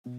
Ho,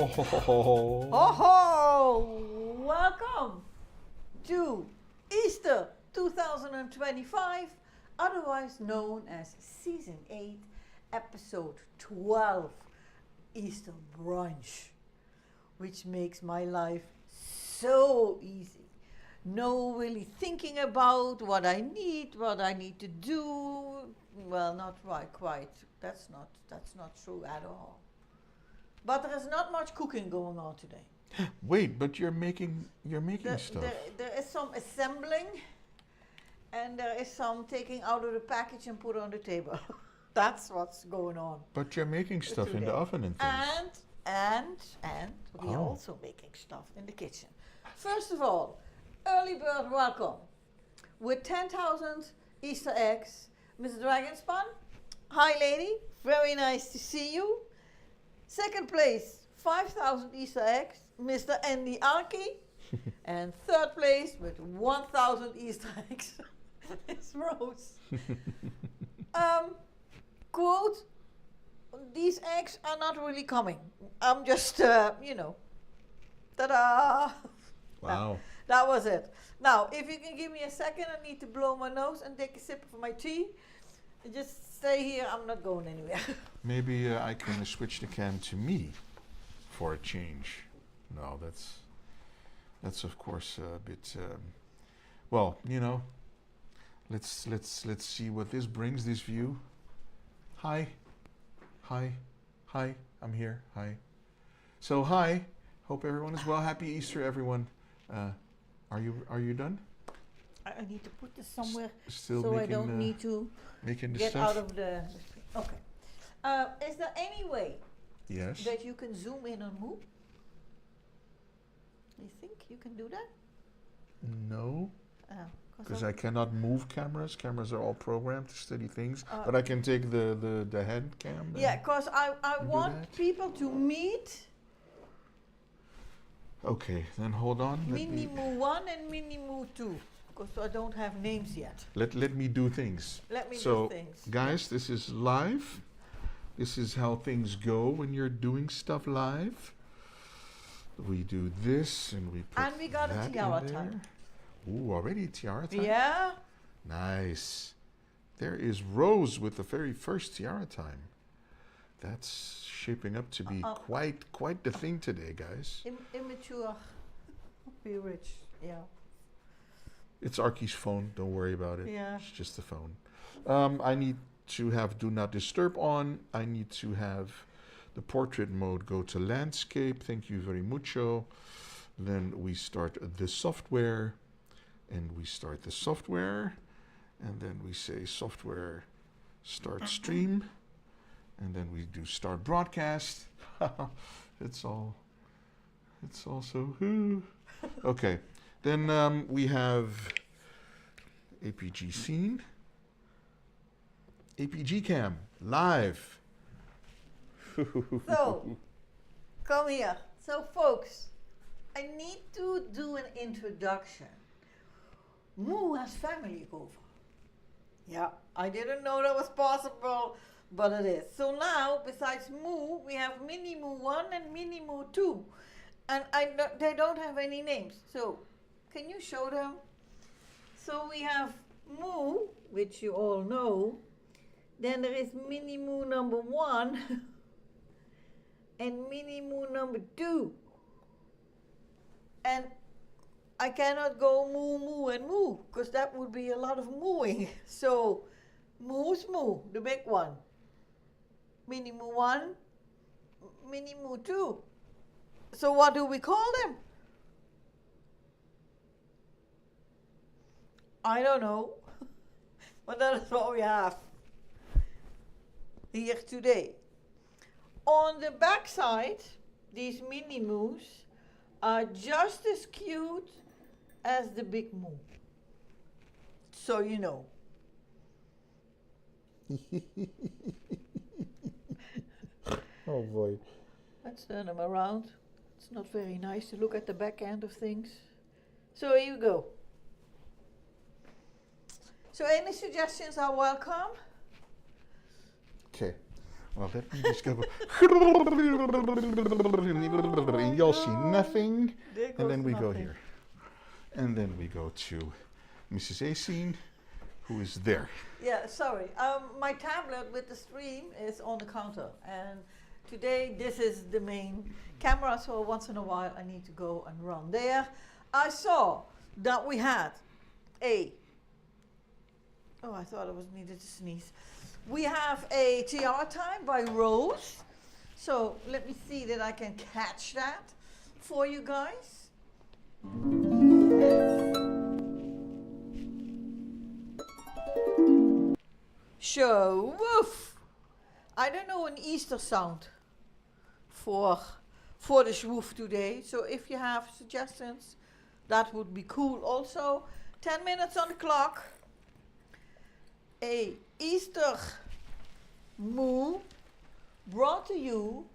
ho, ho, ho. Ho ho! Welcome to Easter 2025, otherwise known as Season 8, Episode 12, Easter Brunch, which makes my life so easy. No really thinking about what I need to do. Well, not right, quite. That's not true at all. But there is not much cooking going on today. Wait, but you're making stuff. There is some assembling, and there is some taking out of the package and put on the table. That's what's going on. But you're making stuff in the oven and things. And we're also making stuff in the kitchen. First of all, early bird welcome. With 10,000 Easter eggs, Mrs. Dragonspan. Hi lady, very nice to see you. Second place, 5,000 Easter eggs, Mr. Andy Arky. And third place with 1,000 Easter eggs, it's Rose. Quote, these eggs are not really coming. I'm just, ta-da. Wow. That was it. Now, if you can give me a second, I need to blow my nose and take a sip of my tea. Just stay here. I'm not going anywhere. Maybe I can switch the cam to me for a change. No, that's of course a bit. Well, you know, let's see what this brings. This view. Hi, hi, hi. I'm here. Hi. So hi. Hope everyone is well. Happy Easter, everyone. Are you done? I need to put this somewhere Still so I making, don't need to making the get stuff. out of the. Okay. Is there any way Yes. that you can zoom in on Moo? You think you can do that? No, because I'm- I cannot move cameras. Cameras are all programmed to study things. But I can take the hand cam. Yeah, because I do want that? people to meet Okay, then hold on. Mini Moo 1 and Mini Moo 2. Because I don't have names yet. Let me do things. Let me So, do things. guys, this is live. This is how things go when you're doing stuff live. We do this and we put And we got a that tiara in there. time. Ooh, already tiara time? Yeah. Nice. There is Rose with the very first tiara time. That's shaping up to be quite the thing today, guys. Immature. Be rich. Yeah. It's Arky's phone. Don't worry about it. Yeah. It's just the phone. I need to have Do Not Disturb on. I need to have the portrait mode go to landscape. Thank you very mucho. Then we start the software. And we start the software. And then we say software start stream. And then we do start broadcast. It's all so okay. Then we have APG scene. APG cam live. So, come here. So, folks, I need to do an introduction. Moo has family over. Yeah, I didn't know that was possible, but it is. So now, besides Moo, we have Mini Moo 1 and Mini Moo 2. And they don't have any names. So, can you show them? So we have Moo, which you all know. Then there is Mini Moo number 1 and Mini Moo number 2. And I cannot go moo, moo, and moo, because that would be a lot of mooing. So, Moo's Moo, the big one. Mini Moo 1, Mini Moo 2. So what do we call them? I don't know. But that is what we have here today. On the back side, these Mini Moos are just as cute as the big Moo. So you know. Oh boy. Let's turn them around. It's not very nice to look at the back end of things. So here you go. So any suggestions are welcome. Okay. Well, let me just go. And you'll see nothing. And then we go here. And then we go to MrsA scene, who is there. Yeah, sorry. My tablet with the stream is on the counter. And today this is the main camera. So once in a while I need to go and run there. I saw that we had a... Oh, I thought I was needed to sneeze. We have a tiara time by Rose. So let me see that I can catch that for you guys. Show woof. I don't know an Easter sound for the schwoof today. So if you have suggestions, that would be cool. Also, 10 minutes on the clock. A Easter Moo brought to you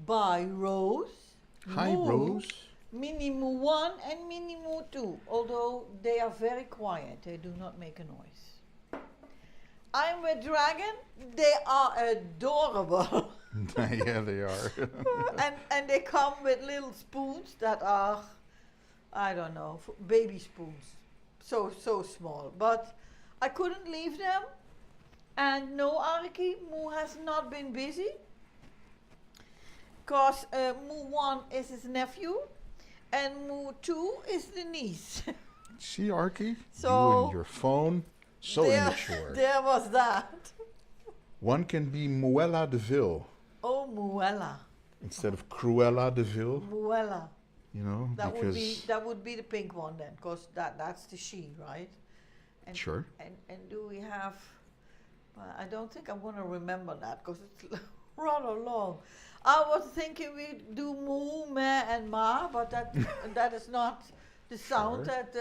by Rose. Hi, Moo, Rose. Mini Moo 1 and Mini Moo 2, although they are very quiet, they do not make a noise. I'm with Dragon, they are adorable. Yeah, they are. and they come with little spoons that are I don't know, baby spoons, so small. But I couldn't leave them, and no, Arki, Moo has not been busy, because Moo 1 is his nephew, and Moo 2 is the niece. See, Arky? So you and your phone, so immature. There was that. One can be Muella de Vil Oh, Muella. instead of Cruella de Vil, Muella. you know, That because... would be the pink one then, because that's the she, right? And Sure. And do we have? Well, I don't think I'm gonna remember that because it's rather long. I was thinking we do moo, meh, and ma, but that is not the sound Sure. that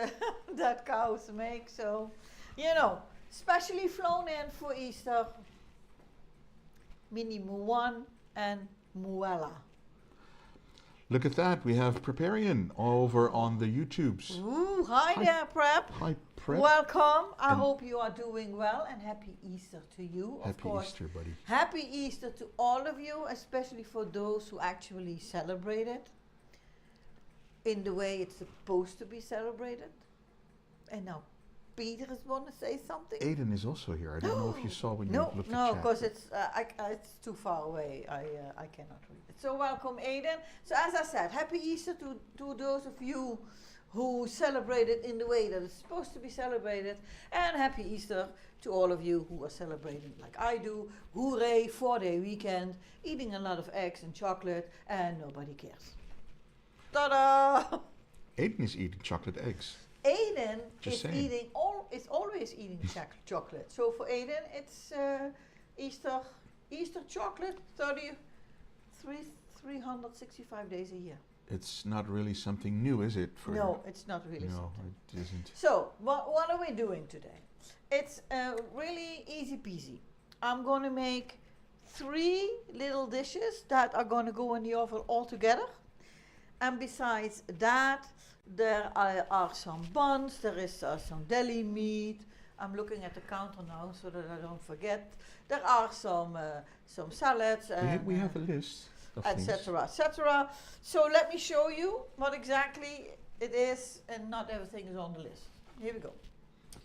that cows make. So, you know, specially flown in for Easter. Mini Moo 1 and Muella. Look at that. We have Preparian over on the YouTubes. Ooh, hi there, Prep. Hi, Prep. Welcome. I And hope you are doing well, and happy Easter to you, of Happy course. Easter, buddy. Happy Easter to all of you, especially for those who actually celebrate it in the way it's supposed to be celebrated. And now Peter is going to say something. Aiden is also here. I don't know if you saw when you No, looked no, at chat. because it's too far away. I cannot read it. So welcome, Aiden. So as I said, happy Easter to those of you who celebrate it in the way that it's supposed to be celebrated, and happy Easter to all of you who are celebrating like I do. Hooray, 4-day weekend, eating a lot of eggs and chocolate, and nobody cares. Ta-da! Aiden is eating chocolate eggs. Aiden Just is saying. is always eating chocolate. So for Aiden, it's Easter chocolate, 365 days a year. It's not really something new, is it? No, it's not really No, something. it isn't. So what are we doing today? It's really easy peasy. I'm going to make 3 little dishes that are going to go in the oven all together. And besides that, there are some buns, there is some deli meat. I'm looking at the counter now so that I don't forget. There are some salads and We have a list of things. etc., etc. So let me show you what exactly it is, and not everything is on the list. Here we go.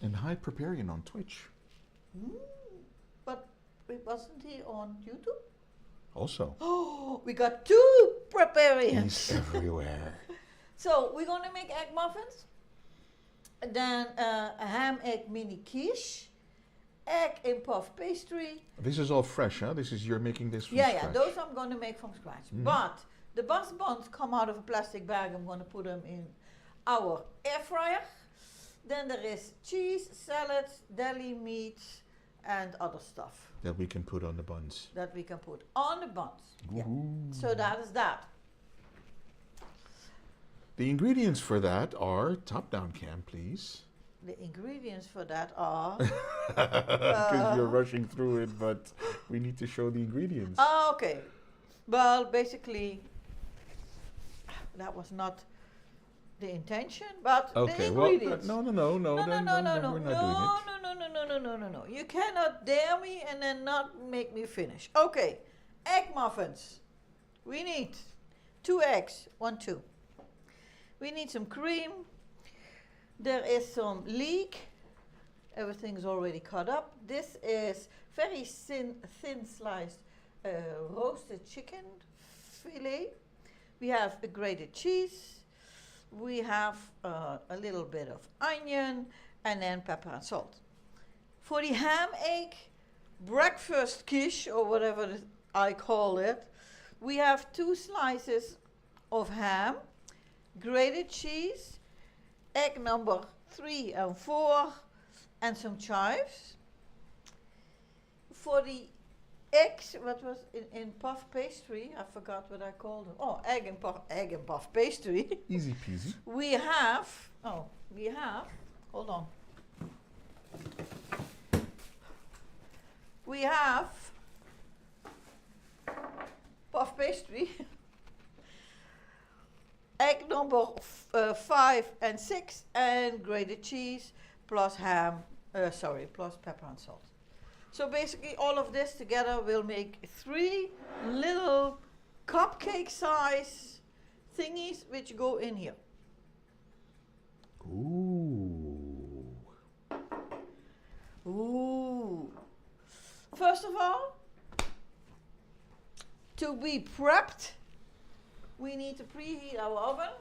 And hi, Preparian on Twitch. But wasn't he on YouTube? Also. Oh, we got 2 Preparians. He's everywhere. So we're going to make egg muffins, and then a ham egg mini quiche, egg in puff pastry. This is all fresh, huh? You're making this from Yeah, scratch. those I'm going to make from scratch. But the bus buns come out of a plastic bag. I'm going to put them in our air fryer. Then there is cheese, salads, deli meats, and other stuff That we can put on the buns. that we can put on the buns. Yeah. Ooh. So that is that. The ingredients for that are top-down cam, please. The ingredients for that are... Because you're rushing through it, but we need to show the ingredients. Okay. Well, basically, that was not the intention, but the ingredients. No, No, we're not doing it. no. You cannot dare me and then not make me finish. Okay. Egg muffins. We need 2 eggs. 1, 2. We need some cream. There is some leek. Everything is already cut up. This is very thin sliced roasted chicken fillet. We have a grated cheese. We have a little bit of onion, and then pepper and salt. For the ham egg breakfast quiche, or whatever I call it, we have 2 slices of ham, grated cheese, egg number 3 and 4, and some chives. For the eggs, what was in puff pastry, I forgot what I called them. Oh, egg and puff pastry. Easy peasy. we have, hold on. We have puff pastry, egg number 5 and 6, and grated cheese, plus plus pepper and salt. So basically all of this together will make 3 little cupcake size thingies which go in here. Ooh. Ooh. First of all, to be prepped, we need to preheat our oven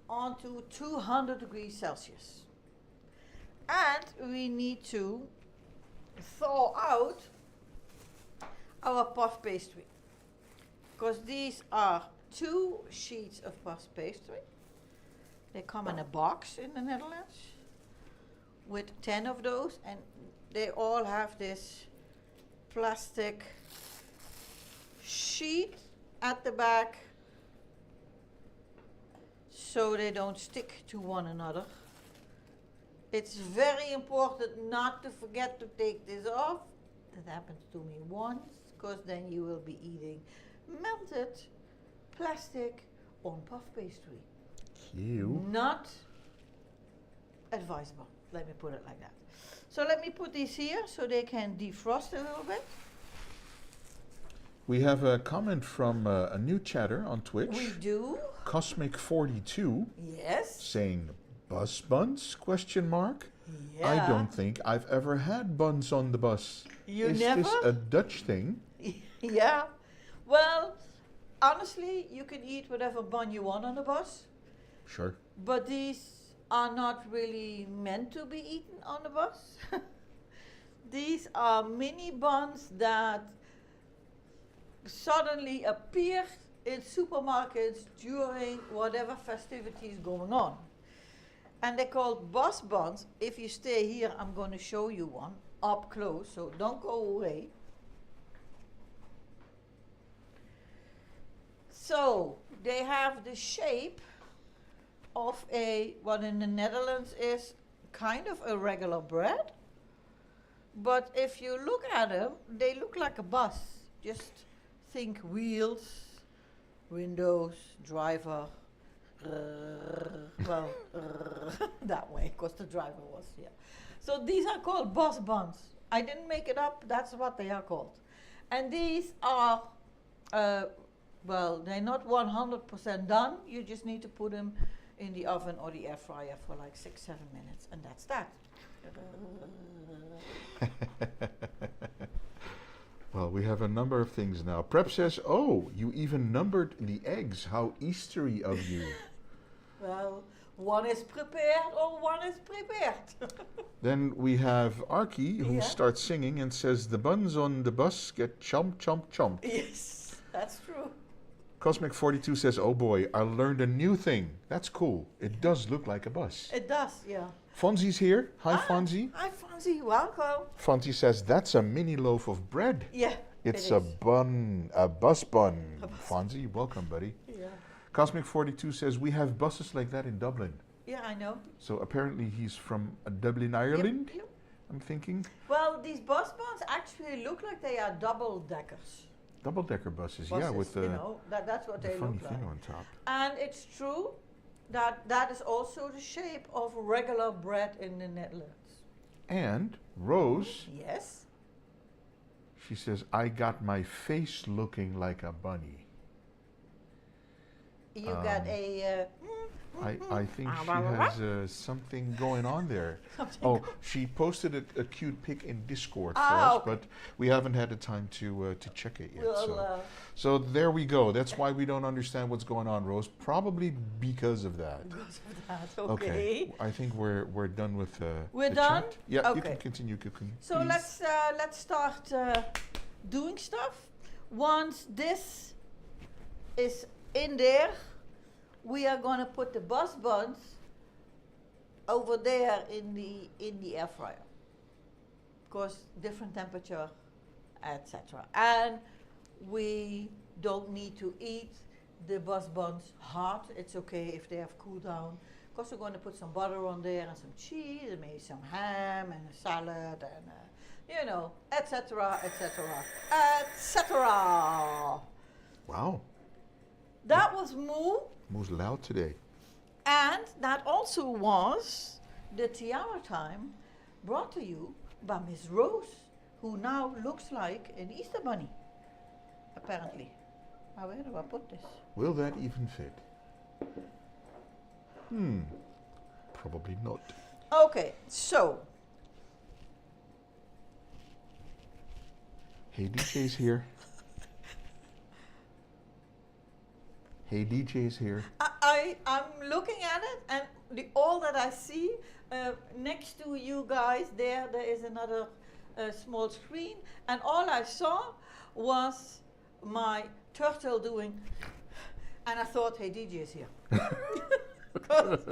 onto 200 degrees Celsius. And we need to thaw out our puff pastry. Because these are 2 sheets of puff pastry. They come in a box in the Netherlands with 10 of those, and they all have this plastic sheet at the back so they don't stick to one another. It's very important not to forget to take this off. That happens to me once, because then you will be eating melted plastic on puff pastry. Cute. Not advisable, let me put it like that. So let me put these here so they can defrost a little bit. We have a comment from a new chatter on Twitch. We do. Cosmic42 Yes. saying bus buns question mark. Yeah. I don't think I've ever had buns on the bus. You Is never? this a Dutch thing? Yeah. Well, honestly, you can eat whatever bun you want on the bus, Sure. but these are not really meant to be eaten on the bus. These are mini buns that suddenly appear in supermarkets during whatever festivity is going on. And they're called bus buns. If you stay here, I'm going to show you one up close, so don't go away. So they have the shape of what in the Netherlands is kind of a regular bread. But if you look at them, they look like a bus. Just think wheels, windows, driver. Well, that way, because the driver was here. So these are called bus buns. I didn't make it up, that's what they are called. And these are, well, they're not 100% done. You just need to put them in the oven or the air fryer for like 6-7 minutes, and that's that. Well, we have a number of things now. Prep says, oh, you even numbered the eggs. How Eastery of you. Well, one is prepared or one is prepared. Then we have Arky, who Yeah. starts singing and says, the buns on the bus get chomp, chomp, chomp. Yes, that's true. Cosmic42 says, oh boy, I learned a new thing. That's cool. It does look like a bus. It does, yeah. Fonzie's here. Hi, Fonzie. Hi, Fonzie, welcome. Fonzie says, that's a mini loaf of bread. Yeah, It's it a is. bun, a bus bun. A bus Fonzie, welcome, buddy. Yeah. Cosmic42 says, we have buses like that in Dublin. Yeah, I know. So apparently he's from Dublin, Ireland, Yep. I'm thinking. Well, these bus buns actually look like they are double deckers. Double-decker buses, yeah, Buses, with the, you know, that's what the they funny look like. thing on top. And it's true that that is also the shape of regular bread in the Netherlands. And Rose, Yes. she says, I got my face looking like a bunny. You got a. I think she has something going on there. Oh, she posted a cute pic in Discord for us, okay. but we haven't had the time to check it yet. Well, So there we go. That's why we don't understand what's going on, Rose. Probably because of that. because of that, okay. I think we're done with We're the done? chat. Yeah, you Okay. can continue cooking. So please. let's start doing stuff. Once this is in there, we are gonna put the bus buns over there in the air fryer. Of course, different temperature, etc. And we don't need to eat the bus buns hot. It's okay if they have cooled down. Because we're going to put some butter on there and some cheese and maybe some ham and a salad and you know, etc., etc., etc. Wow, That was Moo, moves loud today. and that also was the tiara time brought to you by Miss Rose, who now looks like an Easter bunny, apparently. Now, where do I put this? Will that even fit? Probably not. Okay, so Hey, DJ's here. Hey, DJ's here. I'm looking at it, and all that I see next to you guys there is another small screen, and all I saw was my turtle doing, and I thought, hey, DJ is here. Because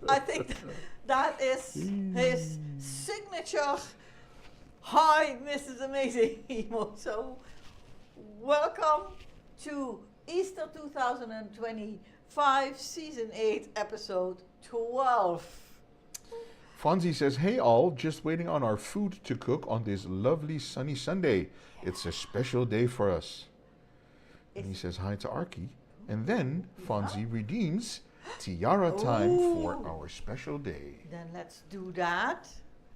I think that is his signature hi, MrsAmazing emo. So welcome to Easter 2025, Season 8, Episode 12. Fonzie says, hey all, just waiting on our food to cook on this lovely sunny Sunday. It's a special day for us. And he says hi to Arky. And then Fonzie redeems tiara time for our special day. Then let's do that.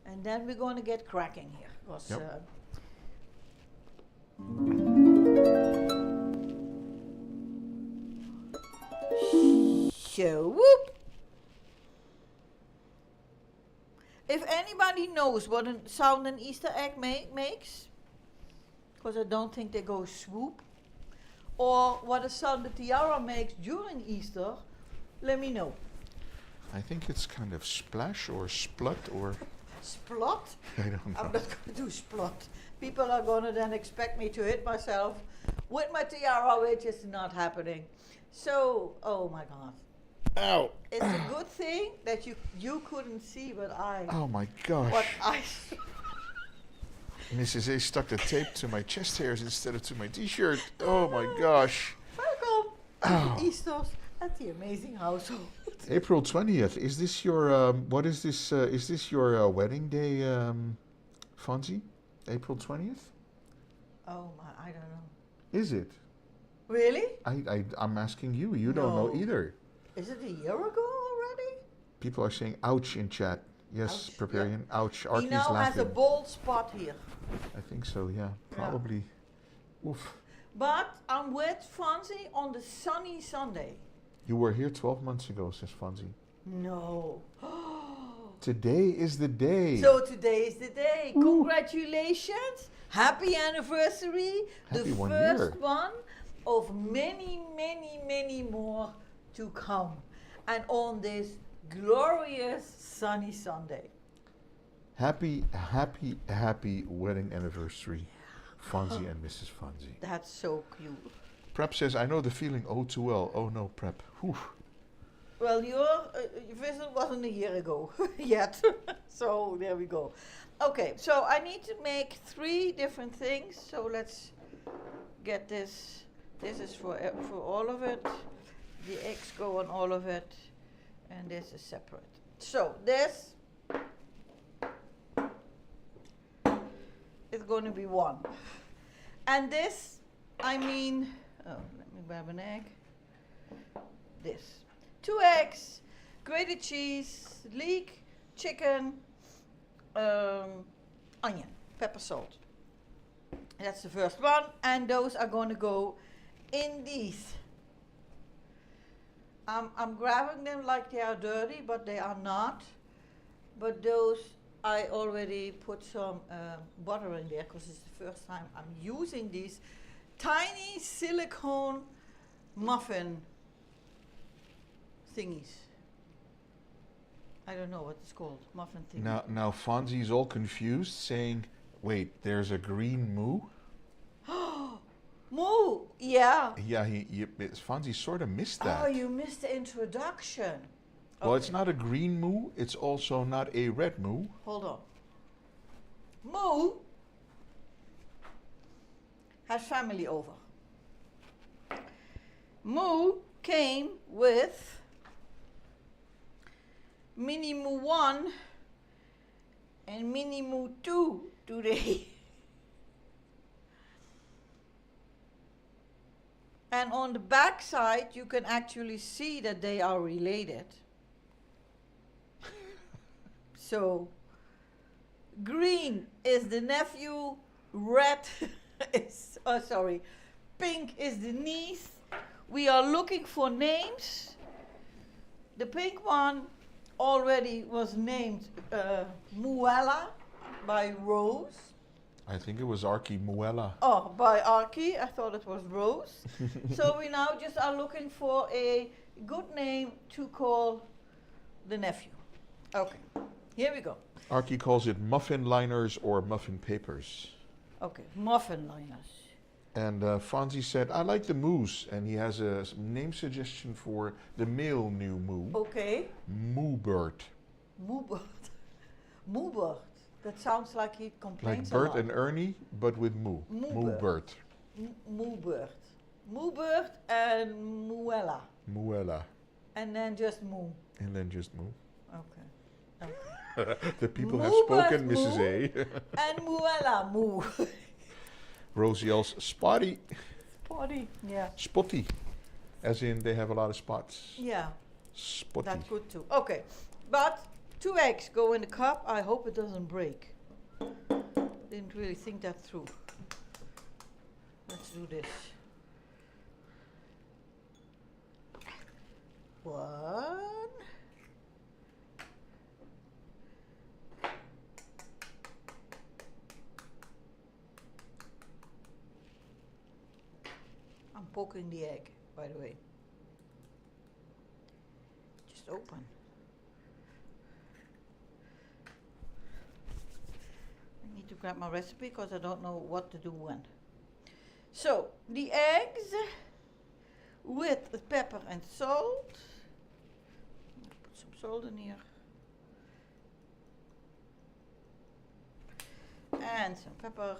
And then we're going to get cracking here. 'Cause, Yep. So, whoop. If anybody knows what a sound an Easter egg makes, because I don't think they go swoop, or what a sound the tiara makes during Easter, let me know. I think it's kind of splash or splut or Splot? I don't know. I'm not going to do splot. People are going to then expect me to hit myself with my tiara, which is not happening. So, oh my God. Ow! It's a good thing that you couldn't see, but I. Oh my gosh. What I. Mrs. A stuck the tape to my chest hairs instead of to my t-shirt. Oh my gosh. Welcome Ow. to Easter's at the Amazing Household. April 20th. Is this your, what is this? Is this your wedding day, Fonzie? April 20th? Oh my, I don't know. Is it? Really? I'm asking you. You don't know No. either. Is it a year ago already? People are saying ouch in chat. Yes, Ouch, preparing. Ouch. He Arky's now has a laughing. bald spot here. I think so, yeah. Probably. Oof. But I'm with Fonzie on the sunny Sunday. You were here 12 months ago, says Fonzie. No. Today is the day. So today is the day. Congratulations. Happy anniversary. Happy the 1 first year. one of many, many, many more to come. And on this glorious sunny Sunday. Happy, happy, happy wedding anniversary, Fonzie and Mrs. Fonzie. That's so cute. Prep says, I know the feeling oh too well. Oh no, Prep. Whew. Well, your visit wasn't a year ago yet. So there we go. Okay, so I need to make 3 different things. So let's get this. This is for all of it. The eggs go on all of it. And this is separate. So this is going to be 1. And this, I mean, oh, let me grab an egg. This. 2 eggs, grated cheese, leek, chicken, onion, pepper, salt. That's the first one, and those are going to go in these. I'm grabbing them like they are dirty, but they are not. But those, I already put some butter in there because it's the first time I'm using these tiny silicone muffin thingies. I don't know what it's called, muffin thingy. Now Fonzie's all confused, saying, wait, there's a green moo? Moo, yeah. Yeah, Fonzie sort of missed that. Oh, you missed the introduction. Well, it's Okay. not a green moo, it's also not a red moo. Hold on. Moo has family over. Moo came with Mini Moo 1 and Mini Moo 2 today. And on the back side, you can actually see that they are related. So, green is the nephew, red is, pink is the niece. We are looking for names. The pink one already was named Muella by Rose. I think it was Archie Muella. Oh, by Archie. I thought it was Rose. So we now just are looking for a good name to call the nephew. Okay, here we go. Archie calls it muffin liners or muffin papers. Okay, muffin liners. And Fonzie said, I like the moose. And he has a name suggestion for the male new moo. Okay. Moobert. Moobert. Moobert. That sounds like he Like complains a Bert lot. and Ernie, but with moo. Moobert. Moobert. Moobert. Moobert and Muella. Muella. And then just moo. And then just moo. Okay. The people have Moobert spoken, moo. Mrs. A. And Muella moo. Rose yells, spotty. Spotty. Yeah. Spotty. As in, they have a lot of spots. Yeah. Spotty. That's good too. Okay. But 2 eggs go in the cup. I hope it doesn't break. Didn't really think that through. Let's do this. 1. I'm poking the egg, by the way. Just open. I need to grab my recipe because I don't know what to do when. So, the eggs with the pepper and salt. Put some salt in here. And some pepper.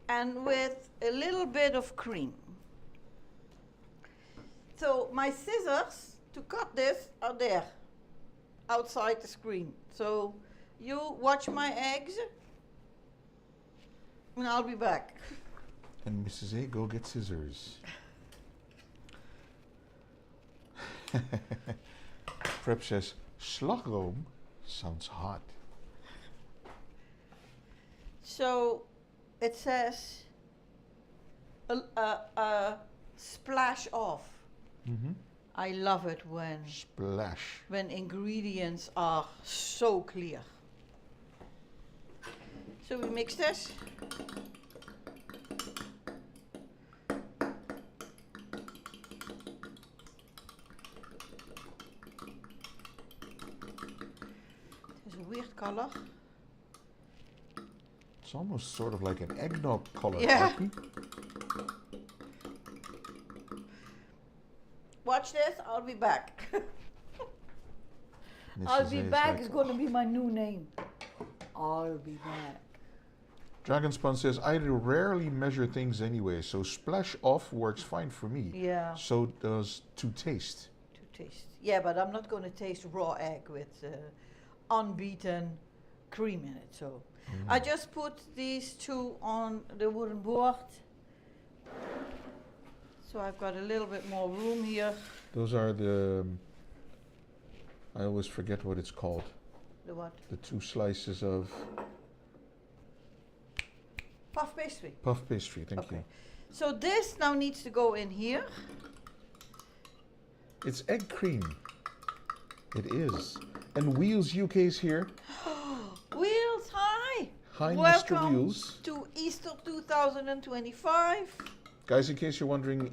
And with a little bit of cream. So my scissors to cut this are there, outside the screen. So you watch my eggs, and I'll be back. And Mrs. A, go get scissors. Prep says, slagroom sounds hot. So it says splash off. Mm-hmm. I love it Splash. when ingredients are so clear. So we mix this. There's a weird color. It's almost sort of like an eggnog color. Yeah. Archie. Watch this, I'll be back. I'll Mrs. be A is back like, is going to be my new name. I'll be back. Dragonspun says, I rarely measure things anyway, so splash off works fine for me. Yeah, So does to taste. to taste. Yeah, but I'm not going to taste raw egg with unbeaten cream in it. So I just put these 2 on the wooden board. So I've got a little bit more room here. Those are the, I always forget what it's called. The what? The 2 slices of Puff pastry. puff pastry, thank you. So this now needs to go in here. It's egg cream. It is. And Wheels UK's here. Wheels, hi! Hi, Mr. Welcome Wheels. to Easter 2025. Guys, in case you're wondering,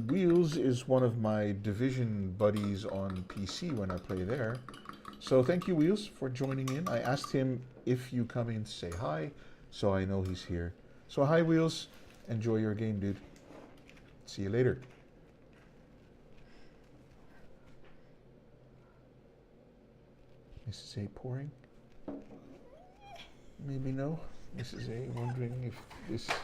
Wheels is one of my division buddies on PC when I play there. So thank you, Wheels, for joining in. I asked him if you come in to say hi, so I know he's here. So hi, Wheels. Enjoy your game, dude. See you later. Mrs. A pouring? Maybe no. Mrs. A wondering if this is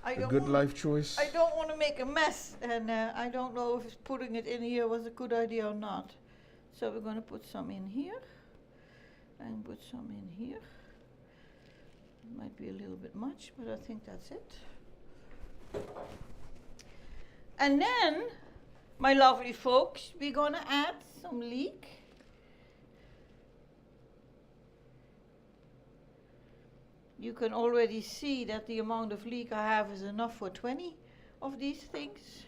a good life choice. I don't want to make a mess, and I don't know if putting it in here was a good idea or not. So we're going to put some in here, and put some in here. Might be a little bit much, but I think that's it. And then, my lovely folks, we're going to add some leek. You can already see that the amount of leek I have is enough for 20 of these things.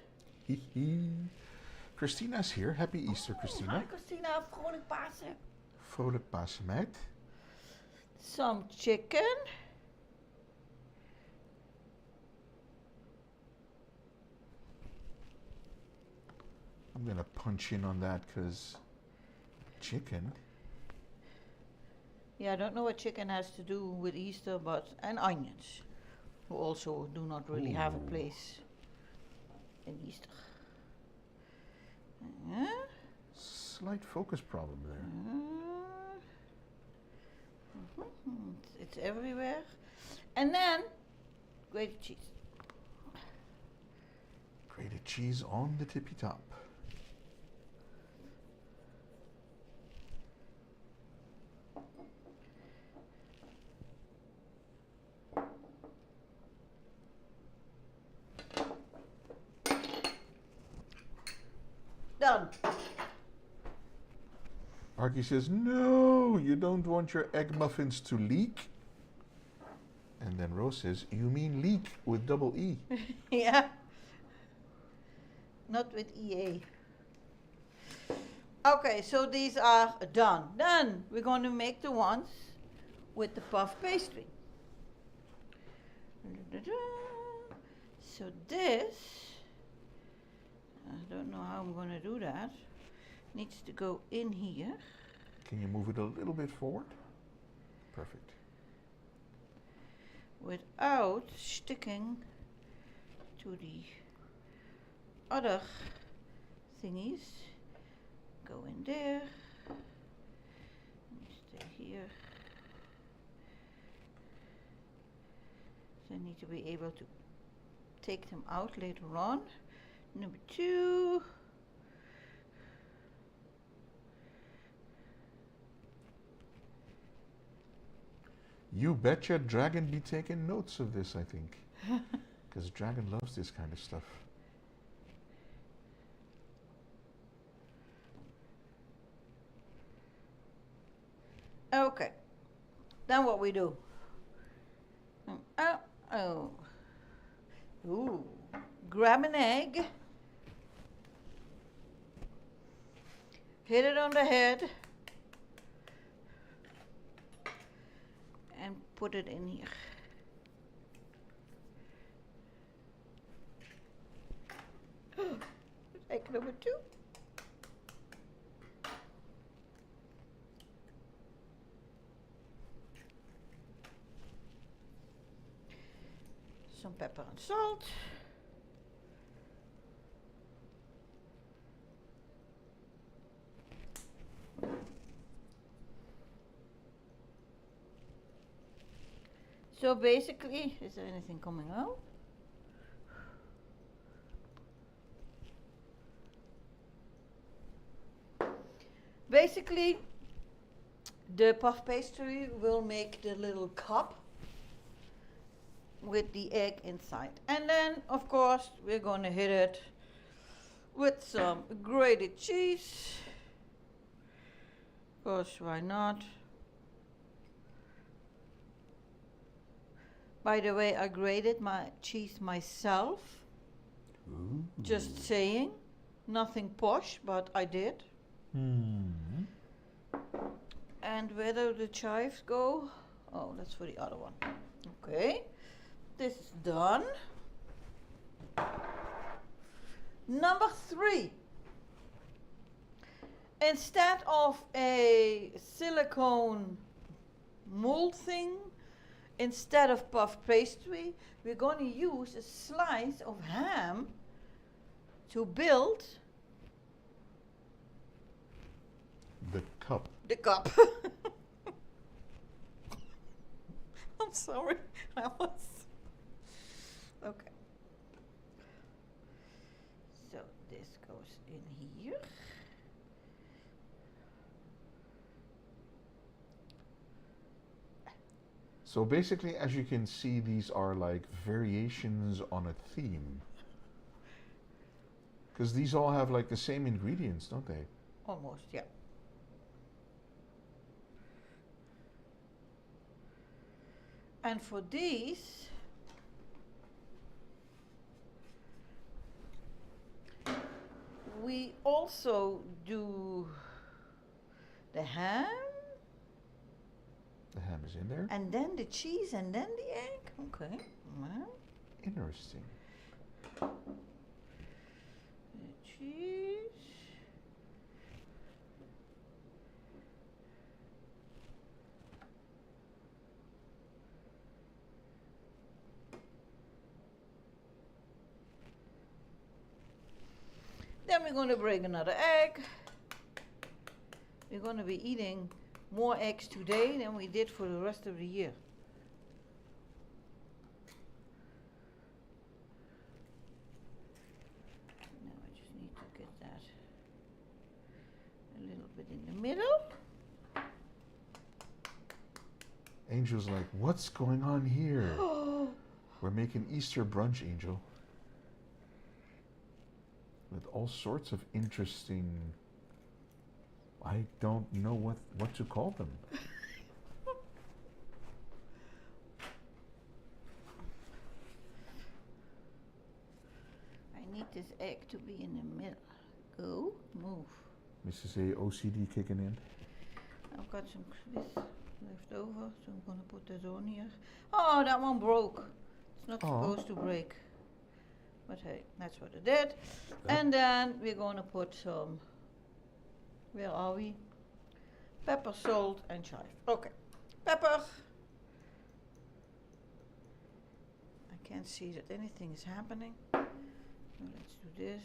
Christina's here. Happy Easter, Christina. Hi Christina, vrolijk Pasen. Vrolijk Pasen, meid. Some chicken. I'm gonna punch in on that because chicken. Yeah, I don't know what chicken has to do with Easter, and onions, who also do not really have a place in Easter. Slight focus problem there. It's everywhere. And then grated cheese. Grated cheese on the tippy top. Done. Arky says, no, you don't want your egg muffins to leak. And then Rose says, you mean leak with double E. Yeah. Not with EA. Okay, so these are done. Then we're going to make the ones with the puff pastry. So this, I don't know how I'm going to do that. Needs to go in here. Can you move it a little bit forward? Perfect. Without sticking to the other thingies. Go in there. Stay here. So I need to be able to take them out later on. Number 2. You betcha Dragon be taking notes of this, I think. Because Dragon loves this kind of stuff. Okay. Then what we do? Ooh. Grab an egg. Hit it on the head. And put it in here. Egg number 2. Some pepper and salt. So basically, is there anything coming out? Basically, the puff pastry will make the little cup with the egg inside. And then, of course, we're going to hit it with some grated cheese. Of course, why not? By the way, I grated my cheese myself. Ooh. Just saying. Nothing posh, but I did. And where do the chives go? Oh, that's for the other one. Okay. This is done. Number 3. Instead of a silicone mold thing, instead of puff pastry, we're going to use a slice of ham to build The cup. the cup. I'm sorry. I was. Okay. So this goes in here. So basically, as you can see, these are like variations on a theme. Because these all have like the same ingredients, don't they? Almost, yeah. And for these, we also do the ham, The ham is in there. and then the cheese, and then the egg. Okay. Well, Interesting. the cheese. Then we're going to break another egg. We're going to be eating more eggs today than we did for the rest of the year. Now I just need to get that a little bit in the middle. Angel's like, what's going on here? We're making Easter brunch, Angel. With all sorts of interesting, I don't know what to call them. I need this egg to be in the middle. Go, move. MrsA OCD kicking in. I've got some this left over, so I'm gonna put that on here. Oh, that one broke. It's not supposed to break. But hey, that's what it did. And then we're gonna put some, where are we? Pepper, salt, and chive. Okay, pepper. I can't see that anything is happening. So let's do this.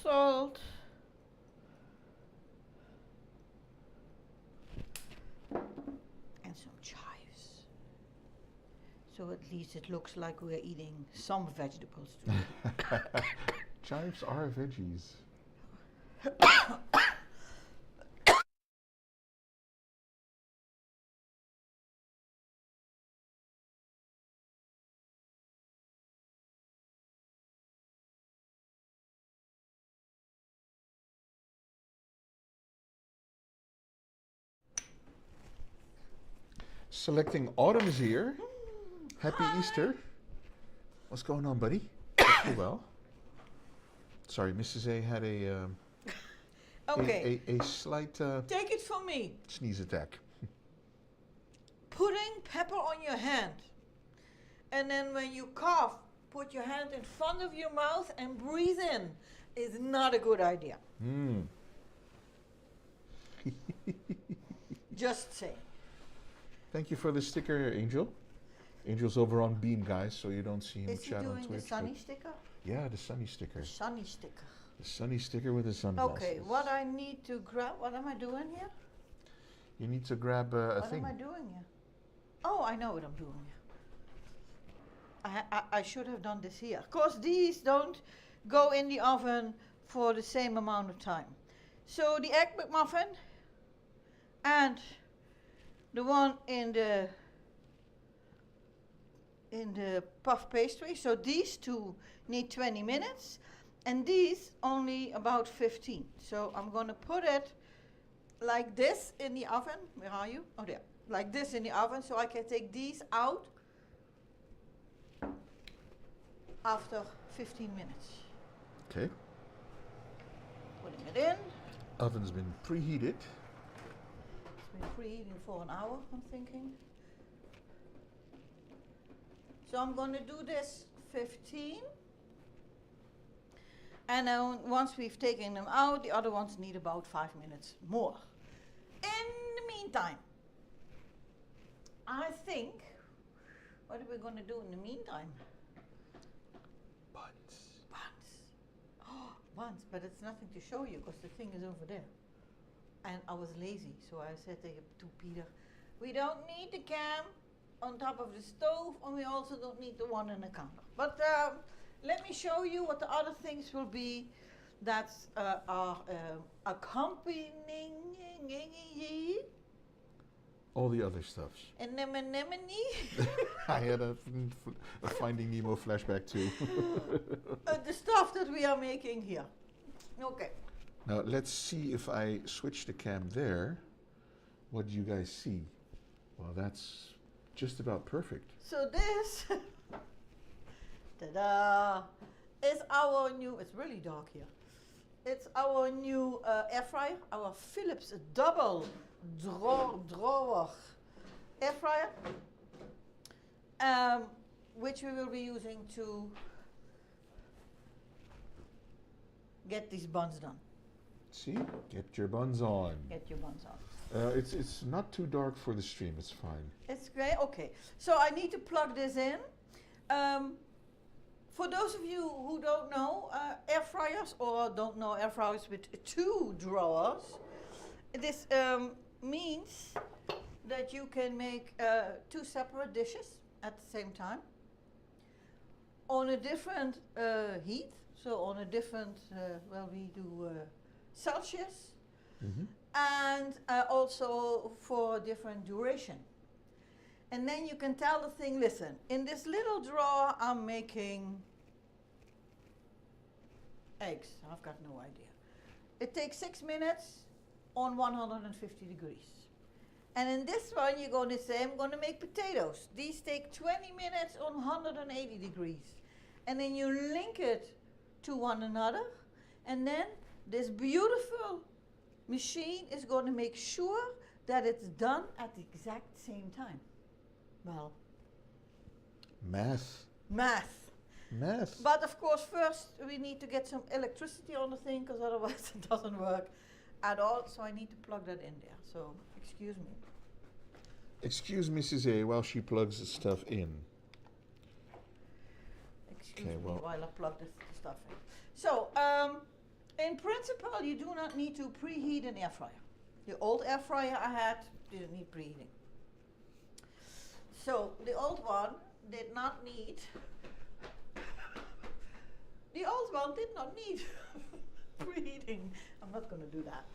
Salt. And some chives. So at least it looks like we're eating some vegetables today. Chives are veggies. Selecting Autumn is here. Happy Hi. Easter. What's going on, buddy? Hope you're well. Sorry, Mrs. A had Okay, a slight take it from me. sneeze attack. Putting pepper on your hand. And then when you cough, put your hand in front of your mouth and breathe in is not a good idea. Just saying. Thank you for the sticker, Angel. Angel's over on Beam, guys, so you don't see him Is he chat on doing Twitch. the sunny but- sticker? Yeah, the sunny sticker. The sunny sticker. The sunny sticker with the sunglasses. Okay, what I need to grab, what am I doing here? You need to grab a What thing. am I doing here? Oh, I know what I'm doing here. I should have done this here. Of course, these don't go in the oven for the same amount of time. So the egg McMuffin and the one in the puff pastry. So these two need 20 minutes and these only about 15. So I'm going to put it like this in the oven. Where are you? Oh, there. Like this in the oven so I can take these out after 15 minutes. Okay. Putting it in. Oven's been preheated. It's been preheating for an hour, I'm thinking. So I'm going to do this 15. And then once we've taken them out, the other ones need about 5 minutes more. In the meantime, I think, what are we going to do in the meantime? Buns. Buns. Oh, buns, but it's nothing to show you because the thing is over there. And I was lazy, so I said to Peter, we don't need the cam on top of the stove, and we also don't need the one on the counter. But let me show you what the other things will be that are accompanying All the other stuffs. anemone. I had a Finding Nemo flashback too. The stuff that we are making here. Okay. Now let's see if I switch the cam there. What do you guys see? Well, that's just about perfect. So this, ta-da, is our new, it's really dark here. It's our new air fryer, our Philips double drawer air fryer, which we will be using to get these buns done. See, get your buns on. Get your buns on. It's not too dark for the stream. It's fine. It's great. Okay, so I need to plug this in. For those of you who don't know air fryers or don't know air fryers with two drawers, this means that you can make two separate dishes at the same time on a different heat. So on a different, well, we do Celsius, and also for a different duration. And then you can tell the thing, listen, in this little drawer I'm making eggs. I've got no idea. It takes 6 minutes on 150 degrees. And in this one you're going to say, I'm going to make potatoes. These take 20 minutes on 180 degrees. And then you link it to one another, and then this beautiful machine is going to make sure that it's done at the exact same time. Well, Math. math. Math. But of course, first we need to get some electricity on the thing, because otherwise it doesn't work at all. So I need to plug that in there. So excuse me. Excuse Mrs. A while she plugs the stuff in. Excuse Okay, me well. while I plug the stuff in. So, in principle, you do not need to preheat an air fryer. The old air fryer I had didn't need preheating. So, the old one did not need. The old one did not need preheating. I'm not going to do that.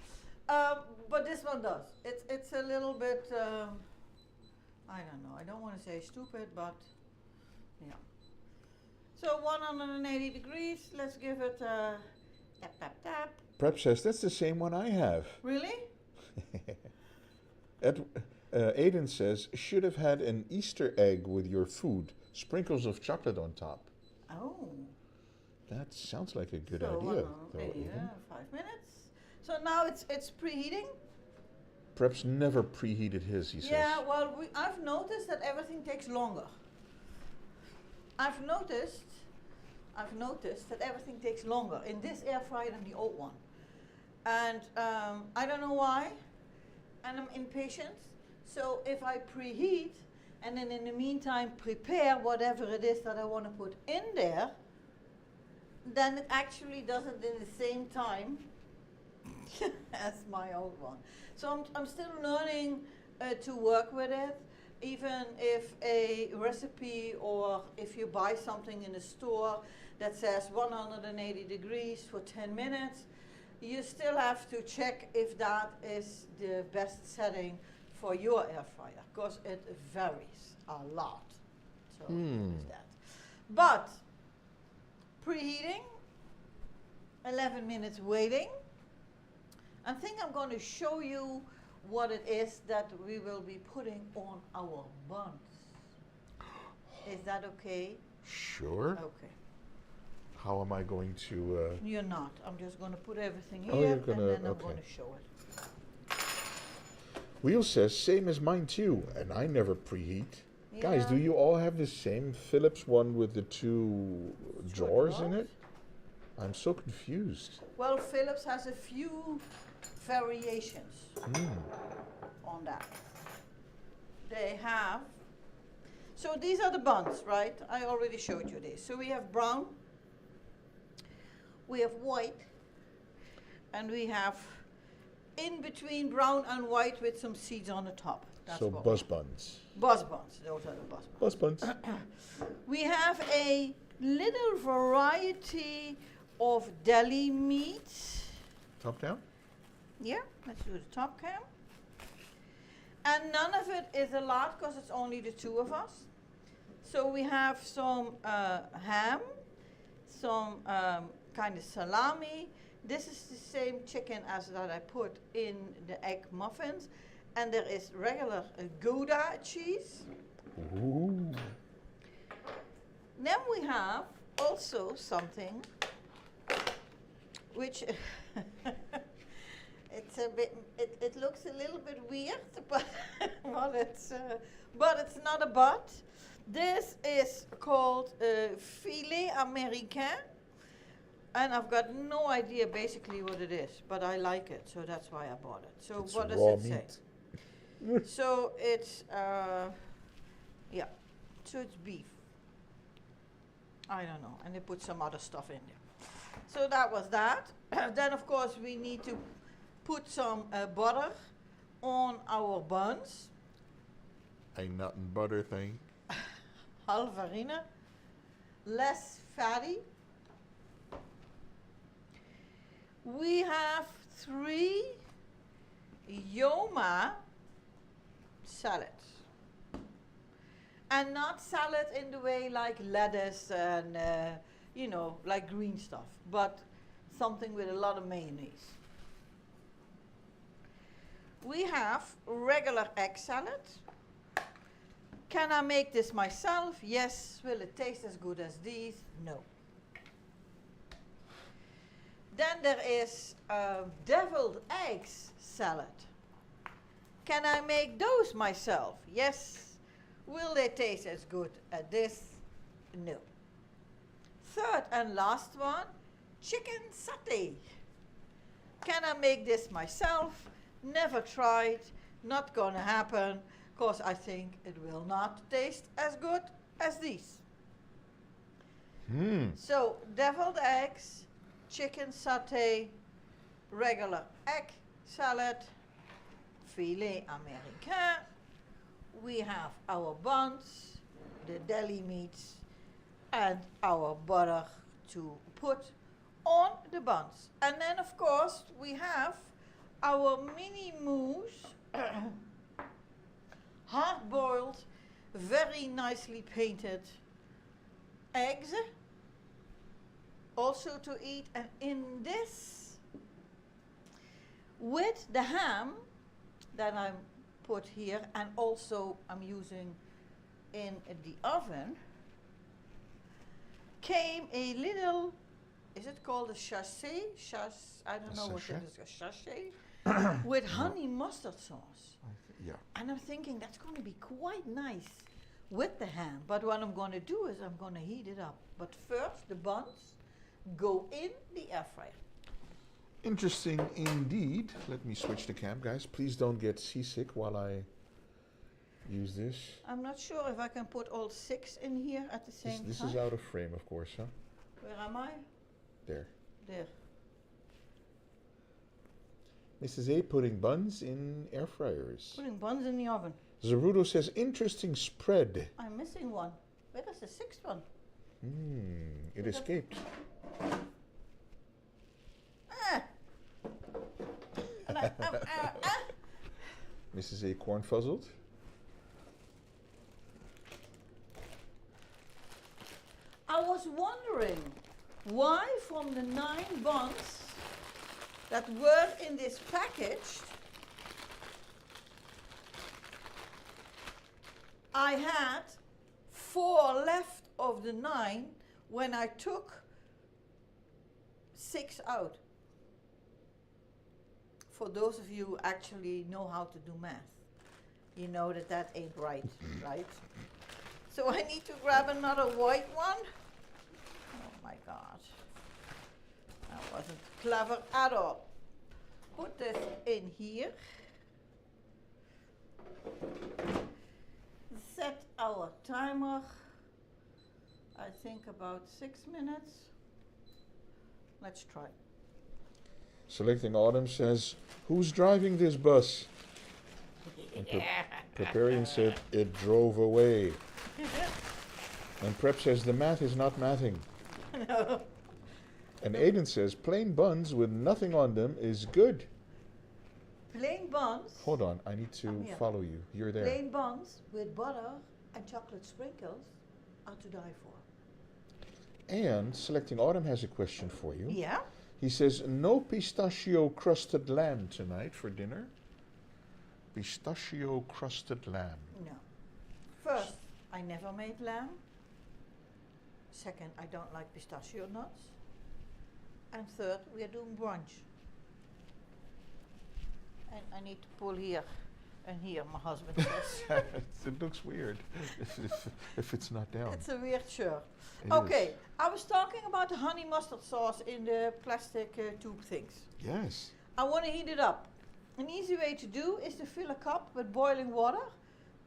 But this one does. It's a little bit. I don't know. I don't want to say stupid, but yeah. So 180 degrees, let's give it a tap, tap, tap. Prep says that's the same one I have. Really? Aiden says, should have had an Easter egg with your food. Sprinkles of chocolate on top. Oh. That sounds like a good So idea. though, 180, Aiden. 5 minutes. So now it's preheating. Prep's never preheated his, he says. Yeah, well, I've noticed that everything takes longer. I've noticed that everything takes longer in this air fryer than the old one. And I don't know why, and I'm impatient. So if I preheat and then in the meantime prepare whatever it is that I want to put in there, then it actually does it in the same time as my old one. So I'm still learning to work with it. Even if a recipe or if you buy something in a store that says 180 degrees for 10 minutes, you still have to check if that is the best setting for your air fryer, because it varies a lot. So there's that. But preheating, 11 minutes waiting. I think I'm going to show you what it is that we will be putting on our buns. Is that okay? Sure. Okay. How am I going to... You're not. I'm just going to put everything Oh, here, you're gonna- and then I'm okay. going to show it. Wheel says, same as mine too, and I never preheat. Guys, do Yeah. you all have the same Philips one with the two drawers in it? I'm so confused. Well, Philips has a few variations on that. They have, so these are the buns, right? I already showed you this. So we have brown, we have white, and we have in between brown and white with some seeds on the top. That's So what buzz buns. buzz buns, those are the buzz buns. Buzz buns. We have a little variety of deli meats. Top down? Yeah, let's do the top cam. And none of it is a lot because it's only the two of us. So we have some ham, some kind of salami. This is the same chicken as that I put in the egg muffins. And there is regular Gouda cheese. Ooh. Then we have also something which it's a bit, it looks a little bit weird, but but it's not a but. This is called filet américain, and I've got no idea basically what it is, but I like it, so that's why I bought it. So It's what does raw it say? meat. So it's yeah, so it's beef. I don't know, and they put some other stuff in there. So that was that. Then of course we need to put some butter on our buns. A nut and butter thing. Halvarine, less fatty. We have 3 Yoma salads. And not salad in the way like lettuce and, you know, like green stuff, but something with a lot of mayonnaise. We have regular egg salad. Can I make this myself? Yes. Will it taste as good as these? No. Then there is deviled eggs salad. Can I make those myself? Yes. Will they taste as good as this? No. Third and last one, chicken satay. Can I make this myself? Never tried, not gonna happen, because I think it will not taste as good as these. So, deviled eggs, chicken satay, regular egg salad, filet américain. We have our buns, the deli meats, and our butter to put on the buns. And then, of course, we have our mini mousse, hard-boiled, very nicely painted eggs, also to eat. And in this, with the ham that I'm put here, and also I'm using in the oven, came a little, is it called a sachet? I don't know what it is, a sachet with honey mustard sauce. Yeah. And I'm thinking that's going to be quite nice with the ham. But what I'm going to do is I'm going to heat it up. But first, the buns go in the air fryer. Interesting indeed. Let me switch the cam, guys. Please don't get seasick while I use this. I'm not sure if I can put all 6 in here at the same time. This is out of frame, of course, huh? Where am I? There. There. Mrs. A putting buns in air fryers. Putting buns in the oven. Zerudo says, interesting spread. I'm missing one. Where is the 6th one? It escaped. Mrs. A corn fuzzled. I was wondering why from the 9 buns that were in this package, I had 4 left of the 9 when I took 6 out. For those of you who actually know how to do math, you know that that ain't right, right? So I need to grab another white one. Oh my God. That wasn't clever at all. Put this in here. Set our timer, I think about 6 minutes. Let's try. Selecting Autumn says, who's driving this bus? And Preparian said, it drove away. And Prep says, the math is not mathing. No. And Aiden says, plain buns with nothing on them is good. Plain buns. Hold on, I need to follow you. You're there. Plain buns with butter and chocolate sprinkles are to die for. And Selecting Autumn has a question for you. Yeah? He says, no pistachio crusted lamb tonight for dinner. Pistachio crusted lamb. No. First, I never made lamb. Second, I don't like pistachio nuts. And third, we are doing brunch. And I need to pull here and here, my husband says. It looks weird if it's not down. It's a weird shirt. It Okay, is. I was talking about the honey mustard sauce in the plastic tube things. Yes. I want to heat it up. An easy way to do is to fill a cup with boiling water,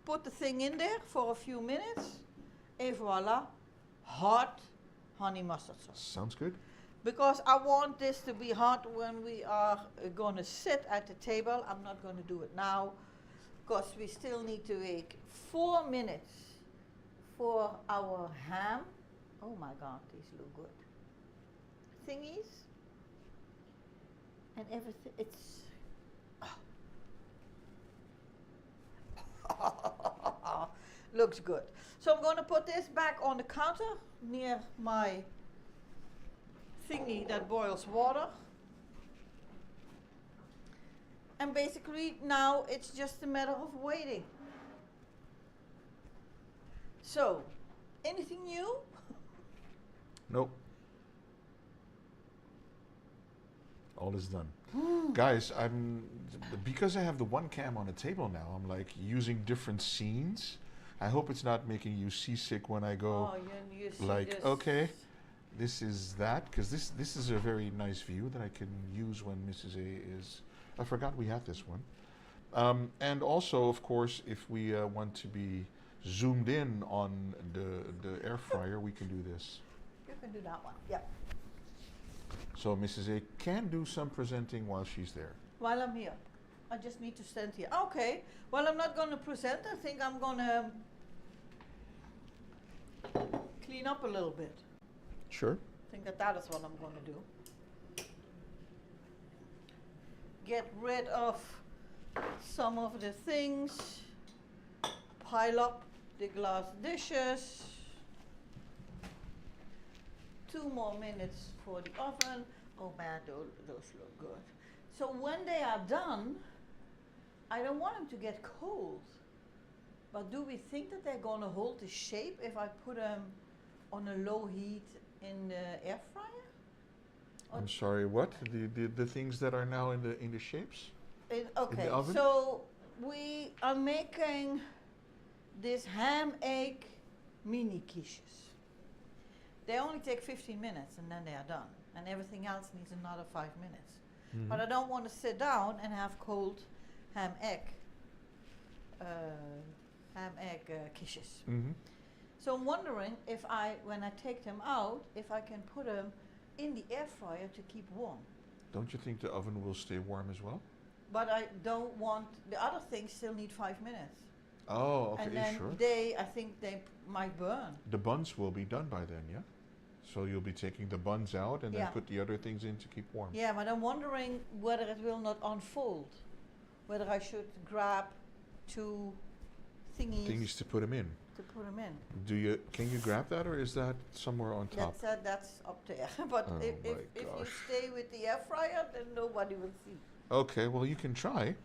put the thing in there for a few minutes, and voila, hot honey mustard sauce. Sounds good. Because I want this to be hot when we are going to sit at the table. I'm not going to do it now, because we still need to wait 4 minutes for our ham. Oh my God, these look good. Thingies. And everything, it's... looks good. So I'm going to put this back on the counter near my thingy that boils water. And basically now it's just a matter of waiting. So, anything new? Nope. All is done. Guys, because I have the one cam on the table now, I'm like using different scenes. I hope it's not making you seasick when I go You see like, this. okay, this is that, because this is a very nice view that I can use when MrsA is, I forgot we had this one. And also, of course, if we want to be zoomed in on the air fryer, we can do this. You can do that one, yeah. So MrsA can do some presenting while she's there. While I'm here. I just need to stand here. Okay, well I'm not going to present. I think I'm going to clean up a little bit. Sure. I think that is what I'm going to do. Get rid of some of the things. Pile up the glass dishes. 2 more minutes for the oven. Oh man, those look good. So when they are done, I don't want them to get cold. But do we think that they're going to hold the shape if I put them on a low heat in the air fryer? I'm sorry, what? The things that are now in the shapes? Okay, oven? so we are making this ham egg mini quiches. They only take 15 minutes and then they are done. And everything else needs another 5 minutes. Mhm. But I don't want to sit down and have cold ham egg quiches. Mhm. So I'm wondering if when I take them out, if I can put them in the air fryer to keep warm. Don't you think the oven will stay warm as well? But I don't want, the other things still need 5 minutes. Oh, okay, And then sure. I think they might burn. The buns will be done by then, yeah? So you'll be taking the buns out and then Yeah. put the other things in to keep warm. Yeah, but I'm wondering whether it will not unfold. Whether I should grab 2 thingies Things to put them in. to put them in. Can you grab that, or is that somewhere on top? That's up there. But Oh if my you gosh. stay with the air fryer, then nobody will see. Okay, well you can try.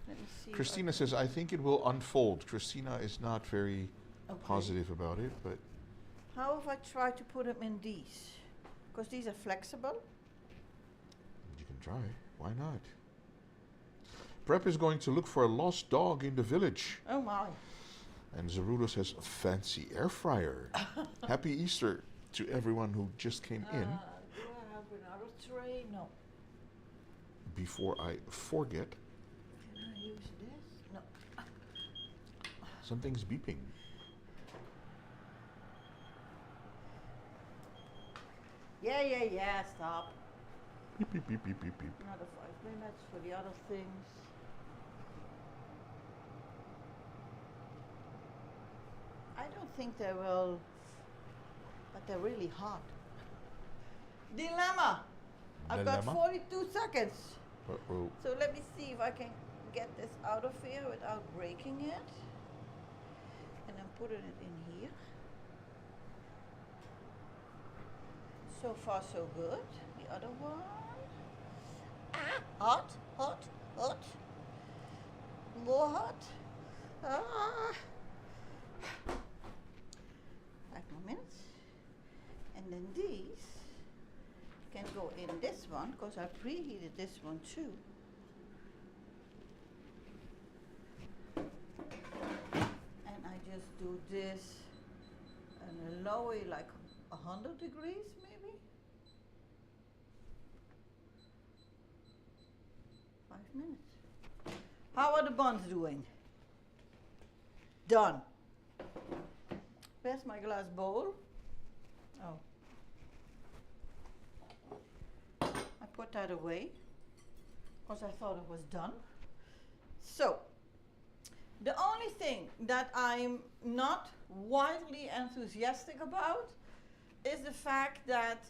Let me see. if I Christina can- says, I think it will unfold. Christina is not very Okay. positive about it, but How if I try to put them in these? Because these are flexible. you can try. Why not? Prep is going to look for a lost dog in the village. Oh my. And Zerudo says, fancy air fryer. Happy Easter to everyone who just came in. Do I have another tray? No. Before I forget, Can I use this? No. something's beeping. Yeah, stop. Beep, beep, beep, beep, beep, beep. Another 5 minutes for the other things. I don't think they will, but they're really hot. Dilemma! I've got Dilemma? 42 seconds. Uh-oh. So let me see if I can get this out of here without breaking it. And I'm putting it in here. So far so good. The other one. Ah, hot, hot, hot. More hot. Ah. 5 more minutes. And then these can go in this one because I preheated this one too. And I just do this and lower it like 100 degrees maybe. 5 minutes. How are the buns doing? Done. Where's my glass bowl? Oh. I put that away because I thought it was done. So, the only thing that I'm not wildly enthusiastic about is the fact that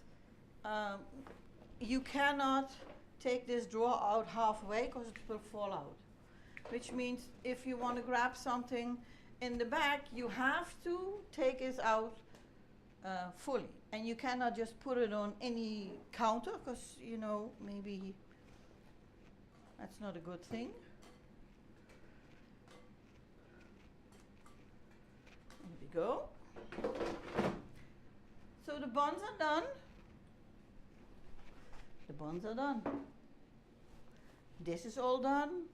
you cannot take this drawer out halfway because it will fall out. Which means if you want to grab something in the back, you have to take it out fully. And you cannot just put it on any counter because, you know, maybe that's not a good thing. There we go. So the buns are done. The buns are done. This is all done.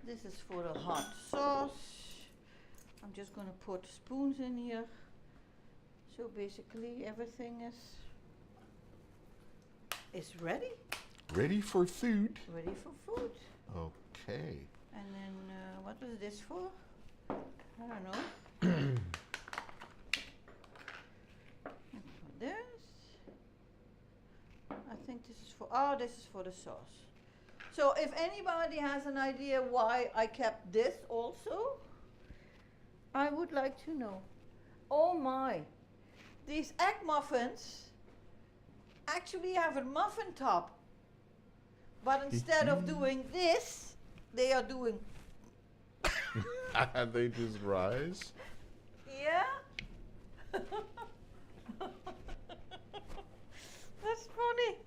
This is for the hot sauce. I'm just going to put spoons in here. So basically everything is ready. Ready for food. Ready for food. Okay. And then what is this for? I don't know. And for this. I think this is for, this is for the sauce. So if anybody has an idea why I kept this also, I would like to know. Oh my, these egg muffins actually have a muffin top. But instead of doing this, they are doing They just rise. yeah. That's funny.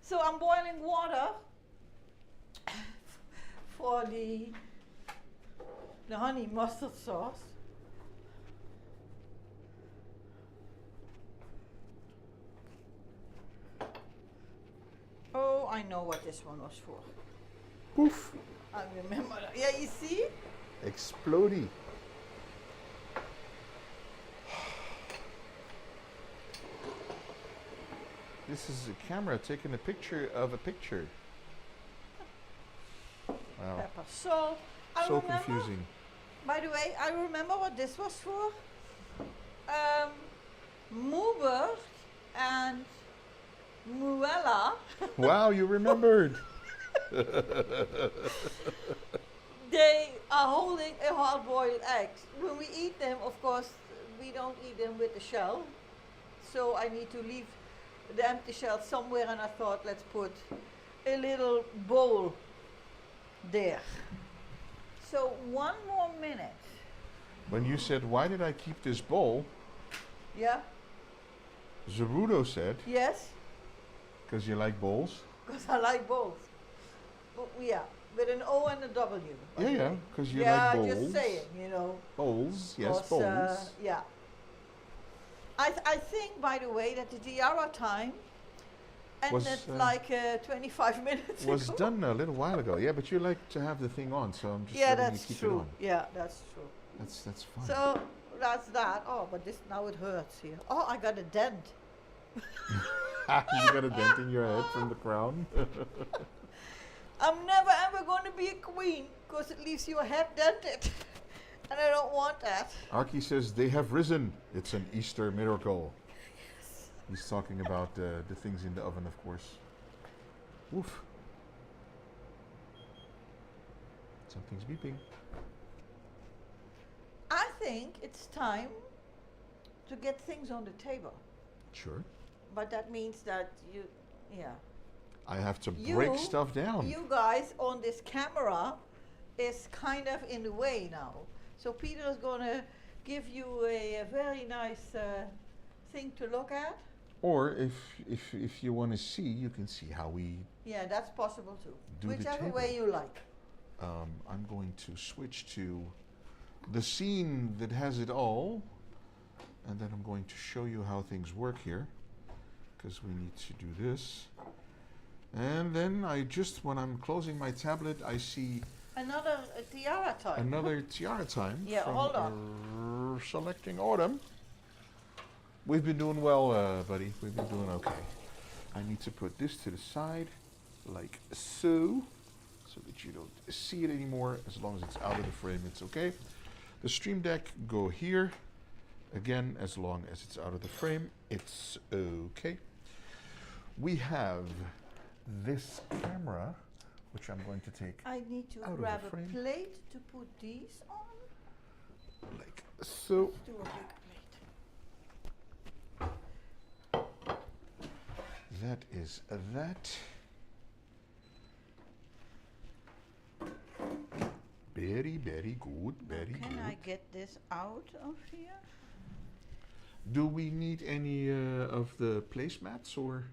So I'm boiling water for the honey mustard sauce. Oh, I know what this one was for. Poof. I remember that. Yeah, you see? Explodey. This is a camera taking a picture of a picture. Wow. Pepper, salt. I So remember, confusing. by the way, I remember what this was for. Moobert and Muella. Wow, you remembered. They are holding a hard-boiled egg. When we eat them, of course, we don't eat them with the shell. So I need to leave the empty shell somewhere, and I thought, let's put a little bowl there. So 1 more minute. When you said, why did I keep this bowl? Yeah? Zerudo said, Yes? because you like bowls. Because I like both. But yeah, with an O and a W. by Yeah, the yeah, way. because you Yeah, like bowls. just saying, you know. Bowls, yes, 'Cause, bowls. yeah. I think, by the way, that the Diara time Was, ended like 25 minutes Was ago. done a little while ago. Yeah, but you like to have the thing on, so I'm just Yeah, letting you that's keep it true. on. Yeah, that's true. That's fine. So that's that. Oh, but this now it hurts here. Oh, I got a dent. You got a dent in your head from the crown. I'm never ever going to be a queen because it leaves your head dented. And I don't want that. Archie says they have risen. It's an Easter miracle. He's talking about the things in the oven, of course. Woof. Something's beeping. I think it's time to get things on the table. Sure. But that means that you, yeah. I have to You- break stuff down. You guys on this camera is kind of in the way now. So Peter is going to give you a very nice thing to look at. Or if you want to see, you can see how we Yeah, that's possible too. Do the Whichever table. way you like. I'm going to switch to the scene that has it all, and then I'm going to show you how things work here, because we need to do this. And then when I'm closing my tablet, I see another tiara time. another tiara time. Yeah, from hold on. Selecting Autumn. We've been doing well, buddy. We've been doing okay. I need to put this to the side, like so that you don't see it anymore. As long as it's out of the frame, it's okay. The Stream Deck go here. Again, as long as it's out of the frame, it's okay. We have this camera, which I'm going to take I need to out of the grab a frame. plate to put these on. like so. Let's do a big plate. That is that. Very, very good, very Can good. I get this out of here? Do we need any of the placemats, or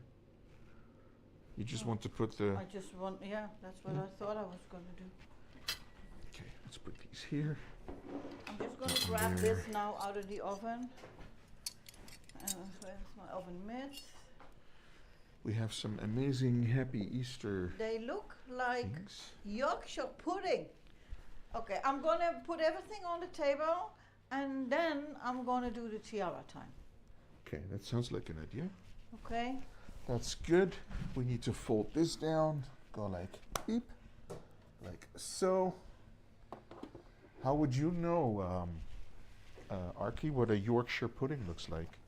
you just No. want to put the... I just want, yeah, that's what I thought I was going to do. Okay, let's put these here. I'm just going to That grab there. this now out of the oven. Where's my oven mitts? We have some amazing Happy Easter They look like things. Yorkshire pudding. Okay, I'm going to put everything on the table and then I'm going to do the tiara time. Okay, that sounds like an idea. Okay? That's good. We need to fold this down. Go like beep, like so. How would you know, Archie, what a Yorkshire pudding looks like?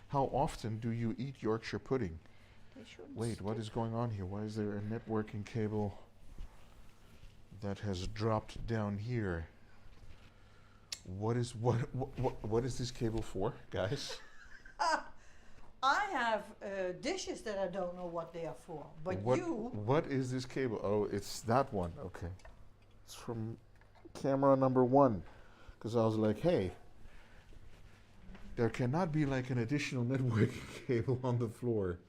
How often do you eat Yorkshire pudding? They shouldn't Wait, what stick. is going on here? Why is there a networking cable that has dropped down here? What is this cable for, guys? I have dishes that I don't know what they are for, but What is this cable? Oh, it's that one. Okay, it's from camera number 1. Because I was like, hey, there cannot be like an additional networking cable on the floor.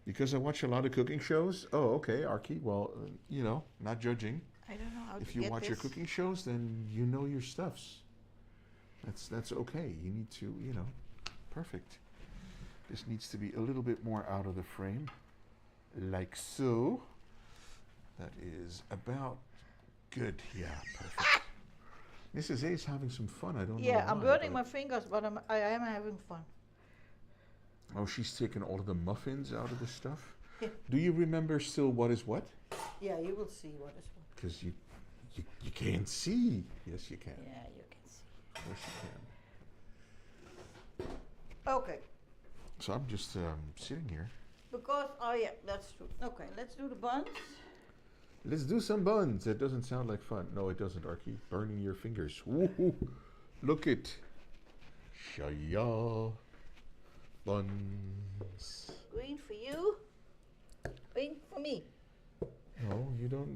Because I watch a lot of cooking shows. Oh, okay, Archie. Well, you know, not judging. I don't know how If to you get watch your this. cooking shows, then you know your stuffs. That's okay. You need to, you know, perfect. This needs to be a little bit more out of the frame, like so. That is about good. Yeah, perfect. MrsA is having some fun. I don't know. Yeah, I'm why, burning but- my fingers, but I am having fun. Oh, she's taken all of the muffins out of the stuff. Yeah. Do you remember still what is what? Yeah, you will see what is what. Because you can't see. Yes, you can. Yeah, you can see. Yes, you can. Okay, So I'm just sitting here. because, oh yeah, that's true. Okay, let's do the buns. Let's do some buns. That doesn't sound like fun. No, it doesn't, Archie. Burning your fingers. Woohoo! Look it. Shaya. Buns. Green for you, green for me. No, you don't.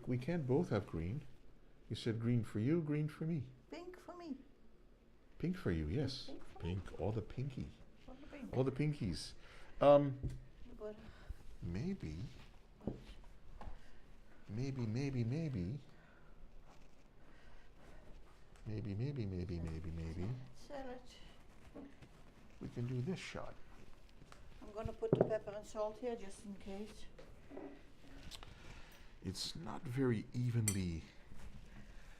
We can't both have green. You said green for you, green for me. Pink for me. Pink for you, yes. Pink for me. Pink. All the pinky. What the pink? All the pinkies. But, Maybe. Maybe. salad. We can do this shot. I'm gonna put the pepper and salt here just in case. It's not very evenly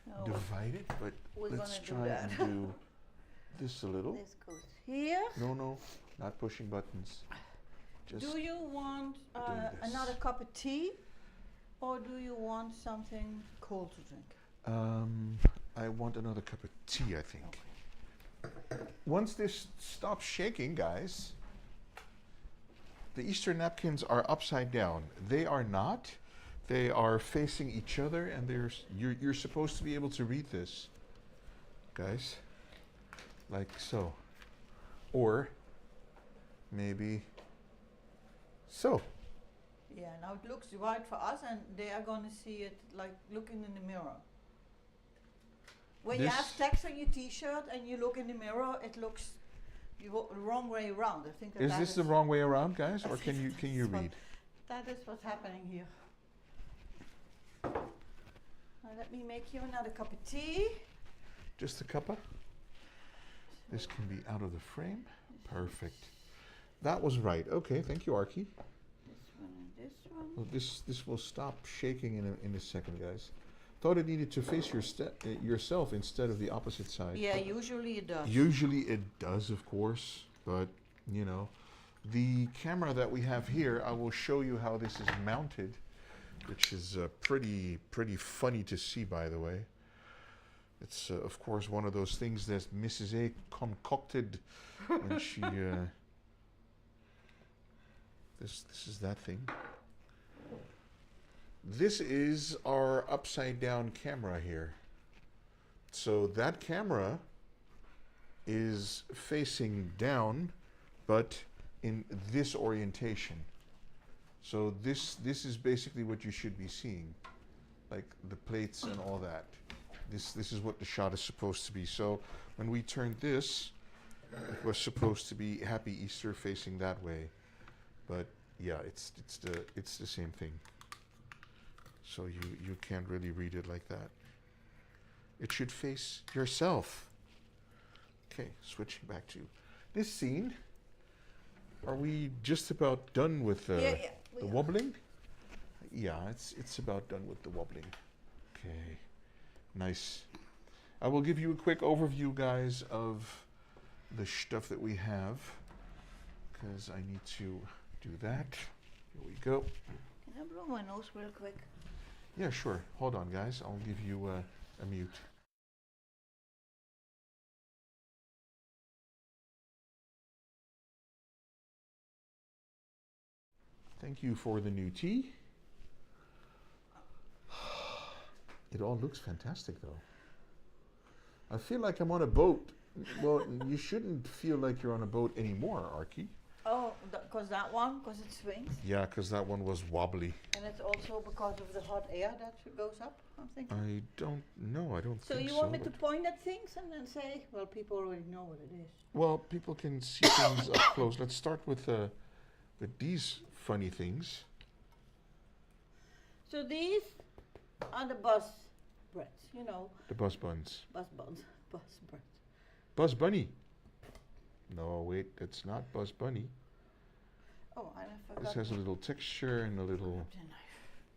No, divided, but we're let's gonna do try that. and do this a little. This goes here. No, not pushing buttons. Just Do you want doing this. another cup of tea, or do you want something cold to drink? I want another cup of tea, I think. Once this stops shaking, guys, the Easter napkins are upside down. They are not. They are facing each other, and you're supposed to be able to read this, guys, like so, or maybe so. Yeah, now it looks right for us, and they are gonna see it like looking in the mirror. When you have This- text on your T-shirt and you look in the mirror, it looks the wrong way around. I think that Is this the wrong way around, guys, or can you That's what- read? That is what's happening here. let me make you another cup of tea. Just a cuppa? This can be out of the frame. Perfect. That was right. Okay, thank you, Archie. This one and this one. Well, this will stop shaking in a second, guys. Thought it needed to face yourself instead of the opposite side. Yeah, usually it does. Usually it does, of course, but you know, the camera that we have here, I will show you how this is mounted, which is pretty funny to see, by the way. It's of course one of those things that MrsA concocted when she. This is that thing. This is our upside down camera here. So that camera is facing down, but in this orientation. So this is basically what you should be seeing, like the plates and all that. This is what the shot is supposed to be. So when we turned this, it was supposed to be Happy Easter facing that way, but yeah, it's the same thing. So you can't really read it like that. It should face yourself. Okay, switching back to this scene. Are we just about done with the wobbling? Yeah, it's about done with the wobbling. Okay, nice. I will give you a quick overview, guys, of the stuff that we have, because I need to do that. Here we go. Can I blow my nose real quick? Yeah, sure. Hold on, guys. I'll give you a mute. Thank you for the new tea. It all looks fantastic, though. I feel like I'm on a boat. Well, you shouldn't feel like you're on a boat anymore, Archie. Oh, because that one, because it swings. Yeah, because that one was wobbly. And it's also because of the hot air that goes up, I'm thinking. I don't know. I don't So think so. you want me to point at things and then say, well, people already know what it is. Well, people can see things up close. Let's start with these funny things. So these are the bus breads, you know. The bus buns. Bus buns, bus bread. Buzz Bunny. No, wait, that's not Buzz Bunny. Oh, and I forgot. This has a little texture and a little,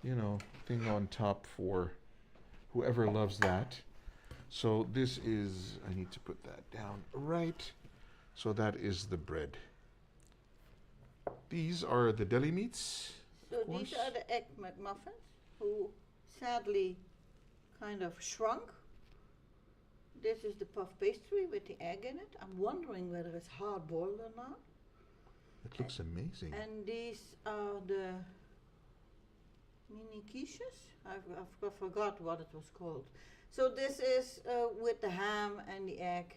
you know, thing on top for whoever loves that. So this is, I need to put that down right. So that is the bread. These are the deli meats. So these are the egg McMuffins, who sadly kind of shrunk. This is the puff pastry with the egg in it. I'm wondering whether it's hard boiled or not. It looks amazing. And these are the mini quiches. I forgot what it was called. So this is with the ham and the egg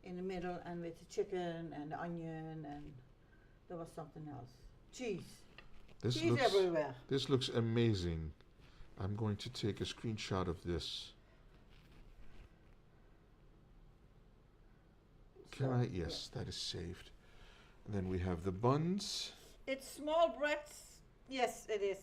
in the middle, and with the chicken and the onion, and there was something else. Cheese. Cheese everywhere. This looks amazing. I'm going to take a screenshot of this. Can I? Yes, that is saved. And then we have the buns. It's small breads. Yes, it is.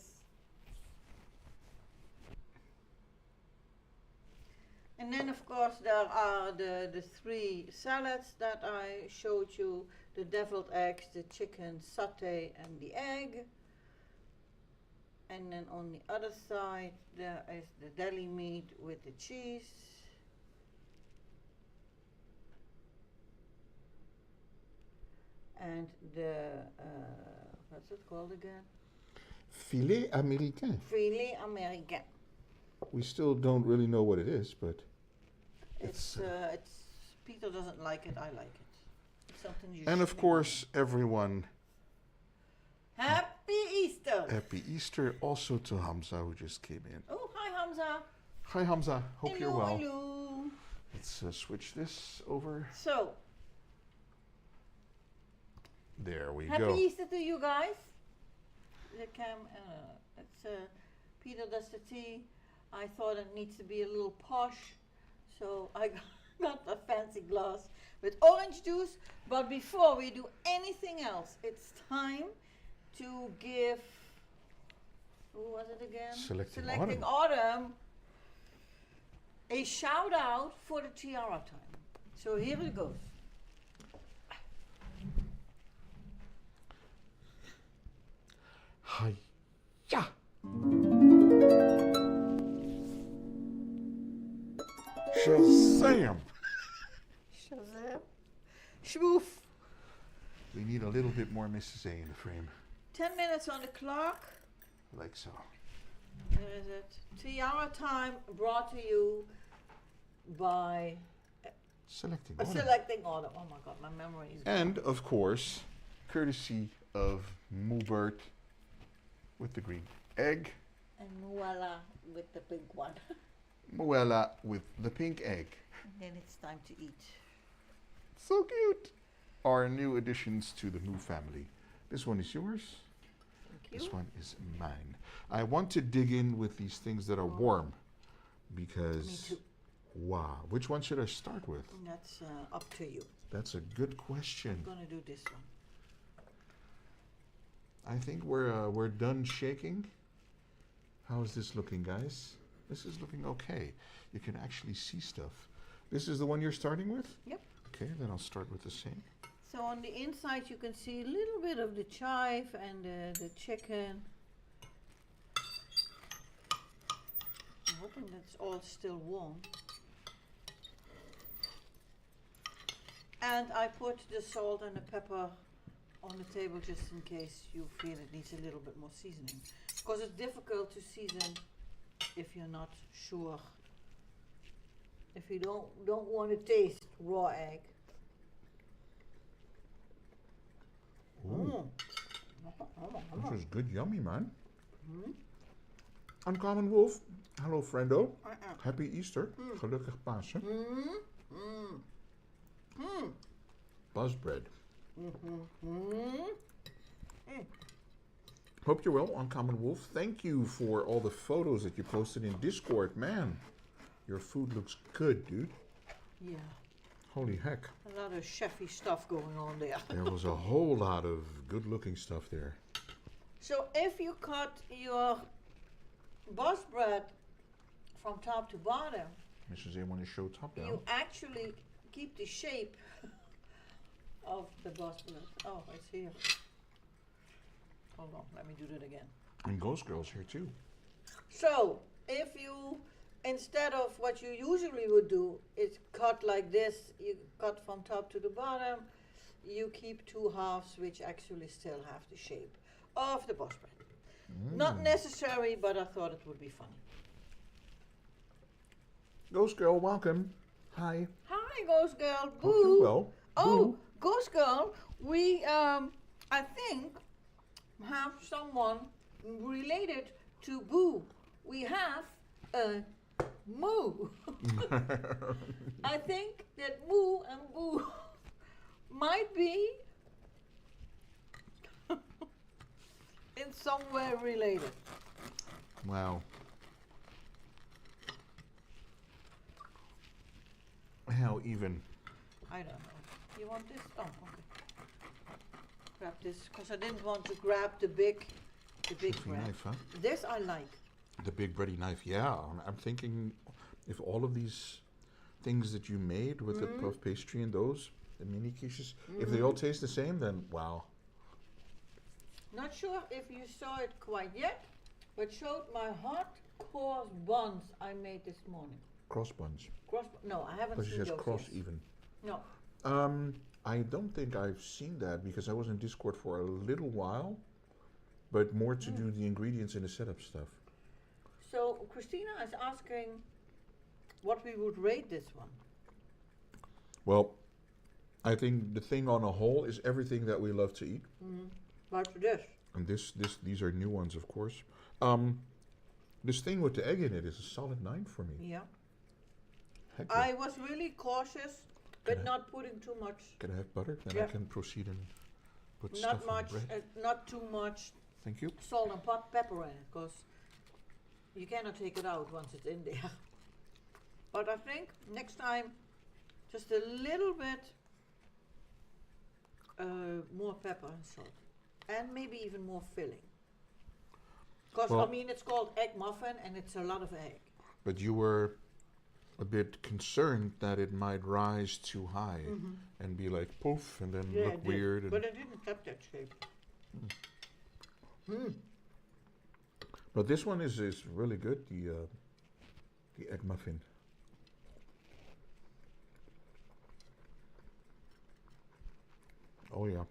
And then, of course, there are the three salads that I showed you. The deviled eggs, the chicken satay, and the egg. And then on the other side, there is the deli meat with the cheese. And the, what's it called again? Filet américain. Filet américain. We still don't really know what it is, but it's Peter doesn't like it, I like it. It's something you and of course, everyone. Happy Easter! Happy Easter also to Hamza, who just came in. Oh, hi Hamza. Hi Hamza, hope hello, you're well. Hello. Let's switch this over. So. There we Happy go. Happy Easter to you guys. The Peter does the tea. I thought it needs to be a little posh, so I got a fancy glass with orange juice. But before we do anything else, it's time to give, who was it again? Selecting Autumn. a shout out for the tiara time. So here it goes. Hi. Yeah. Shazam! Shazam. Shmoof. We need a little bit more Mrs. A in the frame. 10 minutes on the clock. Like so. There is it. Tiara time brought to you by Selecting a order. selecting order. Oh my god, my memory is And of course, courtesy of Moobert with the green egg, and Muala with the pink one. Moella with the pink egg. And then it's time to eat. So cute! Our new additions to the Moo family. This one is yours. Thank you. This one is mine. I want to dig in with these things that are warm because, Me too. wow, which one should I start with? And that's up to you. That's a good question. I'm gonna do this one. I think we're done shaking. How is this looking, guys? This is looking okay. You can actually see stuff. This is the one you're starting with? Yep. Okay, then I'll start with the same. So on the inside you can see a little bit of the chive and the chicken. I'm hoping that's all still warm. And I put the salt and the pepper on the table just in case you feel it needs a little bit more seasoning. Because it's difficult to season if you're not sure. If you don't want to taste raw egg. Ooh, this is good, yummy, man. Uncommon Wolf. Hello, friendo. Happy Easter. Gelukkig Pasen. Buzzbread. Hope you're well, Uncommon Wolf. Thank you for all the photos that you posted in Discord. Man, your food looks good, dude. Yeah, Holy heck. a lot of chefy stuff going on there. There was a whole lot of good-looking stuff there. So if you cut your bus bread from top to bottom, Mrs. A want to show top down. you actually keep the shape of the bus bread. Oh, it's here. Hold on, let me do that again. And Ghost Girl's here too. So if you, instead of what you usually would do, is cut like this, you cut from top to the bottom, you keep two halves which actually still have the shape of the bus bread. Not necessary, but I thought it would be funny. Ghost Girl, welcome. Hi. Hi, Ghost Girl. Hope Boo. you're well. Oh, Boo. Ghost Girl, we, I think, have someone related to Boo. We have a Moo. I think that Moo and Boo might be in some way related. Wow. How even? I don't know. You want this? Oh, okay. Grab this, because I didn't want to grab the big Chefy bread. knife, huh? This I like. The big bready knife, yeah. I'm thinking if all of these things that you made with the puff pastry and those, the mini quiches, if they all taste the same, then wow. Not sure if you saw it quite yet, but showed my hot cross buns I made this morning. Cross buns. No, I haven't But she seen says those cross yet. even. No. I don't think I've seen that because I was in Discord for a little while, but more to do the ingredients and the setup stuff. So Christina is asking what we would rate this one. Well, I think the thing on a whole is everything that we love to eat. Like this. And these are new ones, of course. This thing with the egg in it is a solid 9 for me. Yeah. Heck yeah. I was really cautious, but not putting too much. Can I have butter? Then Yeah. I can proceed and put Not stuff on much, the bread. not too much Thank you. salt and pepper in it, because you cannot take it out once it's in there. But I think next time, just a little bit more pepper and salt, and maybe even more filling. Because Well- I mean, it's called egg muffin, and it's a lot of egg. But you were a bit concerned that it might rise too high and be like poof and then Yeah, it look did. weird. And But it didn't have that shape. but this one is really good. The egg muffin. Oh yeah,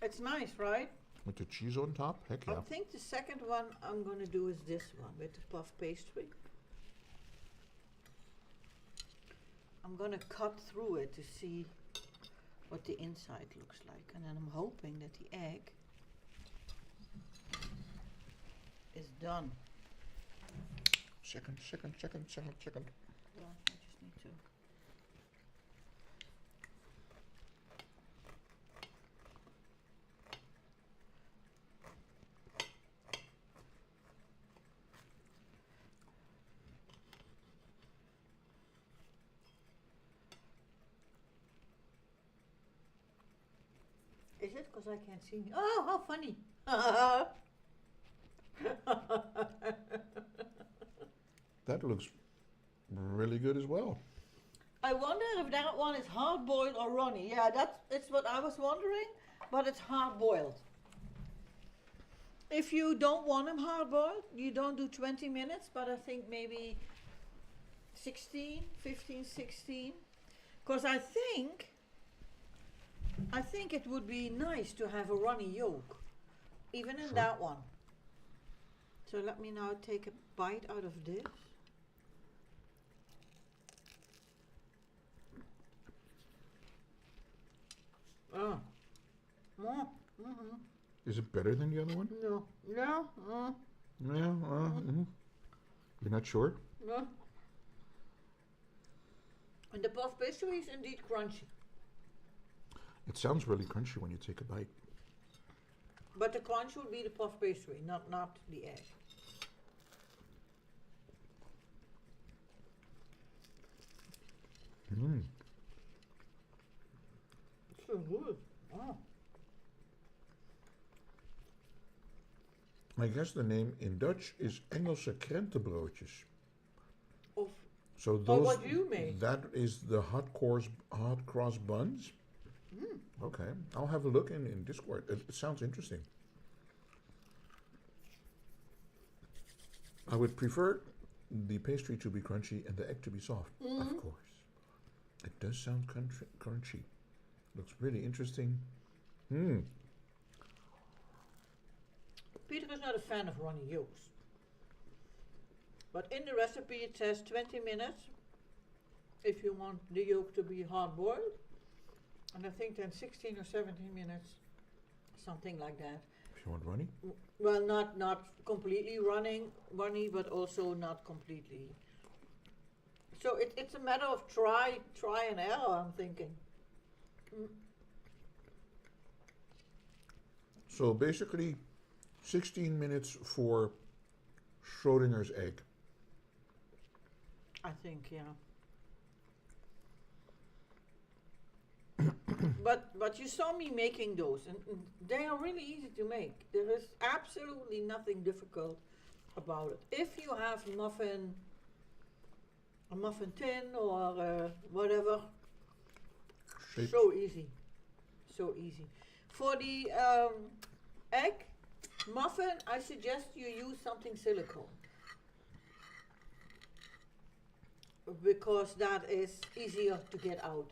It's nice, right? with the cheese on top. Heck I yeah. think the second one I'm gonna do is this one with the puff pastry. I'm gonna cut through it to see what the inside looks like, and then I'm hoping that the egg is done. Second. Yeah, I just need to. Is it? Because I can't see me. Oh, how funny! That looks really good as well. I wonder if that one is hard boiled or runny. Yeah, it's what I was wondering, but it's hard boiled. If you don't want them hard boiled, you don't do 20 minutes, but I think maybe 16, 15, 16. Because I think it would be nice to have a runny yolk, even in Sure. that one. So let me now take a bite out of this. Oh. Is it better than the other one? No. No. Yeah. You're not sure? No. And the puff pastry is indeed crunchy. It sounds really crunchy when you take a bite. But the crunch would be the puff pastry, not the egg. It's so good. Oh. I guess the name in Dutch is Engelse krentenbroodjes. Of So those, what you make. that is the hot cross buns. Okay, I'll have a look in Discord. It sounds interesting. I would prefer the pastry to be crunchy and the egg to be soft, of course. It does sound crunchy. Looks really interesting. Peter is not a fan of runny yolks. But in the recipe it says 20 minutes if you want the yolk to be hard boiled. And I think then 16 or 17 minutes, something like that. If you want runny? Well, not completely runny, but also not completely. So it's a matter of try and error, I'm thinking. So basically, 16 minutes for Schrodinger's egg. I think, yeah. But you saw me making those, and they are really easy to make. There is absolutely nothing difficult about it. If you have a muffin tin or whatever, Shape. so easy, so easy. For the egg muffin, I suggest you use something silicone, because that is easier to get out.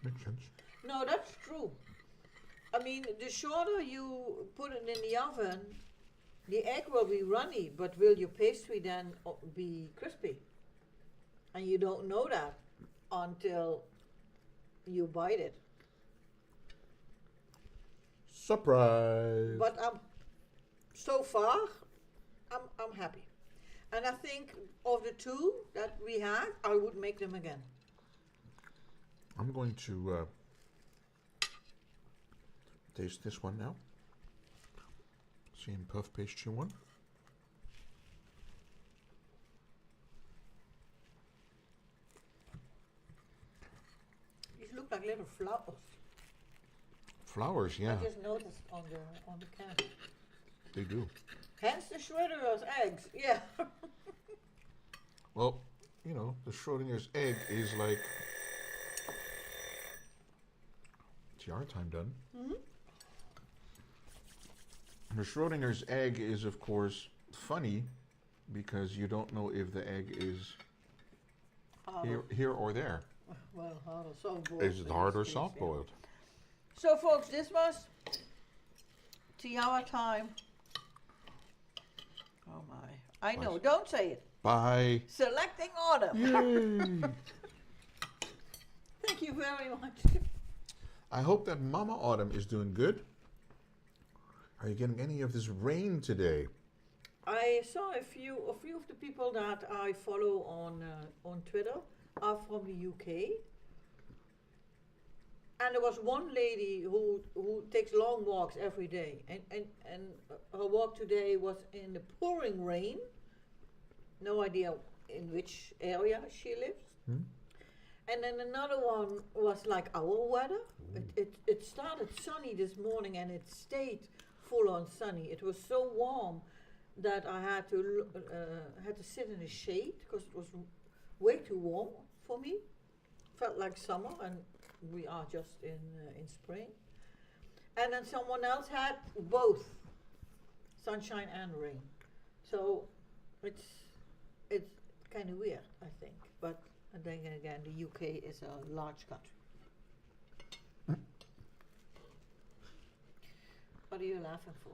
Makes sense. No, that's true. I mean, the shorter you put it in the oven, the egg will be runny, but will your pastry then be crispy? And you don't know that until you bite it. Surprise! But so far, I'm happy. And I think of the two that we had, I would make them again. I'm going to taste this one now. Same puff pastry one. These look like little flowers. Flowers, yeah, I just noticed on the can. they do. Hence the Schrodinger's eggs. Yeah. Well, you know, the Schrodinger's egg is like. It's yard time done. Mm-hmm. The Schrodinger's egg is, of course, funny because you don't know if the egg is here or there. Well, hard or soft boiled. Is it hard or soft boiled? So, folks, this was Tiara time. Oh my! I know. Nice. Don't say it. Bye. Selecting autumn. Yay! Thank you very much. I hope that Mama Autumn is doing good. Are you getting any of this rain today? I saw a few of the people that I follow on Twitter are from the UK. And there was one lady who takes long walks every day, and her walk today was in the pouring rain. No idea in which area she lives. Hmm? And then another one was like our weather. It started sunny this morning and it stayed full on sunny. It was so warm that I had to sit in the shade because it was way too warm for me. Felt like summer, and we are just in spring. And then someone else had both sunshine and rain. So it's kind of weird, I think. But then again, the UK is a large country. What are you laughing for?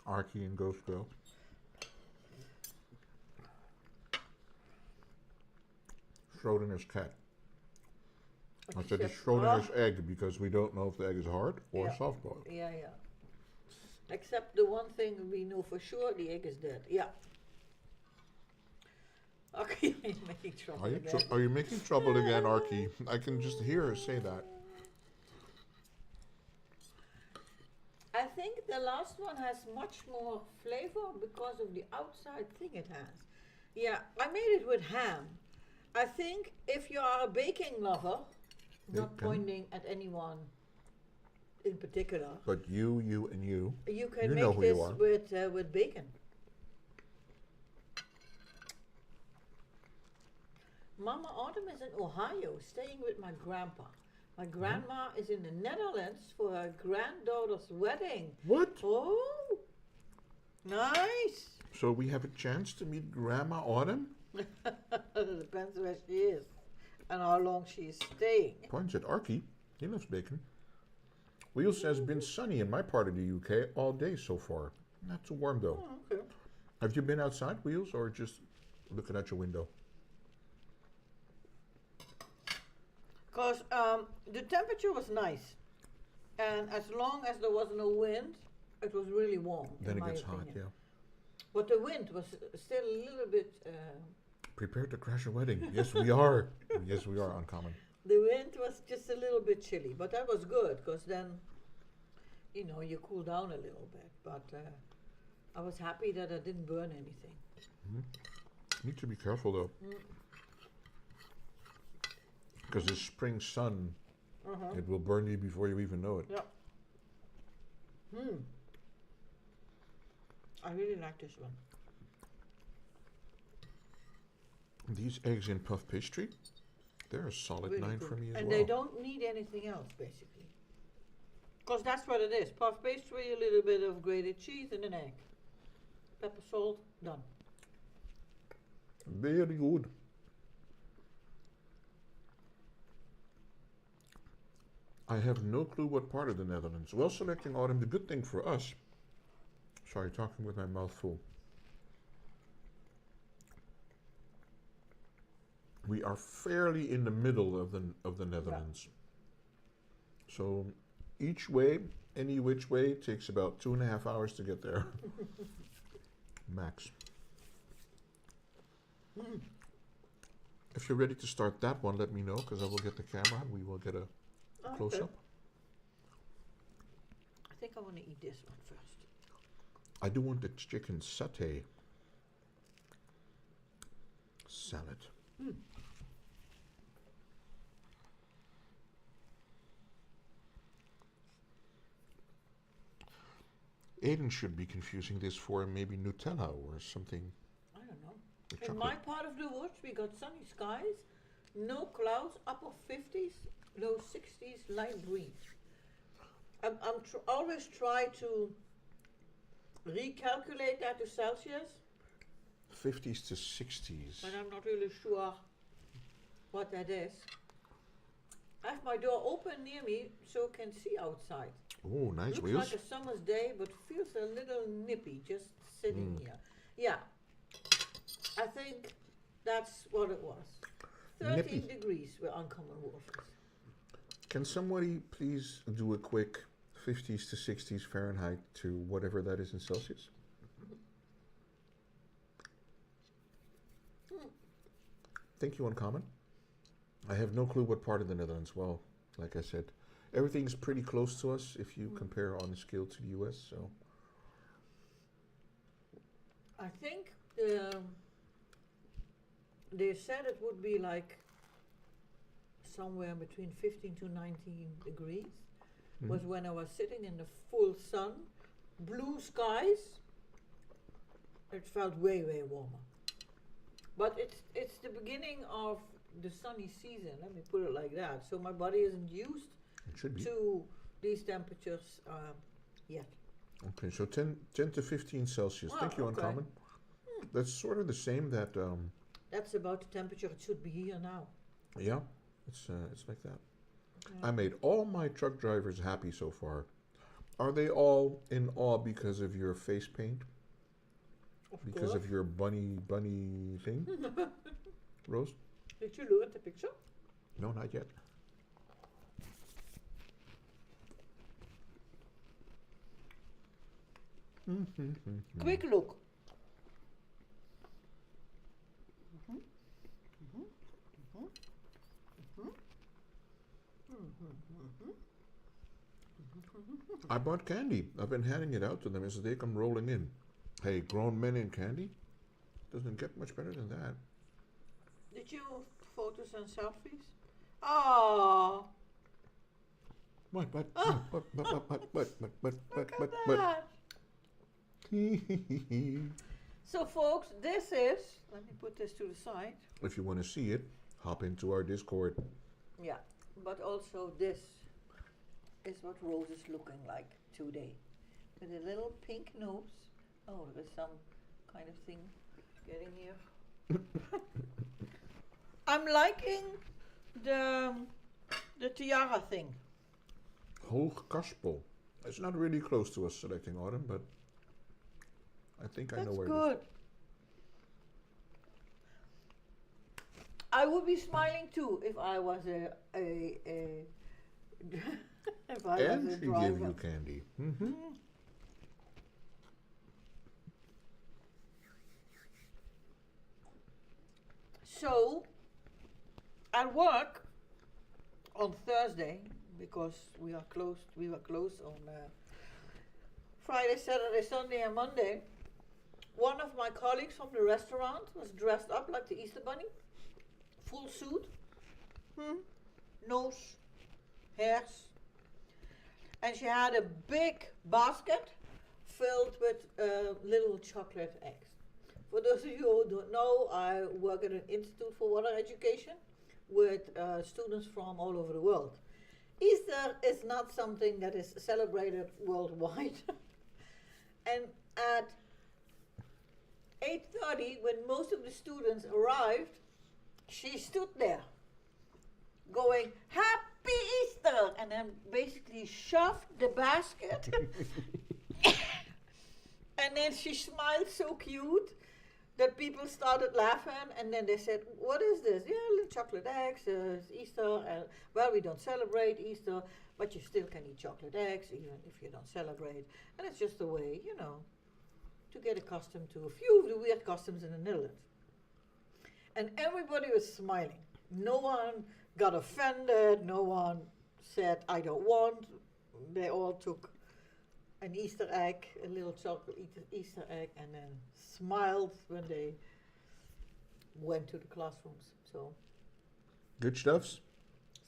Archie and Ghost Girl. Schrodinger's cat. I said it's Schrodinger's egg because we don't know if the egg is hard or soft boiled. Yeah, yeah. Except the one thing we know for sure, the egg is dead. Yeah. Okay, you're making trouble again. Are you making trouble again, Archie? I can just hear her say that. I think the last one has much more flavor because of the outside thing it has. Yeah, I made it with ham. I think if you are a baking lover, not pointing at anyone in particular, but you, and you. You can know make who this you are. with bacon. Mama Autumn is in Ohio, staying with my grandpa. My grandma is in the Netherlands for her granddaughter's wedding. What? Oh, nice. So we have a chance to meet Grandma Autumn? It depends where she is and how long she is staying. Points at Archie. He loves bacon. Wheels has been sunny in my part of the UK all day so far. Not too warm though. Oh, okay. Have you been outside, Wheels, or just looking at your window? Because the temperature was nice, and as long as there was no wind, it was really warm. Then in it my gets hot, opinion. yeah. But the wind was still a little bit. Prepare to crash a wedding. Yes, we are. Yes, we are uncommon. The wind was just a little bit chilly, but that was good because then, you know, you cool down a little bit. But I was happy that I didn't burn anything. Mm-hmm. Need to be careful though. Because the spring sun, it will burn you before you even know it. Yeah. I really like this one. These eggs in puff pastry, they're a solid Really 9 good. for me as and well. they don't need anything else, basically. Because that's what it is. Puff pastry, a little bit of grated cheese, and an egg. Pepper, salt, done. Very good. I have no clue what part of the Netherlands. Well, selecting autumn, the good thing for us. Sorry, talking with my mouth full. We are fairly in the middle of the Netherlands. Yeah. So each way, any which way, takes about 2.5 hours to get there. Max. If you're ready to start that one, let me know, because I will get the camera and we will get a close-up. I think I want to eat this one first. I do want the chicken satay salad. Aiden should be confusing this for maybe Nutella or something. I don't know. The In chocolate. my part of the woods, we got sunny skies, no clouds, upper 50s, low 60s, light breeze. I'm always try to recalculate that to Celsius, 50s to 60s. and I'm not really sure what that is. I have my door open near me so I can see outside. Oh, nice Looks wheels. like a summer's day, but feels a little nippy just sitting here. Yeah, I think that's what it was. 13 Nippy. degrees were uncommon waters. Can somebody please do a quick 50s to 60s Fahrenheit to whatever that is in Celsius? Thank you, Uncommon. I have no clue what part of the Netherlands. Well, like I said, everything's pretty close to us if you compare on a scale to the US. So I think they said it would be like somewhere between 15 to 19 degrees. Was when I was sitting in the full sun, blue skies. It felt way, way warmer. But it's the beginning of the sunny season, let me put it like that. So my body isn't used it should be. to these temperatures yet. Okay, so 10 to 15 Celsius. Wow, Thank you, okay. Uncommon. That's sort of the same that, That's about the temperature it should be here now. yeah, it's like that. I made all my truck drivers happy so far. Are they all in awe because of your face paint? Because of your bunny thing? Rose? Did you look at the picture? No, not yet. Quick look. I bought candy. I've been handing it out to them as they come rolling in. Hey, grown men in candy? Doesn't get much better than that. Did you photos and selfies? Oh, What? look at that. So folks, this is, let me put this to the side. If you want to see it, hop into our Discord. Yeah, but also this is what Rose is looking like today. With a little pink nose. Oh, there's some kind of thing getting here. I'm liking the tiara thing. Hoogkaspel. It's not really close to us selecting autumn, but I think I know That's where good. it is. I would be smiling too if I was a if I And was a she driver. gave you candy. Mm-hmm. So, at work on Thursday, because we were closed on Friday, Saturday, Sunday, and Monday. One of my colleagues from the restaurant was dressed up like the Easter Bunny, full suit, nose, hairs, and she had a big basket filled with little chocolate eggs. For those of you who don't know, I work at an Institute for Water Education with students from all over the world. Easter is not something that is celebrated worldwide. And at 8:30, when most of the students arrived, she stood there going, "Happy Easter!" and then basically shoved the basket. And then she smiled so cute that people started laughing, and then they said, "What is this?" "Yeah, little chocolate eggs, it's Easter, and well, we don't celebrate Easter, but you still can eat chocolate eggs even if you don't celebrate." And it's just a way, you know, to get accustomed to a few of the weird customs in the Netherlands. And everybody was smiling. No one got offended, no one said, "I don't want." They all took an Easter egg, a little chocolate Easter egg, and then smiled when they went to the classrooms. Good stuffs.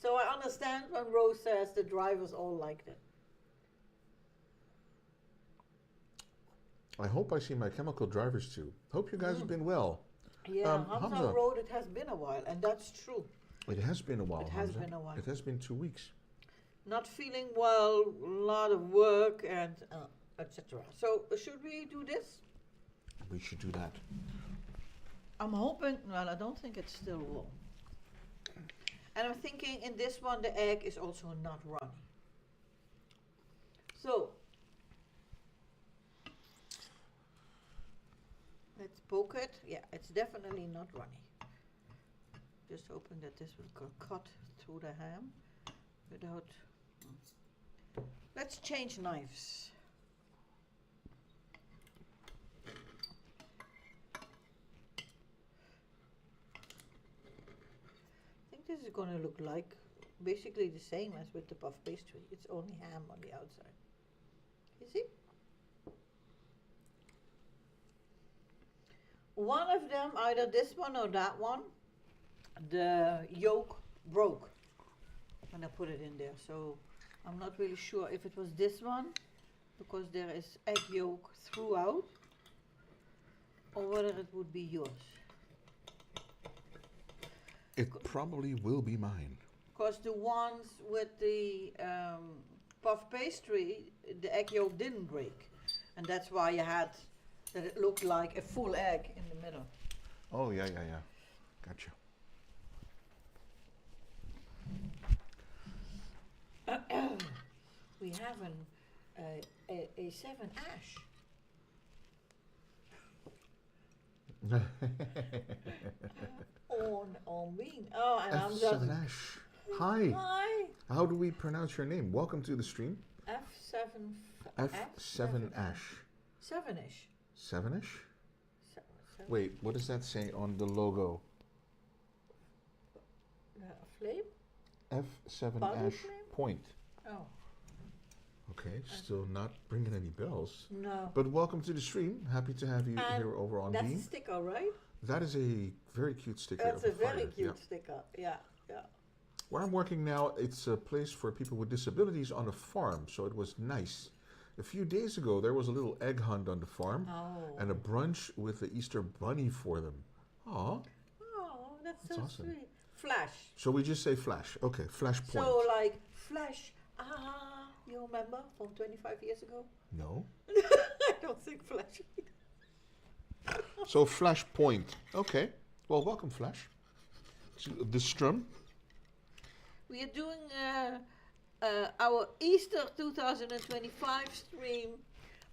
So I understand when Rose says the drivers all liked it. I hope I see my chemical drivers too. Hope you guys have been well. Yeah, Hamza Hamza, wrote it has been a while, and that's true. it has been a while, It has Hamza. been a while. It has been 2 weeks. Not feeling well, a lot of work, and etc. So, should we do this? We should do that. I'm hoping, well, I don't think it's still warm. And I'm thinking in this one the egg is also not runny. So, let's poke it. Yeah, it's definitely not runny. Just hoping that this will cut through the ham without... Let's change knives. I think this is going to look like basically the same as with the puff pastry. It's only ham on the outside. You see? One of them, either this one or that one, the yolk broke when I put it in there. So I'm not really sure if it was this one, because there is egg yolk throughout, or whether it would be yours. It probably will be mine. Because the ones with the puff pastry, the egg yolk didn't break. And that's why you had, that it looked like a full egg in the middle. Oh, yeah, yeah, yeah. Gotcha. We have a 7 ash. on bean. Oh, and I'm just... F7 Ash. Hi. Hi. How do we pronounce your name? Welcome to the stream. F7... F7 Ash. 7-ish. 7-ish? Wait, what does that say on the logo? Flame? F7 Bottle Ash flame? Point. Oh. Okay, still not bringing any bells. No. But welcome to the stream. Happy to have you And here over on that's Beam. a sticker, right? That is a very cute sticker. That's of a very fire, cute yeah. sticker. Yeah, yeah. Where I'm working now, it's a place for people with disabilities on a farm, so it was nice. A few days ago, there was a little egg hunt on the farm and a brunch with the Easter bunny for them. Aw. Oh, that's so awesome. sweet. Flash. So we just say flash. Okay, flash point. So like flash. You remember from 25 years ago? No. I don't think flash. So flash point. Okay. Well, welcome, Flash. To the strum. We are doing our Easter 2025 stream,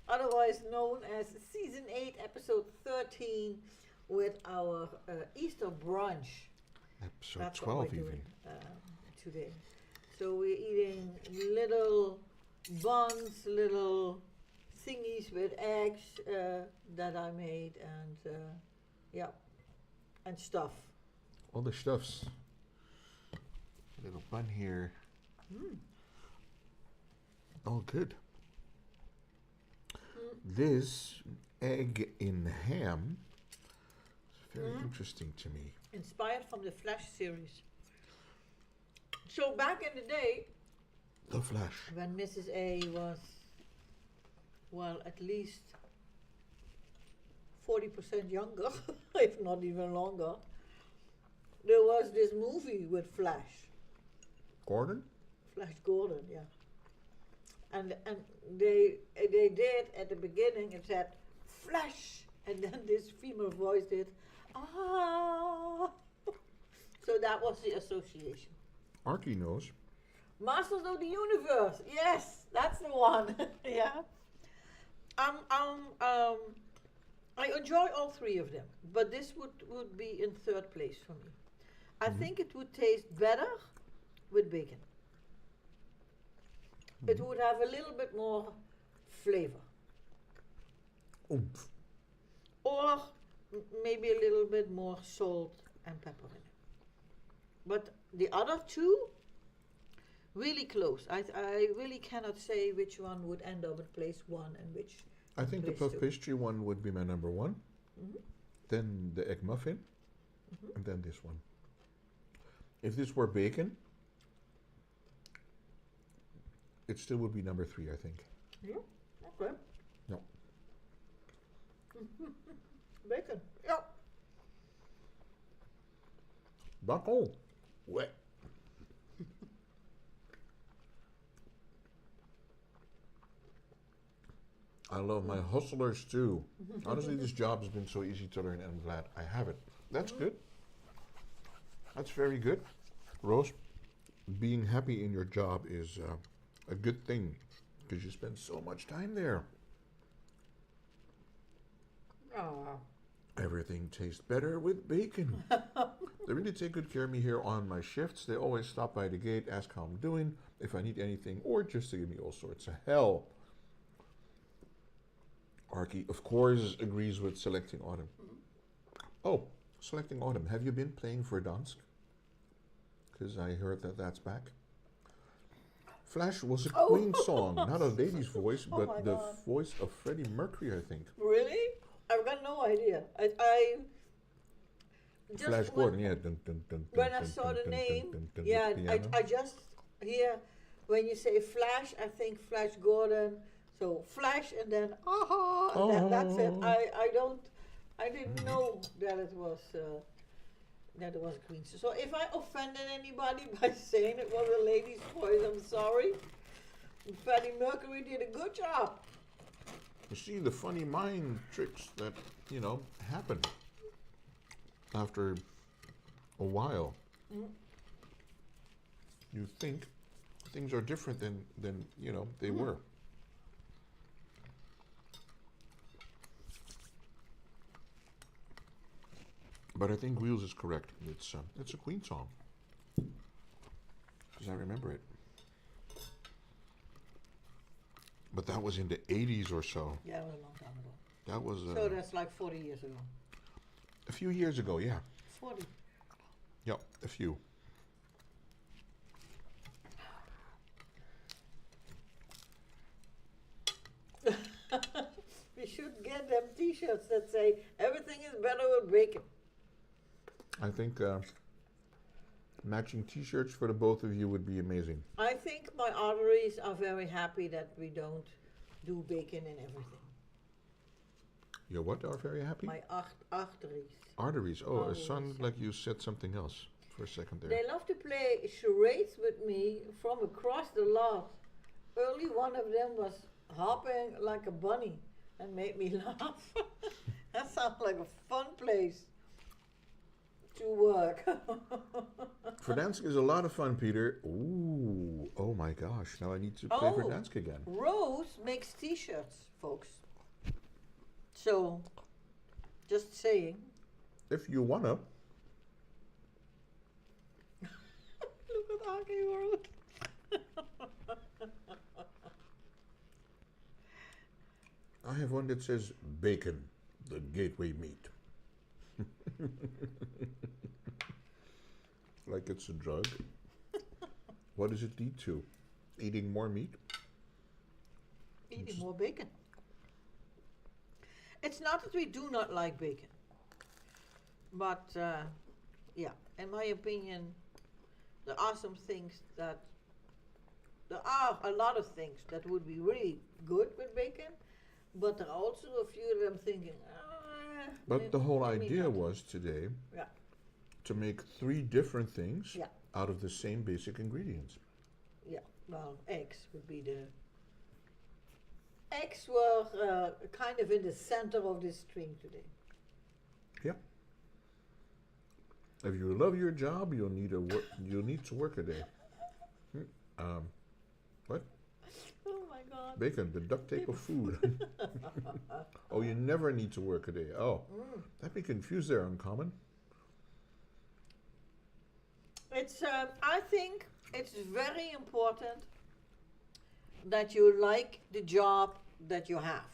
otherwise known as Season 8, Episode 13, with our Easter brunch. Episode That's 12 what we're even. doing, today. So we're eating little buns, little thingies with eggs that I made, and yeah, and stuff. All the stuffs. Little bun here. All good. This egg in ham is very interesting to me. Inspired from the Flash series. So back in the day, The Flash. when Mrs. A was, well, at least 40% younger, if not even longer, there was this movie with Flash. Gordon? Flash Gordon, yeah. And they did at the beginning, it said Flash, and then this female voice did ah. So that was the association. Archie knows. Masters of the Universe, yes, that's the one. Yeah. I enjoy all three of them, but this would be in third place for me. I think it would taste better with bacon. It would have a little bit more flavor. Oomph. Or maybe a little bit more salt and pepper in it. But the other two, really close. I really cannot say which one would end up in place 1 and which. I think the place puff 2. pastry one would be my number 1. Then the egg muffin. And then this one. If this were bacon, it still would be number 3, I think. Yeah, okay. No. Bacon, yeah. Bacon. Wet. I love my hustlers too. Honestly, this job has been so easy to learn, and I'm glad I have it. That's good. That's very good. Rose, being happy in your job is a good thing because you spend so much time there. Oh. Everything tastes better with bacon. They really take good care of me here on my shifts. They always stop by the gate, ask how I'm doing, if I need anything, or just to give me all sorts of hell. Arky, of course, agrees with selecting autumn. Oh, selecting autumn. Have you been playing for Dansk? Because I heard that that's back. Flash was a Queen song, not a lady's voice, Oh but my the God. voice of Freddie Mercury, I think. Really? I've got no idea. I just Flash when, Gordon, yeah. Dun, dun, dun, when dun, I dun, saw dun, the dun, name, dun, dun, yeah, with piano. I just hear when you say Flash, I think Flash Gordon. So Flash and then aha, and that's it. I didn't know that it was a Queen. So if I offended anybody by saying it was a lady's voice, I'm sorry. Freddie Mercury did a good job. You see the funny mind tricks that, happen after a while. You think things are different than they were. But I think Wheels is correct. It's a Queen song. Because I remember it. But that was in the 80s or so. Yeah, it was a long time ago. That was So that's like 40 years ago. a few years ago, yeah. 40. Yep, a few. We should get them t-shirts that say everything is better with bacon. I think matching t-shirts for the both of you would be amazing. I think my arteries are very happy that we don't do bacon in everything. Your what are very happy? My arteries. Arteries. Oh, it Arteries, sounded yeah. like you said something else for a second there. They love to play charades with me from across the lot. Early one of them was hopping like a bunny and made me laugh. That sounds like a fun place to work. Verdansk is a lot of fun, Peter. Ooh, oh my gosh. Now I need to play Verdansk again. Rose makes t-shirts, folks. So, just saying. If you wanna. Look at Aki wrote. I have one that says bacon, the gateway meat. Like it's a drug. What does it lead to? Eating more meat? Eating more bacon. It's not that we do not like bacon. But, yeah, in my opinion, there are some things that, there are a lot of things that would be really good with bacon, but there are also a few that I'm thinking, But the whole maybe idea not. was today Yeah. to make 3 different things Yeah. out of the same basic ingredients. Yeah, well, eggs would be the. Eggs were kind of in the center of this string today. Yeah. If you love your job, you'll need to work a day. What? Oh my God. Bacon, the duct tape of food. Oh, you never need to work a day. Oh, that'd be confused there, Uncommon. It's. I think it's very important that you like the job that you have,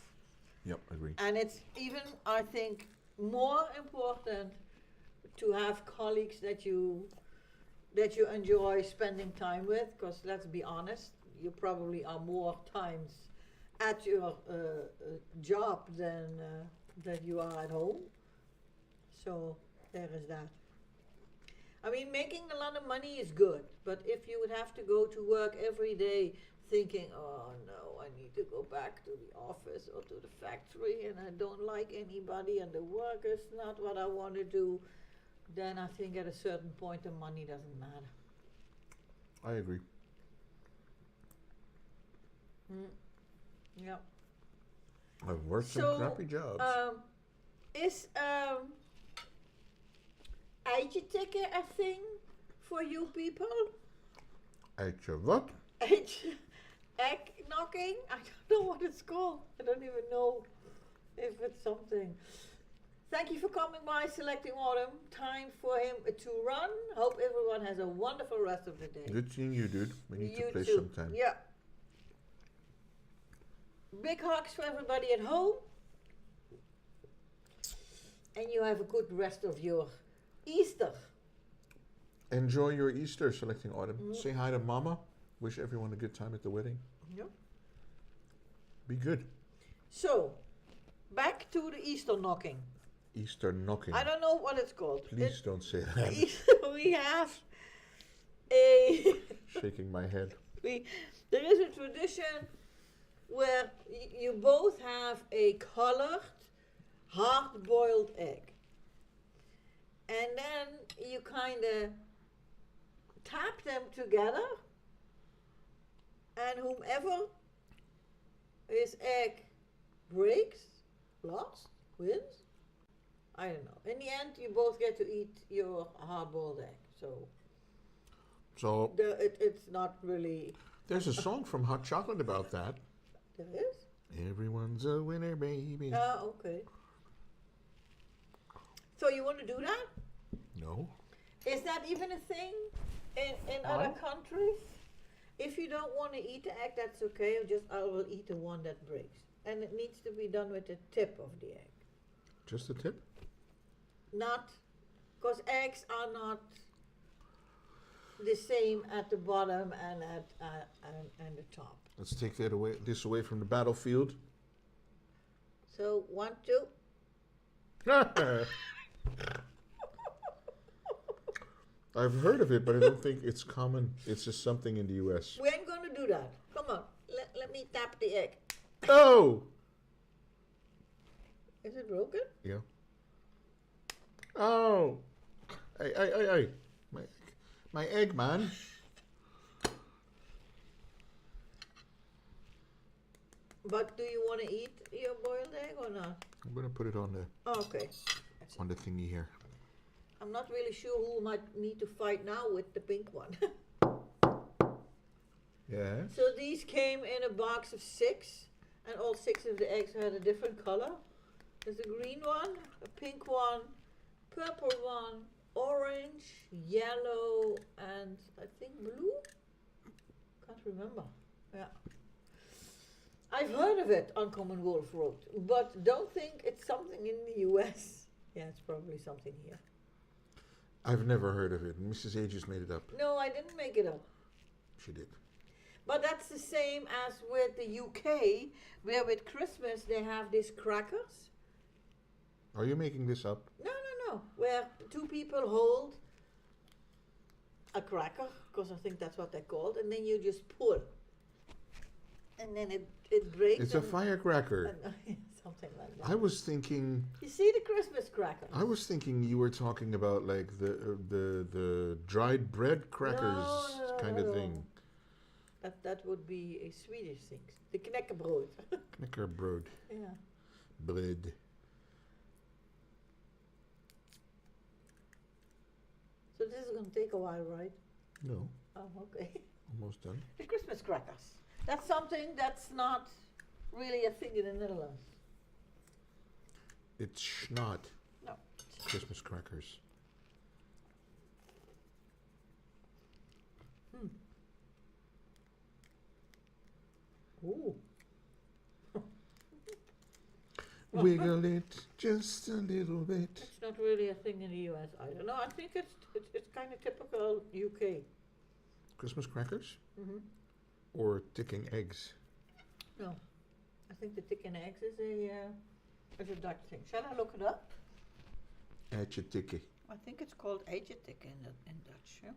Yep, agree. and it's even, I think, more important to have colleagues that you enjoy spending time with. Because let's be honest, you probably are more times at your job than you are at home. So there is that. I mean, making a lot of money is good, but if you would have to go to work every day thinking, oh no, I need to go back to the office or to the factory and I don't like anybody and the work is not what I want to do, then I think at a certain point the money doesn't matter. I agree. Yeah. I've worked some crappy jobs. Is eitje tikken a thing for you people? Eitje what? Egg knocking? I don't know what it's called. I don't even know if it's something. Thank you for coming by, selecting Autumn. Time for him to run. Hope everyone has a wonderful rest of the day. Good seeing you, dude. We need to play too. sometime. Yeah. Big hugs for everybody at home. And you have a good rest of your Easter. Enjoy your Easter, selecting Autumn. Say hi to Mama. Wish everyone a good time at the wedding. Yeah. Be good. So, back to the Easter knocking. Easter knocking. I don't know what it's called. Please don't say that. We have a... Shaking my head. There is a tradition where you both have a colored, hard-boiled egg. And then you kind of tap them together, and whomever his egg breaks, lost, wins. I don't know. In the end, you both get to eat your hard-boiled egg. So it's not really... There's a song from Hot Chocolate about that. There is? Everyone's a winner, baby. Oh, okay. So you want to do that? No. Is that even a thing in other countries? If you don't want to eat the egg, that's okay. I will eat the one that breaks. And it needs to be done with the tip of the egg. Just the tip? Not, because eggs are not the same at the bottom and and the top. Let's take this away from the battlefield. So 1, 2. I've heard of it, but I don't think it's common. It's just something in the US. We ain't gonna do that. Come on, let me tap the egg. Oh! Is it broken? Yeah. Oh! Hey. My egg, man. But do you want to eat your boiled egg or not? I'm gonna put it on the Okay. on the thingy here. I'm not really sure who might need to fight now with the pink one. Yeah. So these came in a box of 6, and all 6 of the eggs had a different color. There's a green one, a pink one, purple one, orange, yellow, and I think blue? Can't remember. Yeah. I've heard of it, Uncommon Wolf Road, but don't think it's something in the US. Yeah, it's probably something here. I've never heard of it. Mrs. A just made it up. No, I didn't make it up. She did. But that's the same as with the UK, where with Christmas they have these crackers. Are you making this up? No. Where 2 people hold a cracker, because I think that's what they're called, and then you just pull. And then it breaks. It's a firecracker. Something like that. I was thinking. You see the Christmas crackers? I was thinking you were talking about like the dried bread crackers kind of thing. That would be a Swedish thing. The knäckebröd. Knäckebröd. Yeah. Bread. So this is going to take a while, right? No. Oh, okay. Almost done. The Christmas crackers. That's something that's not really a thing in the Netherlands. It's schnot. No. Christmas crackers. Ooh. Wiggle it just a little bit. It's not really a thing in the US. I don't know. I think it's kind of typical UK. Christmas crackers? Mm-hmm. Or ticking eggs? No, I think the ticking eggs is a Dutch thing. Shall I look it up? Eitje tikken. I think it's called eitje tikken in Dutch. Yeah?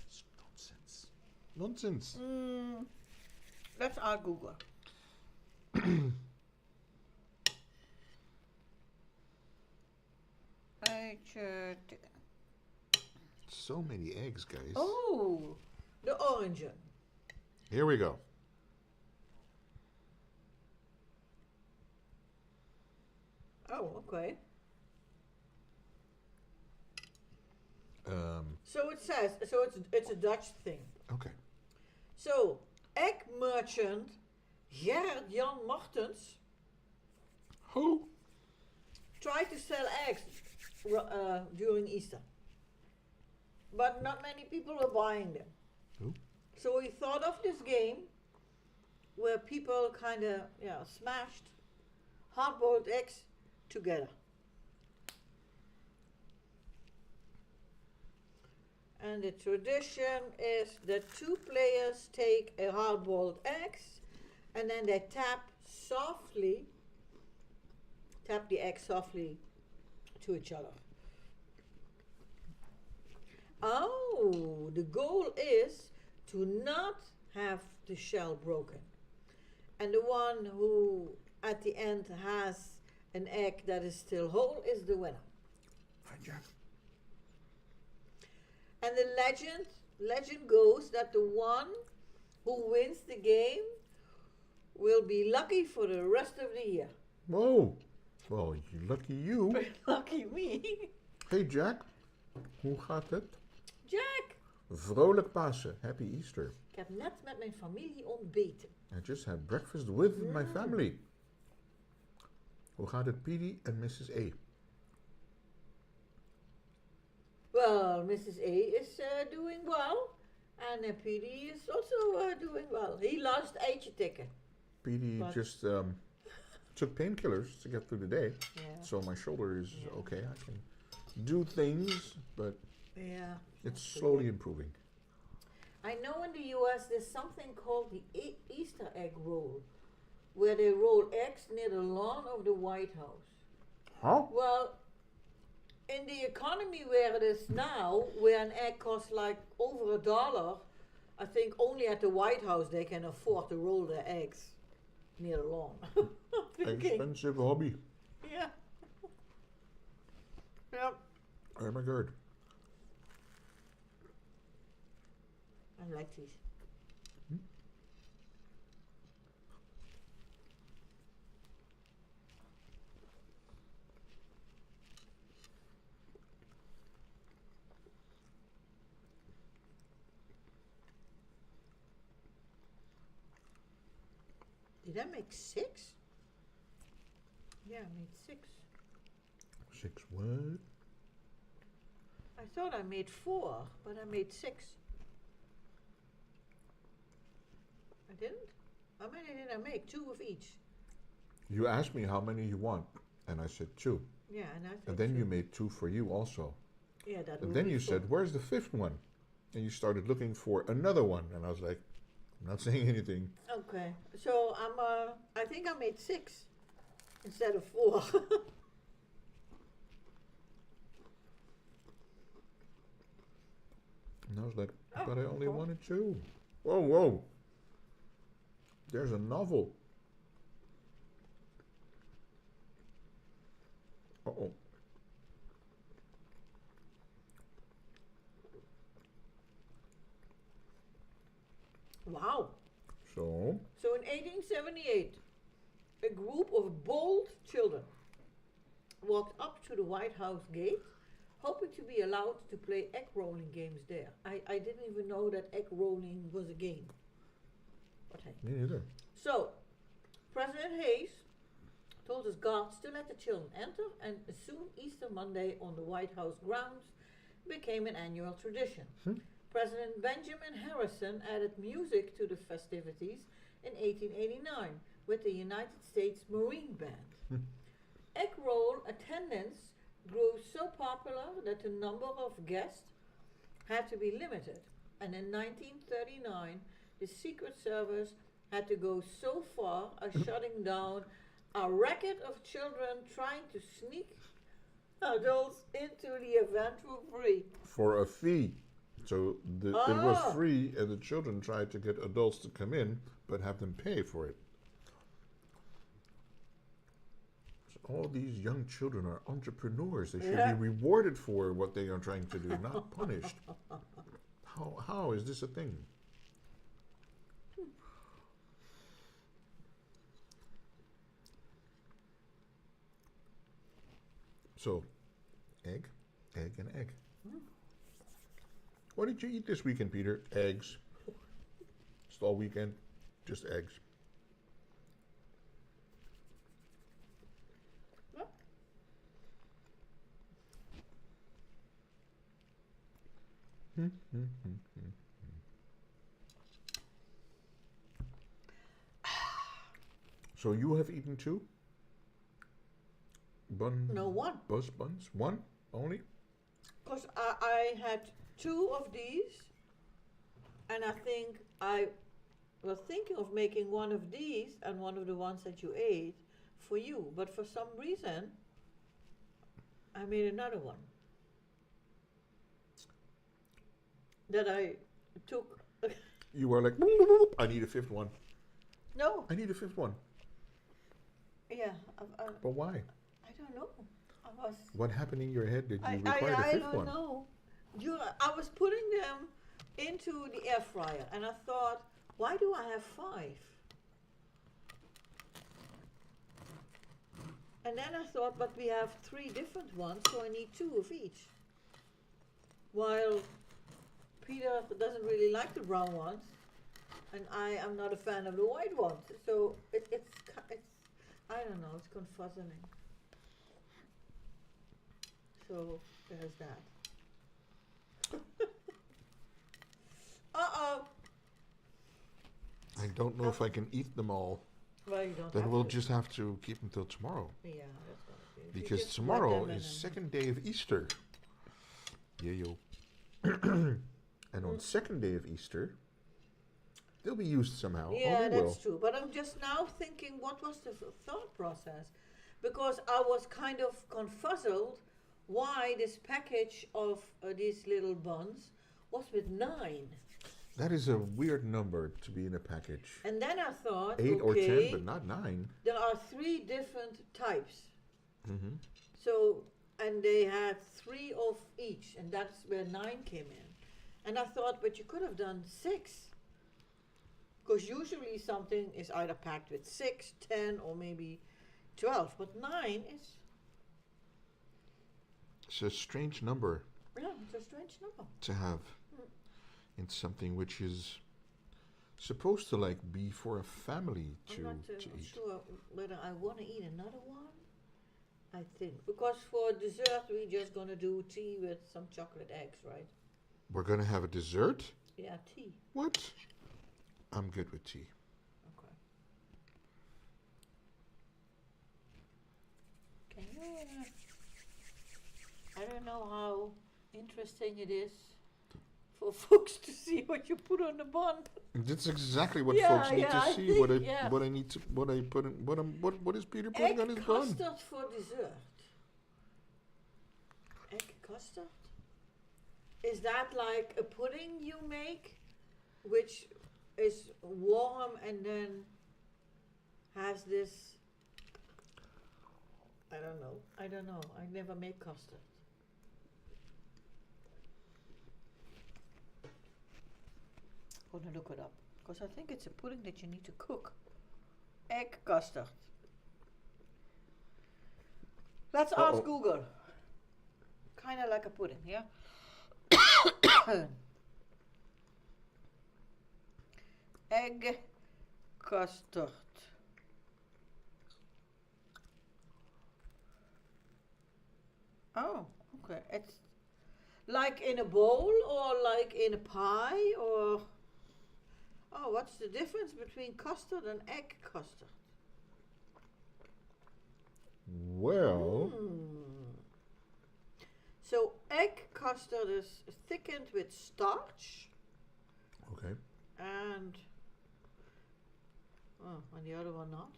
It's nonsense. Nonsense. Let's ask Google. signature. So many eggs, guys. Oh, the orange. Here we go. Oh, okay. Um, So it says, so it's a Dutch thing. okay. So, egg merchant Gerard Jan Martens Who? tried to sell eggs during Easter. But not many people were buying them. Who? So he thought of this game where people kind of smashed hard-boiled eggs together. And the tradition is that two players take a hard-boiled eggs and then they tap the egg softly to each other. Oh, the goal is to not have the shell broken. And the one who at the end has an egg that is still whole is the winner. Fine, Jack. And the legend goes that the one who wins the game will be lucky for the rest of the year. Whoa. Well, lucky you. Lucky me. Hey, Jack. Hoe gaat het? Jack! Vrolijk Pasen. Happy Easter. Ik heb net met mijn familie ontbeten. I just had breakfast with my family. Hoe gaat het, Petey en Mrs. A? Well, Mrs. A is doing well. And PD is also doing well. He lost eitje tikken. Petey But- just took painkillers to get through the day. Yeah. So my shoulder is Yeah. okay. I can do things, but Yeah. it's slowly improving. I know in the US there's something called the Easter egg roll, where they roll eggs near the lawn of the White House. Huh? Well, in the economy where it is now, where an egg costs like over $1, I think only at the White House they can afford to roll their eggs near the lawn. I'm thinking, Expensive hobby. yeah. Yep. Oh my god. I like these. Did I make 6? Yeah, I made 6. 6 what? I thought I made 4, but I made 6. I didn't? How many did I make? 2 of each. You asked me how many you want, and I said 2. Yeah, and I said And then 2. you made 2 for you also. Yeah, that And will then be you 4. said, where's the 5th one? And you started looking for another one, and I was like, I'm not saying anything. Okay, so I think I made 6 instead of 4. And I was like, Oh, but I only okay. wanted 2. Whoa, whoa. There's a novel. Uh-oh. Wow. So, So in 1878, a group of bold children walked up to the White House gate, hoping to be allowed to play egg rolling games there. I didn't even know that egg rolling was a game. But hey. me neither. So, President Hayes told his guards to let the children enter, and soon Easter Monday on the White House grounds became an annual tradition. President Benjamin Harrison added music to the festivities in 1889 with the United States Marine Band. Egg roll attendance grew so popular that the number of guests had to be limited, and in 1939 the Secret Service had to go so far as shutting down a racket of children trying to sneak adults into the event for free. For a fee. So it was Ah. free, and the children tried to get adults to come in, but have them pay for it. all these young children are entrepreneurs. They should Yeah. be rewarded for what they are trying to do, not punished. How is this a thing? So, egg, and egg. What did you eat this weekend, Peter? Eggs. Just all weekend, just eggs. Yep. So you have eaten two? No, one. Buzz buns? One only? Because I had two of these, and I think I was thinking of making one of these and one of the ones that you ate for you, but for some reason, I made another one that I took. You were like, "Boop, boop, boop, I need a fifth one. No, I need a fifth one. yeah, But why? I don't know. I was. What happened in your head that you I required a fifth don't one? know. I was putting them into the air fryer, and I thought, why do I have 5? And then I thought, but we have 3 different ones, so I need 2 of each. While Peter doesn't really like the brown ones, and I am not a fan of the white ones. So it's I don't know, it's confusing. So there's that. Uh-oh. I don't know if I can eat them all. Well, you don't Then have we'll to. just have to keep them till tomorrow. Yeah, that's gonna be. If you Because just wet tomorrow them is and- second day of Easter. Yeah, yo. And on second day of Easter, they'll be used somehow. Yeah, they that's will. true. But I'm just now thinking, what was the thought process? Because I was kind of confuzzled why this package of these little buns was with 9. That is a weird number to be in a package. And then I thought, 8 or okay, 10, but not 9. there are 3 different types. Mm-hmm. So, and they had 3 of each, and that's where 9 came in. And I thought, but you could have done 6. Because usually something is either packed with 6, 10, or maybe 12. But 9 is, It's a strange number yeah, it's a strange number. to have in something which is supposed to like be for a family I'm to not eat. sure whether I want to eat another one. I think. Because for dessert, we're just going to do tea with some chocolate eggs, right? We're gonna have a dessert? Yeah, tea. What? I'm good with tea. Okay. Can you, I don't know how interesting it is for folks to see what you put on the bun. That's exactly what Yeah, folks need yeah, I to see. What I think, yeah. what I need to what I put in what is Peter putting Egg on his bun? custard for dessert. Egg custard? Is that like a pudding you make, which is warm and then has this? I don't know. I never make custard. Gonna look it up because I think it's a pudding that you need to cook. Egg custard. Let's Uh-oh. ask Google. Kind of like a pudding, yeah. Egg custard. Oh, okay. It's like in a bowl or like in a pie or. Oh, what's the difference between custard and egg custard? Well, So egg custard is thickened with starch okay. and the other one not.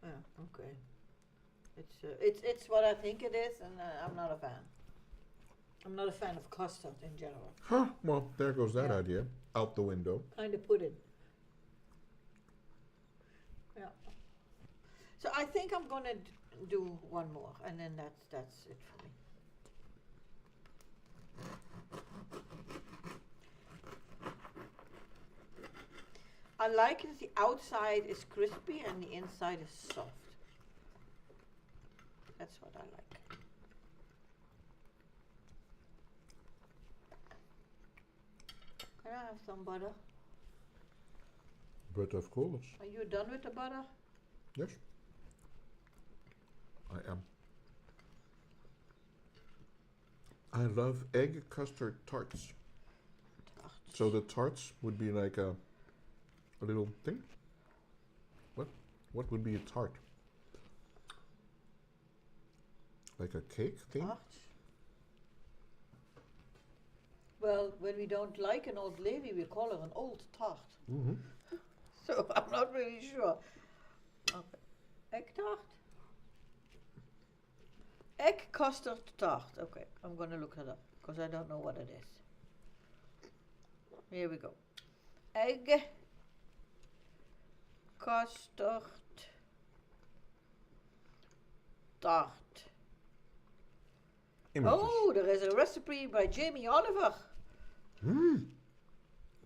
Yeah, okay. It's what I think it is, and I'm not a fan. I'm not a fan of custard in general. Huh. Well, there goes that Yeah. idea out the window. Kind of pudding. Yeah. I think I'm gonna do one more, and then that's it for me. I like it. The outside is crispy and the inside is soft. That's what I like. Can I have some butter? But of course. Are you done with the butter? Yes. I am. I love egg custard tarts. So the tarts would be like a little thing. What would be a tart? Like a cake thing? Tarts? Well, when we don't like an old lady, we call her an old tart. Mm-hmm. So I'm not really sure. Okay. Egg tart? Egg custard tart. Okay, I'm gonna look it up because I don't know what it is. Here we go. Egg custard tart. Images. Oh, there is a recipe by Jamie Oliver.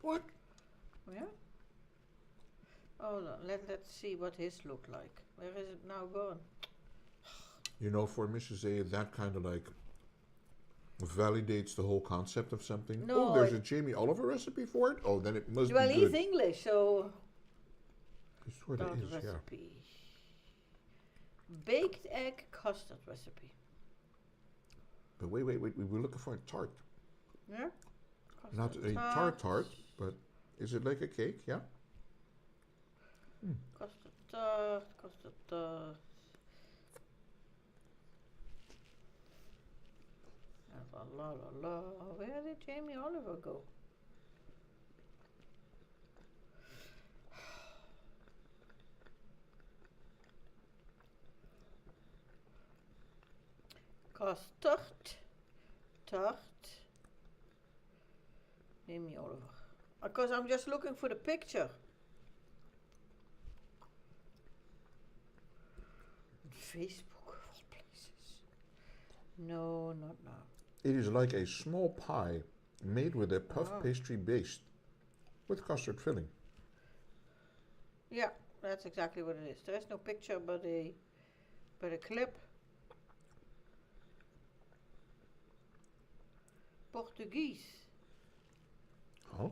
What? Yeah. Oh, no, let's see what his look like. Where is it now gone? You know, for MrsA, that kind of like validates the whole concept of something. No, Oh, there's a Jamie Oliver recipe for it? Oh, then it must Well, be he's good. English, so It sort of Tart is, yeah. recipe. Baked egg custard recipe. But wait, we were looking for a tart. Yeah? Not a tart, but is it like a cake? Yeah? Custard tart, custard tart. La la la. Where did Jamie Oliver go? Custard tart. Jamie Oliver. Because I'm just looking for the picture. Facebook of all places. No, not now. It is like a small pie made with a puff pastry base with custard filling. Yeah, that's exactly what it is. There is no picture but a clip. Portuguese. Oh?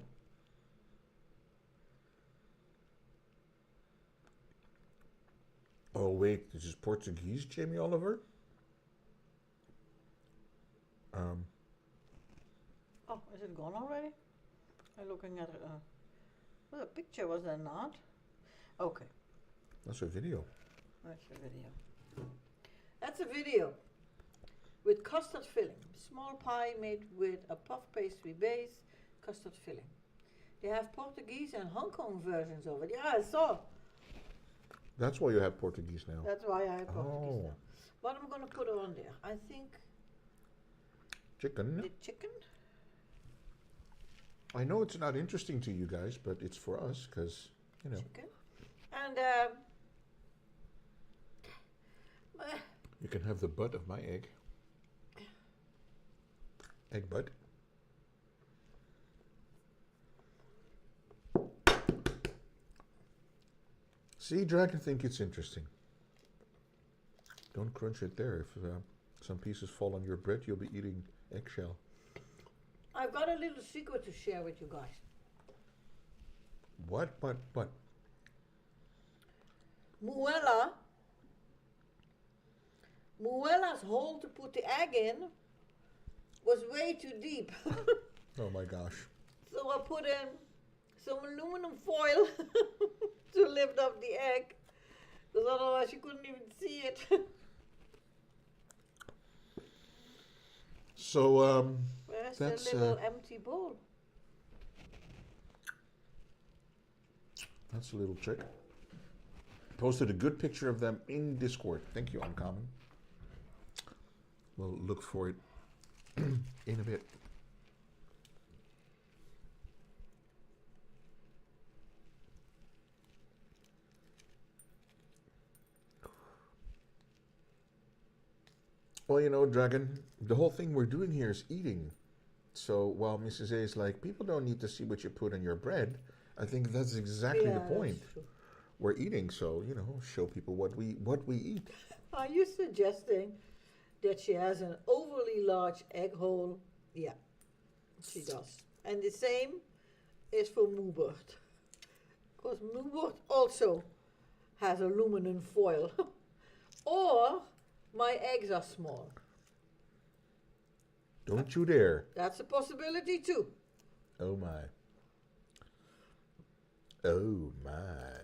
Oh wait, this is Portuguese, Jamie Oliver? Oh, is it gone already? I'm looking at it. Well, the picture was there not? Okay, That's a video. that's a video. That's a video with custard filling. Small pie made with a puff pastry base, custard filling. They have Portuguese and Hong Kong versions of it. Yeah, I saw. That's why you have Portuguese now. That's why I have Portuguese Oh. now. But I'm gonna put it on there. I think Chicken. the chicken. I know it's not interesting to you guys, but it's for us because, you know. Chicken. And You can have the butt of my egg. Egg butt. See, Dragon think it's interesting. Don't crunch it there. If some pieces fall on your bread, you'll be eating eggshell. I've got a little secret to share with you guys. What? Muella's hole to put the egg in was way too deep. Oh my gosh. So I put in some aluminum foil to lift up the egg, because otherwise you couldn't even see it. So, Where's that's, the little empty bowl? that's a little trick. Posted a good picture of them in Discord. Thank you, Uncommon. We'll look for it in a bit. Well, you know, Dragon, the whole thing we're doing here is eating. So while Mrs. A is like, people don't need to see what you put on your bread, I think that's exactly the Yeah, point. that's true. We're eating, so you know, show people what we eat. Are you suggesting that she has an overly large egg hole? Yeah, she does. And the same is for Moobert. Because Moobert also has aluminum foil. Or my eggs are small. Don't you dare. That's a possibility too. Oh my. Oh my.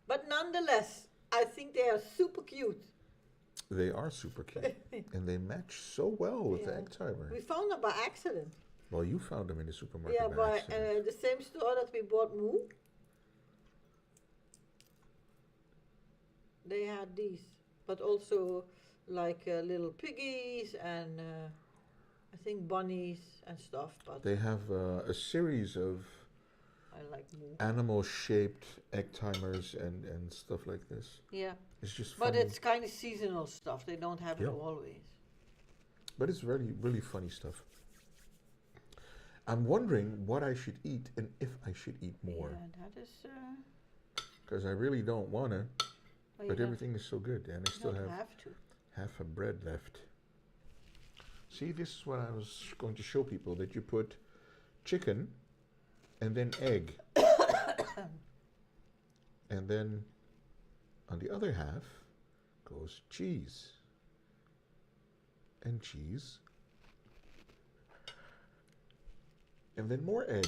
But nonetheless, I think they are super cute. They are super cute. And they match so well with the Yeah. egg timer. We found them by accident. Well, you found them in the supermarket Yeah, by by accident. the same store that we bought Moo. They had these, but also like little piggies and I think bunnies and stuff. But They have a series of I like Moo. animal-shaped egg timers and stuff like this. Yeah, It's just but funny. it's kind of seasonal stuff. They don't have it Yeah. always. But it's really, really funny stuff. I'm wondering what I should eat and if I should eat more. Yeah, that is. Because I really don't want to, Well, but you everything is so good. And I don't, still don't have have to. half a bread left. See, this is what I was going to show people, that you put chicken and then egg. And then on the other half goes cheese. And cheese. And then more egg.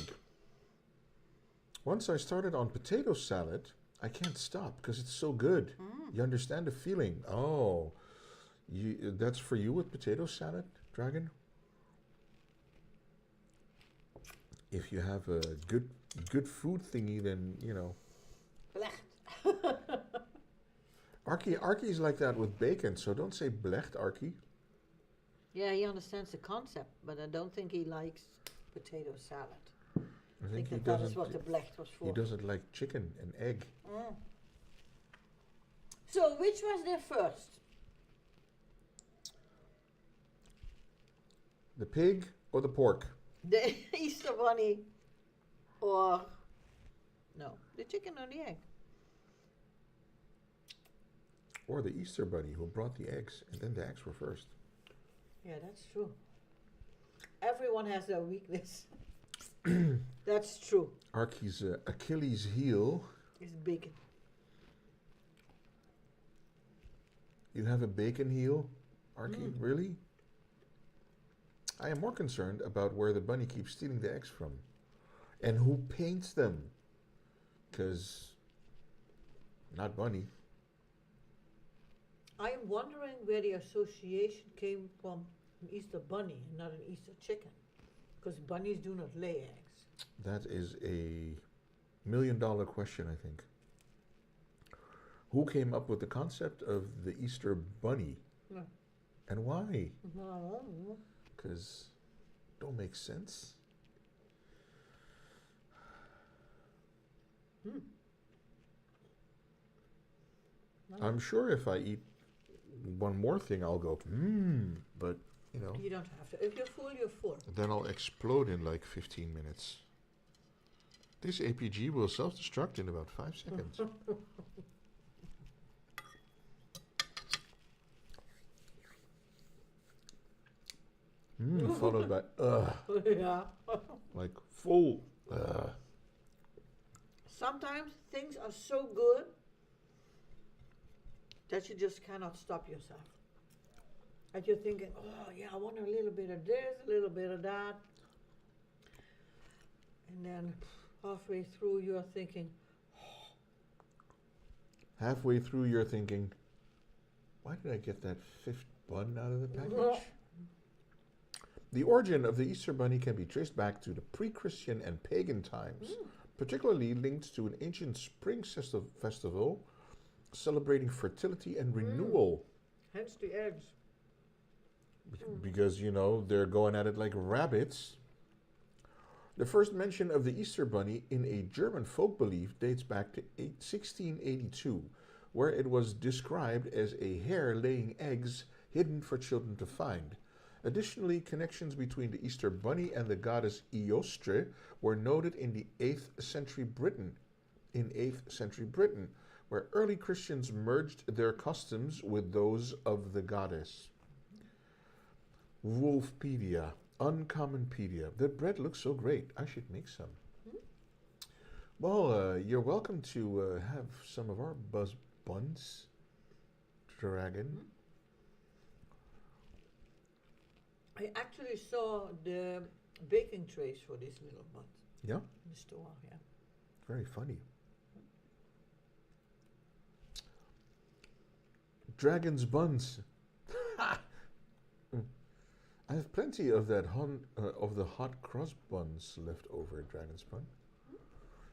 Once I started on potato salad, I can't stop because it's so good. You understand the feeling. Oh, that's for you with potato salad, Dragon? If you have a good food thingy, then, you know. Blecht. Archie's like that with bacon, so don't say blecht, Archie. Yeah, he understands the concept, but I don't think he likes potato salad. I I think think that is what the blecht was for. he doesn't like chicken and egg. Mm. So, which was there first? The pig or the pork? The Easter bunny or no, the chicken or the egg? Or the Easter bunny who brought the eggs, and then the eggs were first. Yeah, that's true. Everyone has their weakness. That's true. Archie's Achilles heel. It's bacon. You have a bacon heel, Archie? Really? I am more concerned about where the bunny keeps stealing the eggs from. And who paints them. Because, not bunny. I am wondering where the association came from an Easter bunny and not an Easter chicken. Because bunnies do not lay eggs. That is a $1 million question, I think. Who came up with the concept of the Easter bunny? Yeah. And why? No. Because don't make sense. I'm sure if I eat one more thing, I'll go, but, you know, You don't have to. If you're full, you're full. then I'll explode in like 15 minutes. This APG will self-destruct in about 5 seconds. Followed by, Yeah. like full, Sometimes things are so good that you just cannot stop yourself. And you're thinking, oh yeah, I want a little bit of this, a little bit of that. And then halfway through you're thinking, halfway through you're thinking, why did I get that fifth bun out of the package? "Oh, The origin of the Easter Bunny can be traced back to the pre-Christian and pagan times, particularly linked to an ancient spring festival celebrating fertility and renewal. hence the eggs. Because, you know, they're going at it like rabbits. The first mention of the Easter Bunny in a German folk belief dates back to 1682, where it was described as a hare laying eggs hidden for children to find. Additionally, connections between the Easter Bunny and the goddess Eostre were noted in the 8th century Britain. Where early Christians merged their customs with those of the goddess. Wolfpedia, Uncommonpedia. The bread looks so great. I should make some. Well, you're welcome to have some of our buzz buns, Dragon. I actually saw the baking trays for these little buns. Yeah? In the store, yeah. Very funny. Dragon's buns. I have plenty of that of the hot cross buns left over at Dragon's Bun.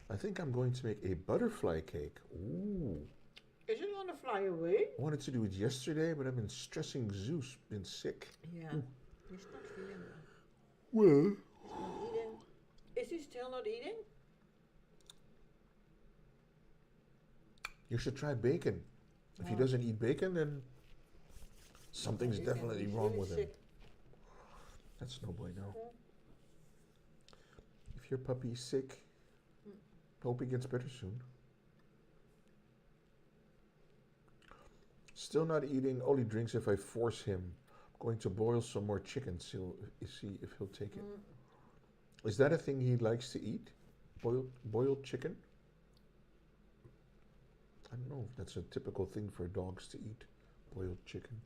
I think I'm going to make a butterfly cake. Ooh. Is it going to fly away? I wanted to do it yesterday, but I've been stressing Zeus, been sick. Yeah. Ooh. He's not feeling well. Well. He's not eating. Is he still not eating? You should try bacon. If he doesn't eat bacon, then something's definitely wrong really with him. sick. That's no bueno. If your puppy's sick, hope he gets better soon. Still not eating, only drinks if I force him. I'm going to boil some more chicken, so see if he'll take it. Is that a thing he likes to eat? Boiled chicken? I don't know if that's a typical thing for dogs to eat, boiled chicken.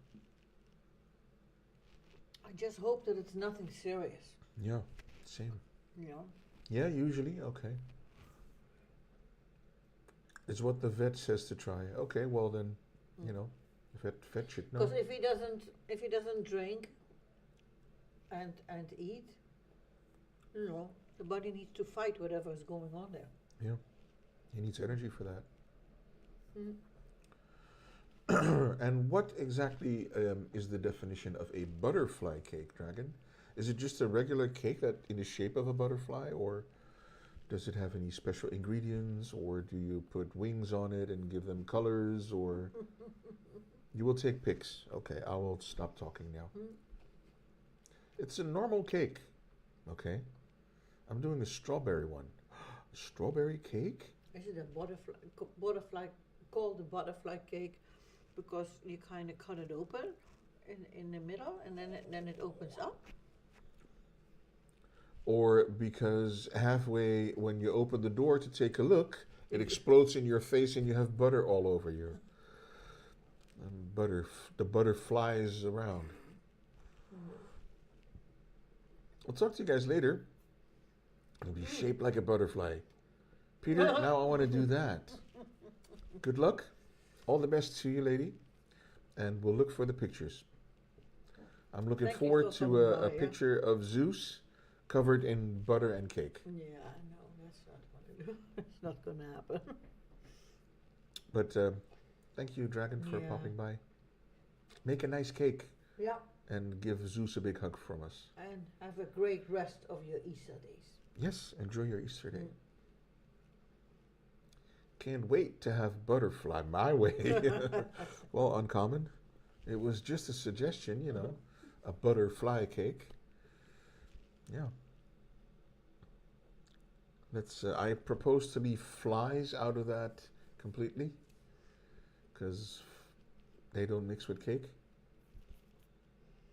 I just hope that it's nothing serious. Yeah, same. You know? Yeah, usually, okay. It's what the vet says to try. Okay, well then, you know, vet should know. Because if he doesn't drink and eat, you know, the body needs to fight whatever is going on there. Yeah, he needs energy for that. And what exactly is the definition of a butterfly cake, Dragon? Is it just a regular cake that in the shape of a butterfly, or does it have any special ingredients, or do you put wings on it and give them colors, or you will take pics? Okay, I will stop talking now. It's a normal cake, okay? I'm doing a strawberry one. Strawberry cake? Is it a butterfly called the butterfly cake because you kind of cut it open in the middle and then it opens up? Or because halfway when you open the door to take a look, it explodes in your face and you have butter all over you. The butter flies around. I'll talk to you guys later. It'll be shaped like a butterfly. Peter, now I want to do that. Good luck. All the best to you, lady. And we'll look for the pictures. I'm looking forward to a picture of Zeus covered in butter and cake. Yeah, I know. That's not going to do. It's not going to happen. But thank you, Dragon, for popping by. Make a nice cake. Yeah. And give Zeus a big hug from us. And have a great rest of your Easter days. Yes, enjoy your Easter day. Can't wait to have butterfly my way. Well, uncommon. It was just a suggestion, you know, a butterfly cake. Yeah. Let's. I propose to leave flies out of that completely, because they don't mix with cake.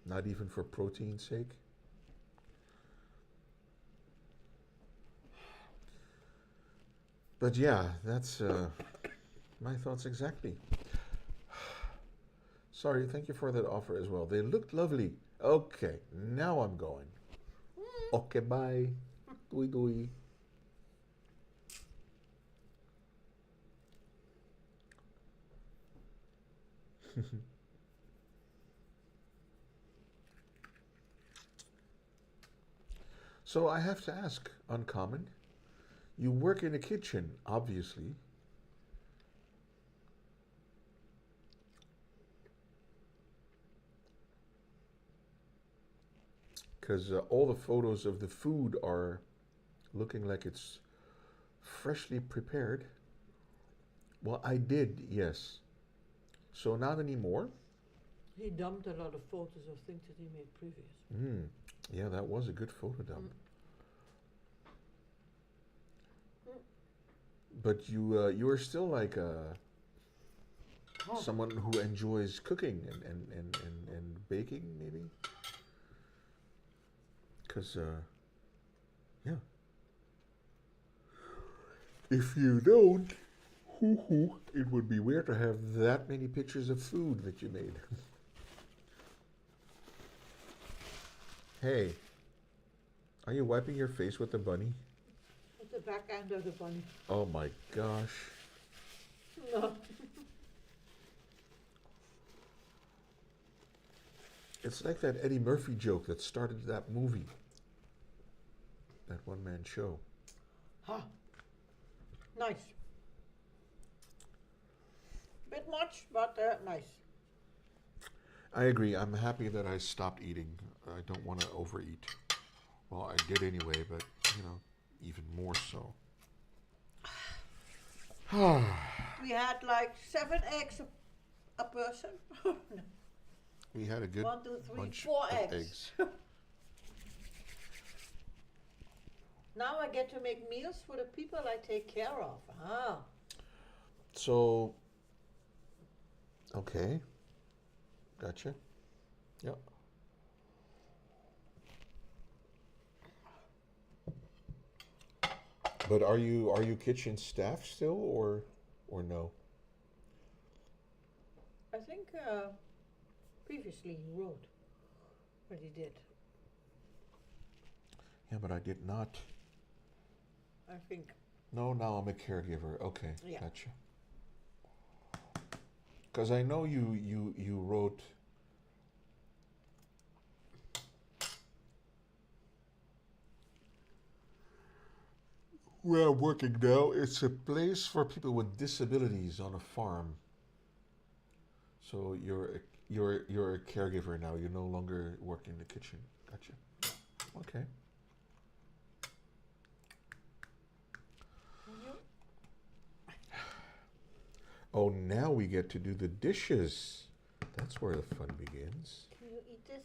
Not even for protein's sake. But yeah, that's my thoughts exactly. Sorry, thank you for that offer as well. They looked lovely. Okay, now I'm going. Okay, bye. Doei doei. So I have to ask, Uncommon, you work in a kitchen, obviously. Because all the photos of the food are looking like it's freshly prepared. Well, I did, yes. So not anymore? He dumped a lot of photos of things that he made previous. Yeah, that was a good photo dump. But you are still like someone who enjoys cooking and baking, maybe? Because, yeah. If you don't, it would be weird to have that many pictures of food that you made. Hey, are you wiping your face with the bunny? With the back end of the bunny. Oh my gosh. No. It's like that Eddie Murphy joke that started that movie. That one-man show. Huh. Nice. Bit much, but nice. I agree. I'm happy that I stopped eating. I don't want to overeat. Well, I did anyway, but, even more so. We had like 7 eggs a person. We had a good 1, 2, 3, bunch 4 of eggs. Now I get to make meals for the people I take care of. Ah. So, okay. Gotcha. Yep. But are you kitchen staff still or no? I think previously he wrote what he did. Yeah, but I did not. I think. No, now I'm a caregiver. Okay, Yeah. gotcha. Because I know you wrote. Where I'm working now, it's a place for people with disabilities on a farm. So you're a caregiver now. You no longer work in the kitchen. Gotcha. Okay. Oh, now we get to do the dishes. That's where the fun begins. Can you eat this?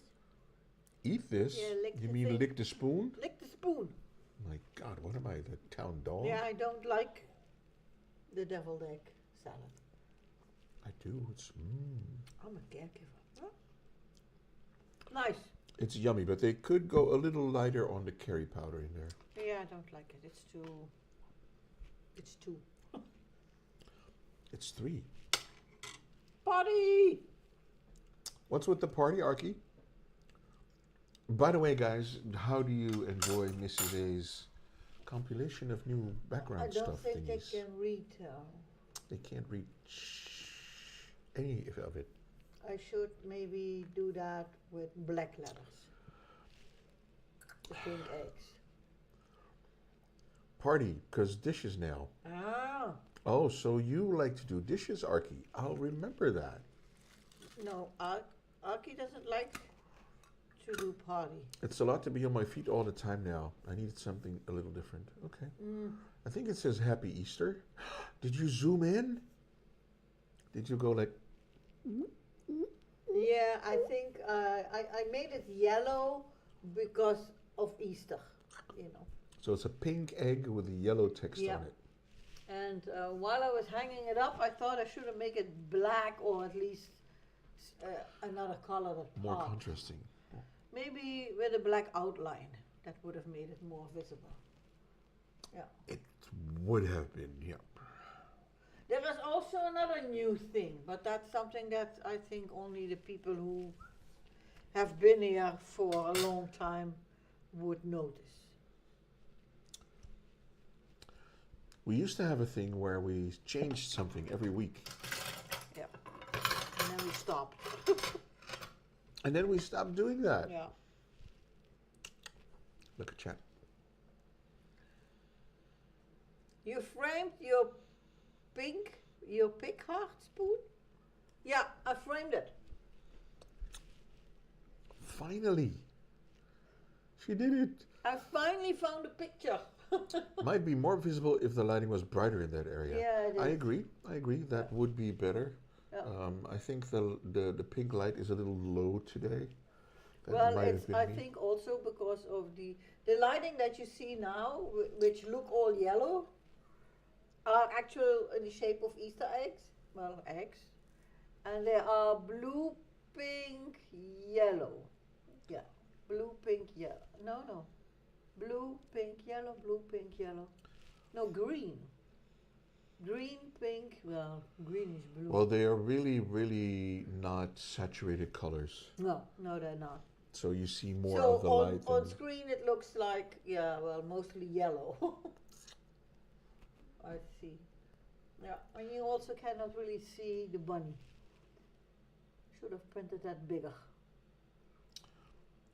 Eat this? Yeah, lick You the mean thing. lick the spoon? Lick the spoon. My God, what am I, the town dog? Yeah, I don't like the deviled egg salad. I do. It's I'm a caregiver. Huh? Nice. It's yummy, but they could go a little lighter on the curry powder in there. Yeah, I don't like it. It's too. It's 2. It's 3. Party! What's with the party, Arky? By the way, guys, how do you enjoy Mrs. A's compilation of new background I don't stuff think they thingies? can read. They can't read any of it. I should maybe do that with black letters. The pink eggs. Party, because dishes now. Ah. Oh, so you like to do dishes, Arky? I'll remember that. No, Aki doesn't like to do party. It's a lot to be on my feet all the time now. I needed something a little different. Okay. I think it says Happy Easter. Did you zoom in? Did you go like... Yeah, I think I made it yellow because of Easter, So it's a pink egg with a yellow text Yeah. on it. And while I was hanging it up, I thought I should have made it black or at least another color that More popped. contrasting. Maybe with a black outline. That would have made it more visible. Yeah. It would have been, yeah. There is also another new thing, but that's something that I think only the people who have been here for a long time would notice. We used to have a thing where we changed something every week. Yeah. And then we stopped. And then we stopped doing that. Yeah. Look at chat. You framed your pig heart spoon? Yeah, I framed it. Finally. She did it. I finally found a picture. Might be more visible if the lighting was brighter in that area. Yeah, it I is. agree. That would be better. Yeah. I think the pink light is a little low today. That Well, might have it's been I me. think also because of the lighting that you see now, which look all yellow, are actual in the shape of Easter eggs. Well, eggs, and they are blue, pink, yellow. Yeah, blue, pink, yellow. No, no, blue, pink, yellow, blue, pink, yellow. No, green. Green, pink. Well, green is blue. Well, they are really, really not saturated colors. No, no, they're not. So you see more So of the on light. on And screen it looks like, yeah, well, mostly yellow. I see. Yeah, and you also cannot really see the bunny. Should have printed that bigger.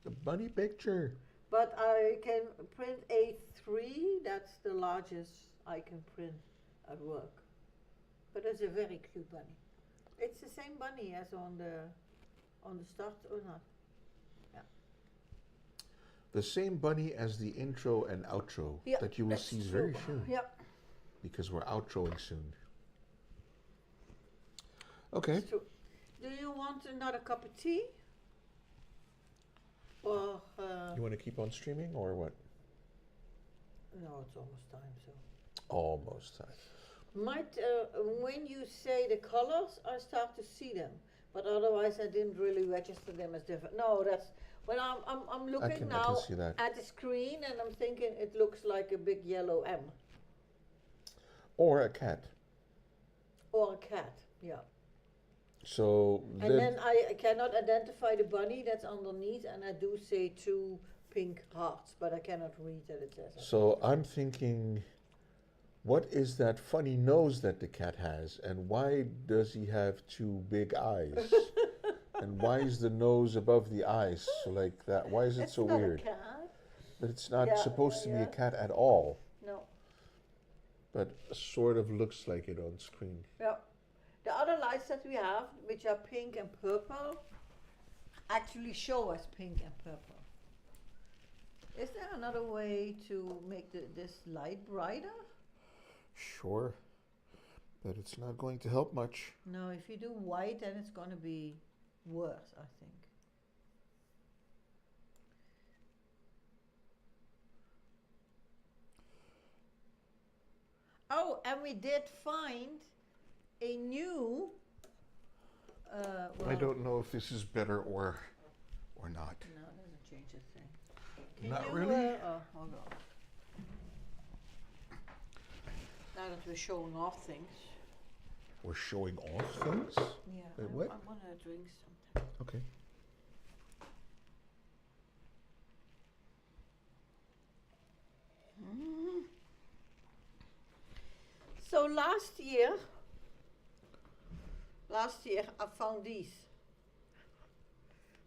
the bunny picture. But I can print A3. That's the largest I can print at work. But it's a very cute bunny. It's the same bunny as on the start or not? Yeah. The same bunny as the intro and outro Yeah, that you will that's see true. very soon. Yep. Because we're outroing soon. Okay. That's true. Do you want another cup of tea? Or You want to keep on streaming or what? no, it's almost time. So Almost time. might when you say the colors, I start to see them, but otherwise I didn't really register them as different. No, that's when I'm looking I can now see that. at the screen and I'm thinking it looks like a big yellow M Or a cat. or a cat. Yeah. So And then I cannot identify the bunny that's underneath, and I do say two pink hearts, but I cannot read that it says. so I'm thinking, what is that funny nose that the cat has, and why does he have two big eyes? And why is the nose above the eyes? So like that. Why is it It's so not weird? a cat. But it's not Yeah, supposed to be yeah. a cat at all. No. But sort of looks like it on screen. Yeah. The other lights that we have, which are pink and purple, actually show us pink and purple. Is there another way to make this light brighter? Sure. But it's not going to help much. No, if you do white, then it's going to be worse, I think. Oh, and we did find a new. I don't know if this is better or not. No, it doesn't change a thing. Can Not you, really. hold on. Now that we're showing off things. We're showing off things? Yeah, Wait, what? I want to drink something. Okay. So last year I found these.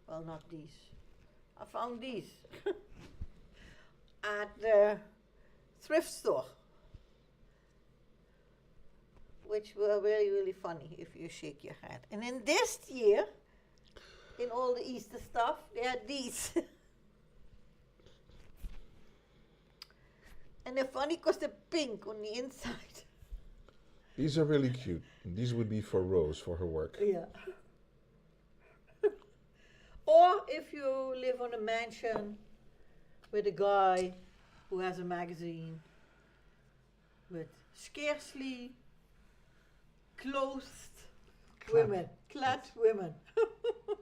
Well, not these. I found these at the thrift store, which were really, really funny if you shake your head. And in this year, in all the Easter stuff, they had these. And they're funny because they're pink on the inside. These are really cute. These would be for Rose for her work. Yeah. Or if you live on a mansion with a guy who has a magazine with scarcely clothed Clad. women, clad women.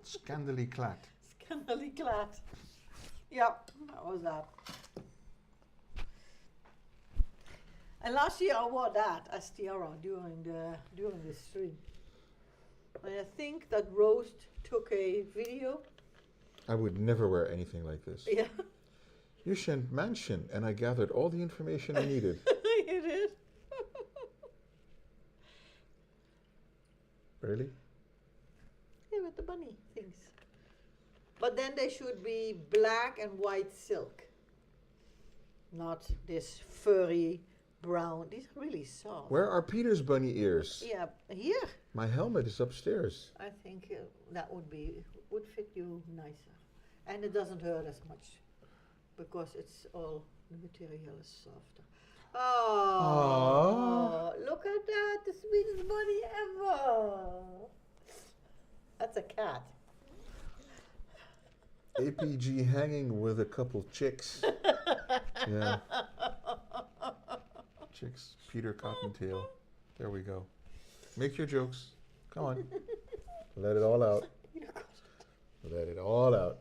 Scandally clad. Scandally clad. Yep, that was that. And last year I wore that as tiara during the stream. And I think that Rose took a video. I would never wear anything like this. Yeah, You sent mansion, and I gathered all the information I needed. you did. Really? Yeah, with the bunny things. But then they should be black and white silk. Not this furry brown. These are really soft. Where are Peter's bunny ears? Yeah, here. My helmet is upstairs. I think that would fit you nicer, and it doesn't hurt as much because it's all the material is softer. Oh, look at that, the sweetest bunny ever. That's a cat. APG hanging with a couple chicks. Yeah. Chicks, Peter Cottontail. There we go. Make your jokes. Come on. Let it all out. Let it all out.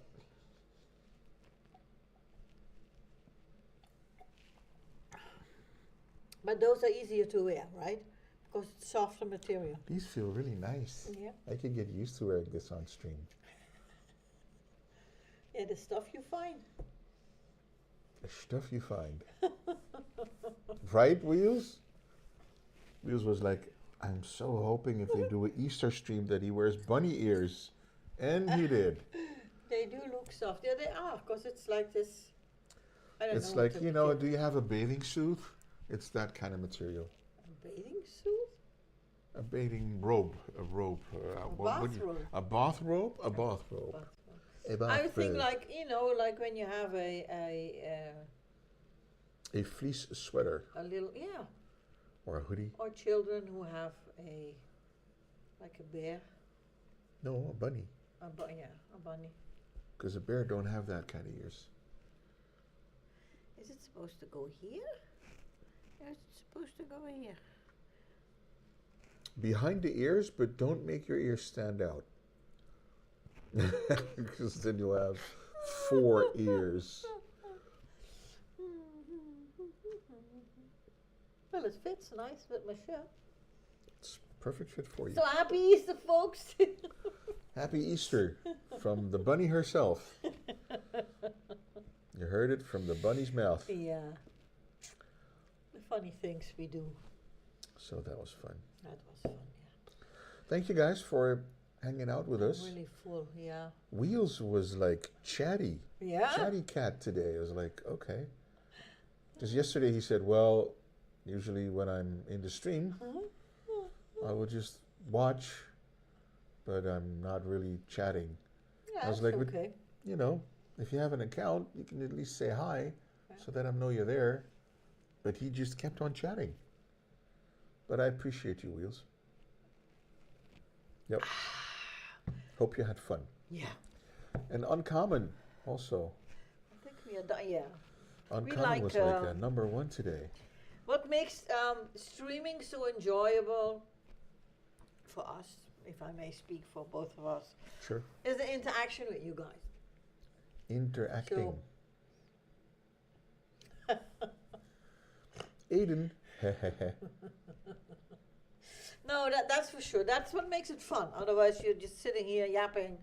But those are easier to wear, right? Because it's softer material. These feel really nice. Yeah. I could get used to wearing this on stream. Yeah, the stuff you find. The stuff you find. Right, Wheels? Wheels was like, I'm so hoping if they do an Easter stream that he wears bunny ears. And he did. They do look soft. Yeah, they are, because it's like this. I don't know. It's like, you know, do you have a bathing suit? It's that kind of material. A bathing suit? A bathing robe. A robe. Bathrobe. A bathrobe? A bathrobe. I would think like, you know, like when you have a fleece sweater. a little, yeah. Or a hoodie. Or children who have like a bear. No, a bunny. Yeah, a bunny. Because a bear don't have that kind of ears. Is it supposed to go here? Yeah, it's supposed to go here. Behind the ears, but don't make your ears stand out. Because then you'll have 4 ears. Well, it fits nice with my shirt. It's perfect fit for you. So happy Easter, folks. Happy Easter from the bunny herself. You heard it from the bunny's mouth. Yeah. The funny things we do. So that was fun. That was fun, yeah. Thank you guys for hanging out with us. Really full, yeah. Wheels was like chatty. Yeah? Chatty cat today. I was like, okay. Because yesterday he said, well, usually when I'm in the stream, I will just watch, but I'm not really chatting. Yeah, I was that's like, okay. You know, if you have an account, you can at least say hi so that I know you're there. But he just kept on chatting. But I appreciate you, Wheels. Yep. Hope you had fun. Yeah. And Uncommon also. I think we are done, yeah. Uncommon was like a #1 today. What makes streaming so enjoyable for us, if I may speak for both of us, Sure. is the interaction with you guys. Interacting. Aiden. No, that's for sure. That's what makes it fun. Otherwise, you're just sitting here yapping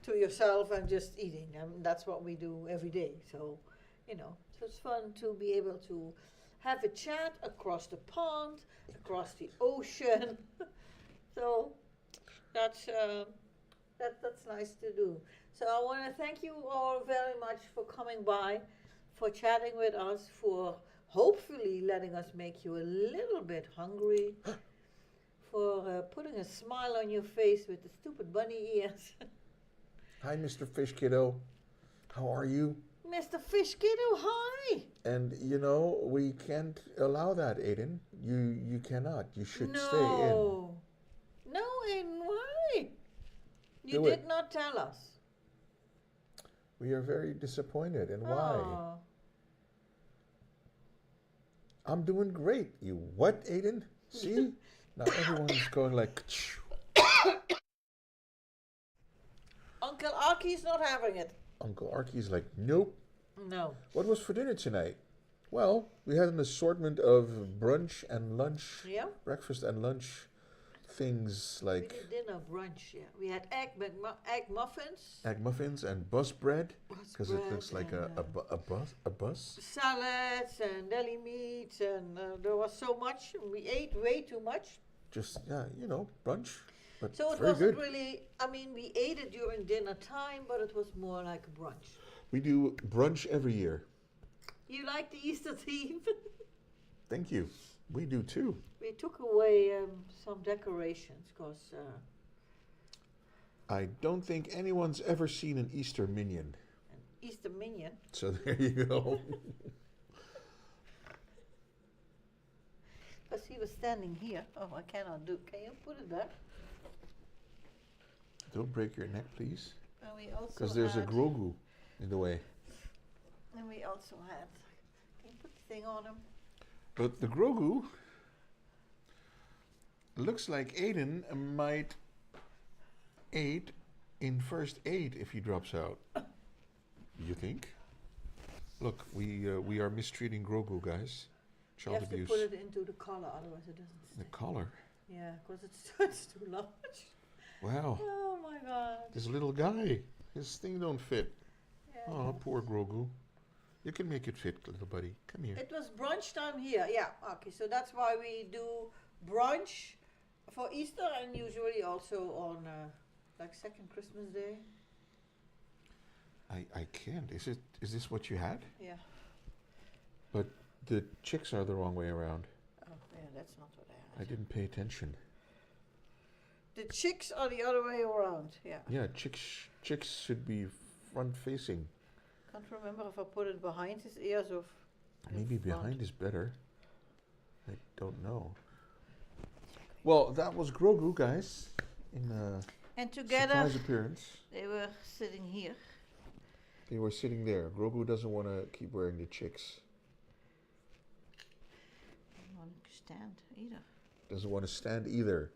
to yourself and just eating. And that's what we do every day. So, you know, so it's fun to be able to have a chat across the pond, across the ocean. So that's nice to do. So I want to thank you all very much for coming by, for chatting with us, for hopefully letting us make you a little bit hungry, for putting a smile on your face with the stupid bunny ears. Hi, Mr. Fish Kiddo. How are you? Mr. Fish Kiddo, hi! And, you know, we can't allow that, Aiden. You cannot. You should stay in. No, Aiden, why? You Do did it. not tell us. We are very disappointed. And why? Oh. I'm doing great. You what, Aiden? See? Now everyone's going like... Uncle Aki's not having it. Uncle Arky's like, nope. No. What was for dinner tonight? Well, we had an assortment of brunch and lunch, Yeah? breakfast and lunch things We like did dinner brunch, yeah. We had egg muffins, egg muffins and bus bread, because it bread looks like and, a bus. salads and deli meats, and there was so much. We ate way too much. Just, yeah, you know, brunch, but So it very wasn't good. really, I mean, we ate it during dinner time, but it was more like a brunch. We do brunch every year. You like the Easter theme? Thank you. We do too. We took away some decorations because I don't think anyone's ever seen an Easter minion. an Easter minion. So there you go. Because he was standing here. Oh, I cannot do. Can you put it there? Don't break your neck, please. And we also Because there's a had- grogu in the way. And we also had. Can you put the thing on him? But the grogu looks like Aiden might aid in first aid if he drops out. You think? Look, we are mistreating Grogu, guys. You Child have abuse. to put it into the collar, otherwise it doesn't The stick. collar. Yeah, because it's too large. Wow. Oh my god. This little guy. His thing don't fit. Yeah. Oh, poor Grogu. You can make it fit, little buddy. Come here. It was brunch time here. Yeah, okay. So that's why we do brunch for Easter and usually also on like second Christmas Day. I can't. Is this what you had? Yeah. But the chicks are the wrong way around. Oh, yeah, that's not what I I had. didn't pay attention. The chicks are the other way around. Yeah. Yeah, chicks should be front facing. Can't remember if I put it behind his ears or. Maybe in front. behind is better. I don't know. Well, that was Grogu, guys, in a And together surprise appearance. they were sitting here. They were sitting there. Grogu doesn't want to keep wearing the chicks. Don't want to stand either. Doesn't want to stand either.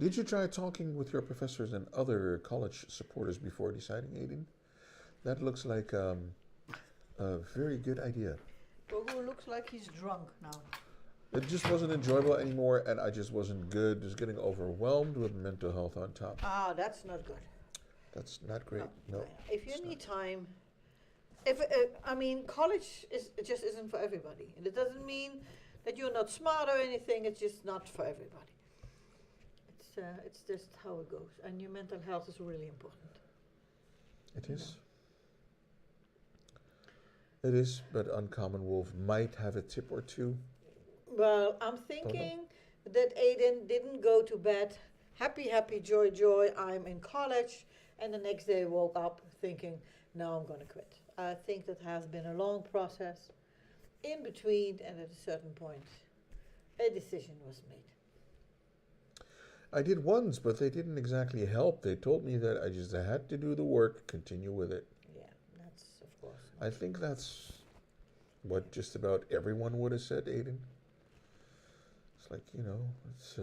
Did you try talking with your professors and other college supporters before deciding, Aiden? That looks like a very good idea. Gogo looks like he's drunk now. It just wasn't enjoyable anymore, and I just wasn't good. Just getting overwhelmed with mental health on top. Ah, that's not good. That's not great. No. If you it's need not. time, I mean, college it just isn't for everybody, and it doesn't mean that you're not smart or anything. It's just not for everybody. It's just how it goes, and your mental health is really important. It is. It is, but Uncommon Wolf might have a tip or two. Well, I'm thinking that Aiden didn't go to bed happy, happy, joy, joy. I'm in college, and the next day woke up thinking, now I'm going to quit. I think that has been a long process in between, and at a certain point, a decision was made. I did once, but they didn't exactly help. They told me that I just had to do the work, continue with it. Yeah, that's of course. I think that's what just about everyone would have said, Aiden. It's like, it's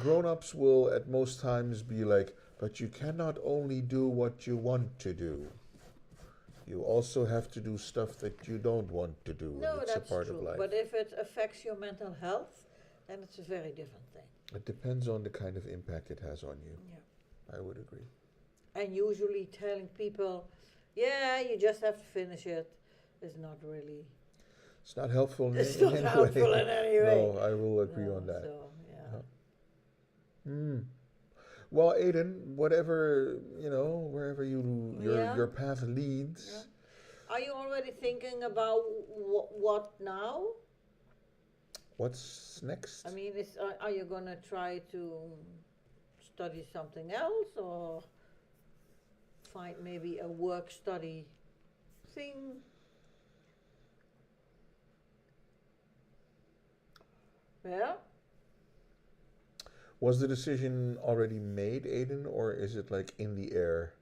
grown-ups will at most times be like, but you cannot only do what you want to do. You also have to do stuff that you don't want to do. No, and it's that's a part true. of life. But if it affects your mental health, then it's a very different thing. It depends on the kind of impact it has on you. Yeah. I would agree. And usually telling people, yeah, you just have to finish it, is not really. It's not helpful in, It's in not any helpful way. in any way. No, I will agree No, on that. So, yeah. Hmm. Well, Aiden, whatever, wherever your path leads. Yeah. Are you already thinking about what now? What's next? I mean, are you going to try to study something else or find maybe a work study thing? Yeah. Was the decision already made, Aiden, or is it like in the air?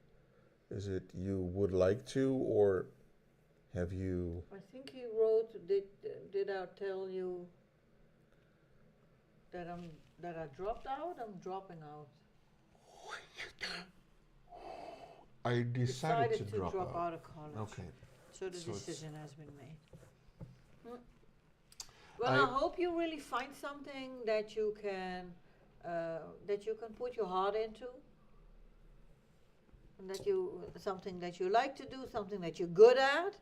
Is it you would like to, or have you? I think he wrote. Did I tell you that I dropped out? I'm dropping out. I decided to drop out of college. Okay. So the So it's- decision has been made. Well, I hope you really find something that you can put your heart into, and something that you like to do, something that you're good at.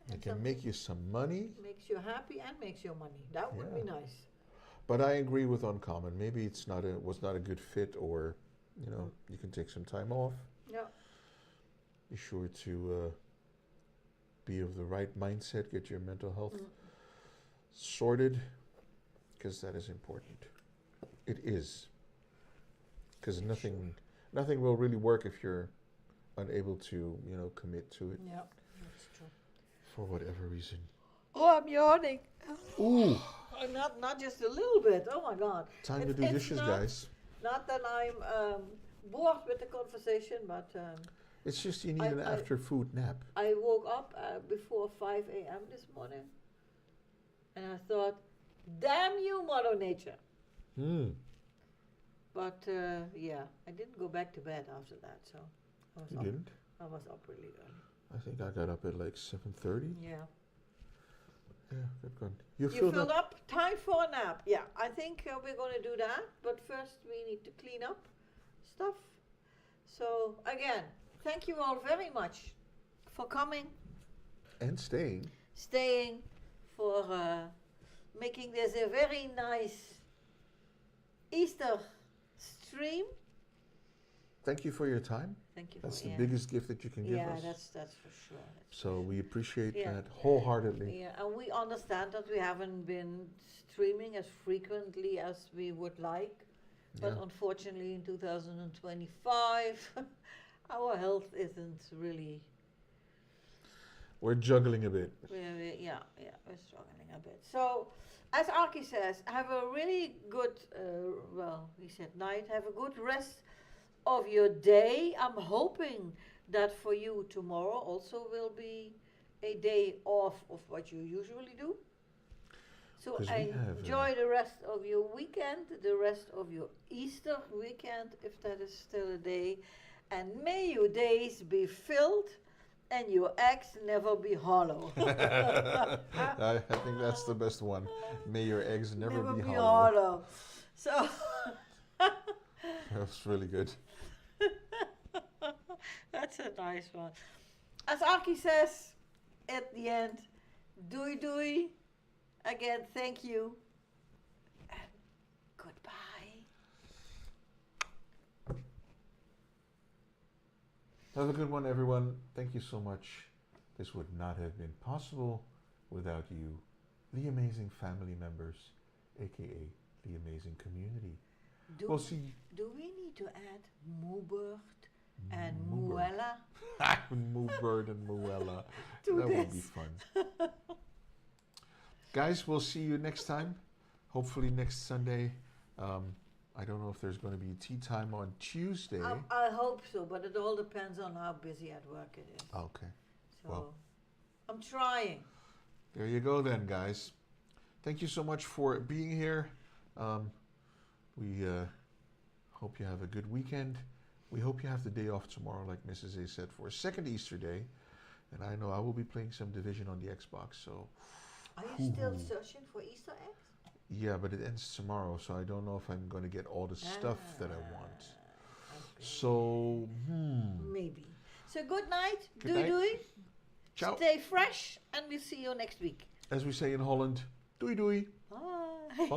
It and can make you some money. makes you happy and makes you money. That would be Yeah. nice. But I agree with Uncommon. Maybe was not a good fit, or you can take some time off. Yeah. Be sure to be of the right mindset. Get your mental health sorted, because that is important. It is, because nothing will really work if you're unable to commit to it. Yeah, that's true. for whatever reason. Oh, I'm yawning. Ooh, Not just a little bit. Oh my God. time to It's- do it's dishes, not- guys. Not that I'm bored with the conversation, but It's just you need I- an I- after food nap. I woke up before 5 a.m. this morning, and I thought, damn you, Mother Nature. Hmm. But yeah, I didn't go back to bed after that, so You didn't? I was up really early. I think I got up at like 7:30. Yeah. Yeah, good. You filled up? Time for a nap. Yeah, I think we're going to do that. But first, we need to clean up stuff. So, again, thank you all very much for coming, And staying. staying, for making this a very nice Easter stream. Thank you for your time. Thank you. That's for, the yeah. biggest gift that you can give Yeah, us. that's for sure. So we appreciate Yeah. that wholeheartedly. Yeah, and we understand that we haven't been streaming as frequently as we would like, but Yeah. unfortunately in 2025 our health isn't really, We're juggling a bit. we're struggling a bit. So, as Arki says, have a really good, he said night, have a good rest of your day. I'm hoping that for you tomorrow also will be a day off of what you usually do. So 'Cause we have, enjoy the rest of your weekend, the rest of your Easter weekend, if that is still a day. And may your days be filled and your eggs never be hollow. I think that's the best one. May your eggs never be hollow. hollow. So That's really good. that's a nice one. As Aki says at the end, doei doei. Again, thank you. And goodbye. Have a good one, everyone. Thank you so much. This would not have been possible without you, the amazing family members, aka the amazing community. We'll see. Do we need to add Moebert and Moebert. Muella Moebert and Muella. to That would be this? fun. Guys, we'll see you next time. Hopefully next Sunday. I don't know if there's going to be tea time on Tuesday. I hope so, but it all depends on how busy at work it is. Okay. So well. I'm trying. There you go then, guys. Thank you so much for being here. We hope you have a good weekend. We hope you have the day off tomorrow, like Mrs. A said, for a second Easter day. And I know I will be playing some Division on the Xbox, so... Are you still Ooh. searching for Easter eggs? Yeah, but it ends tomorrow, so I don't know if I'm going to get all the stuff that I want. Okay. So, Maybe. So good night. Good Doei night. doei. Ciao. Stay fresh, and we'll see you next week. As we say in Holland, doei doei. Bye. Bye.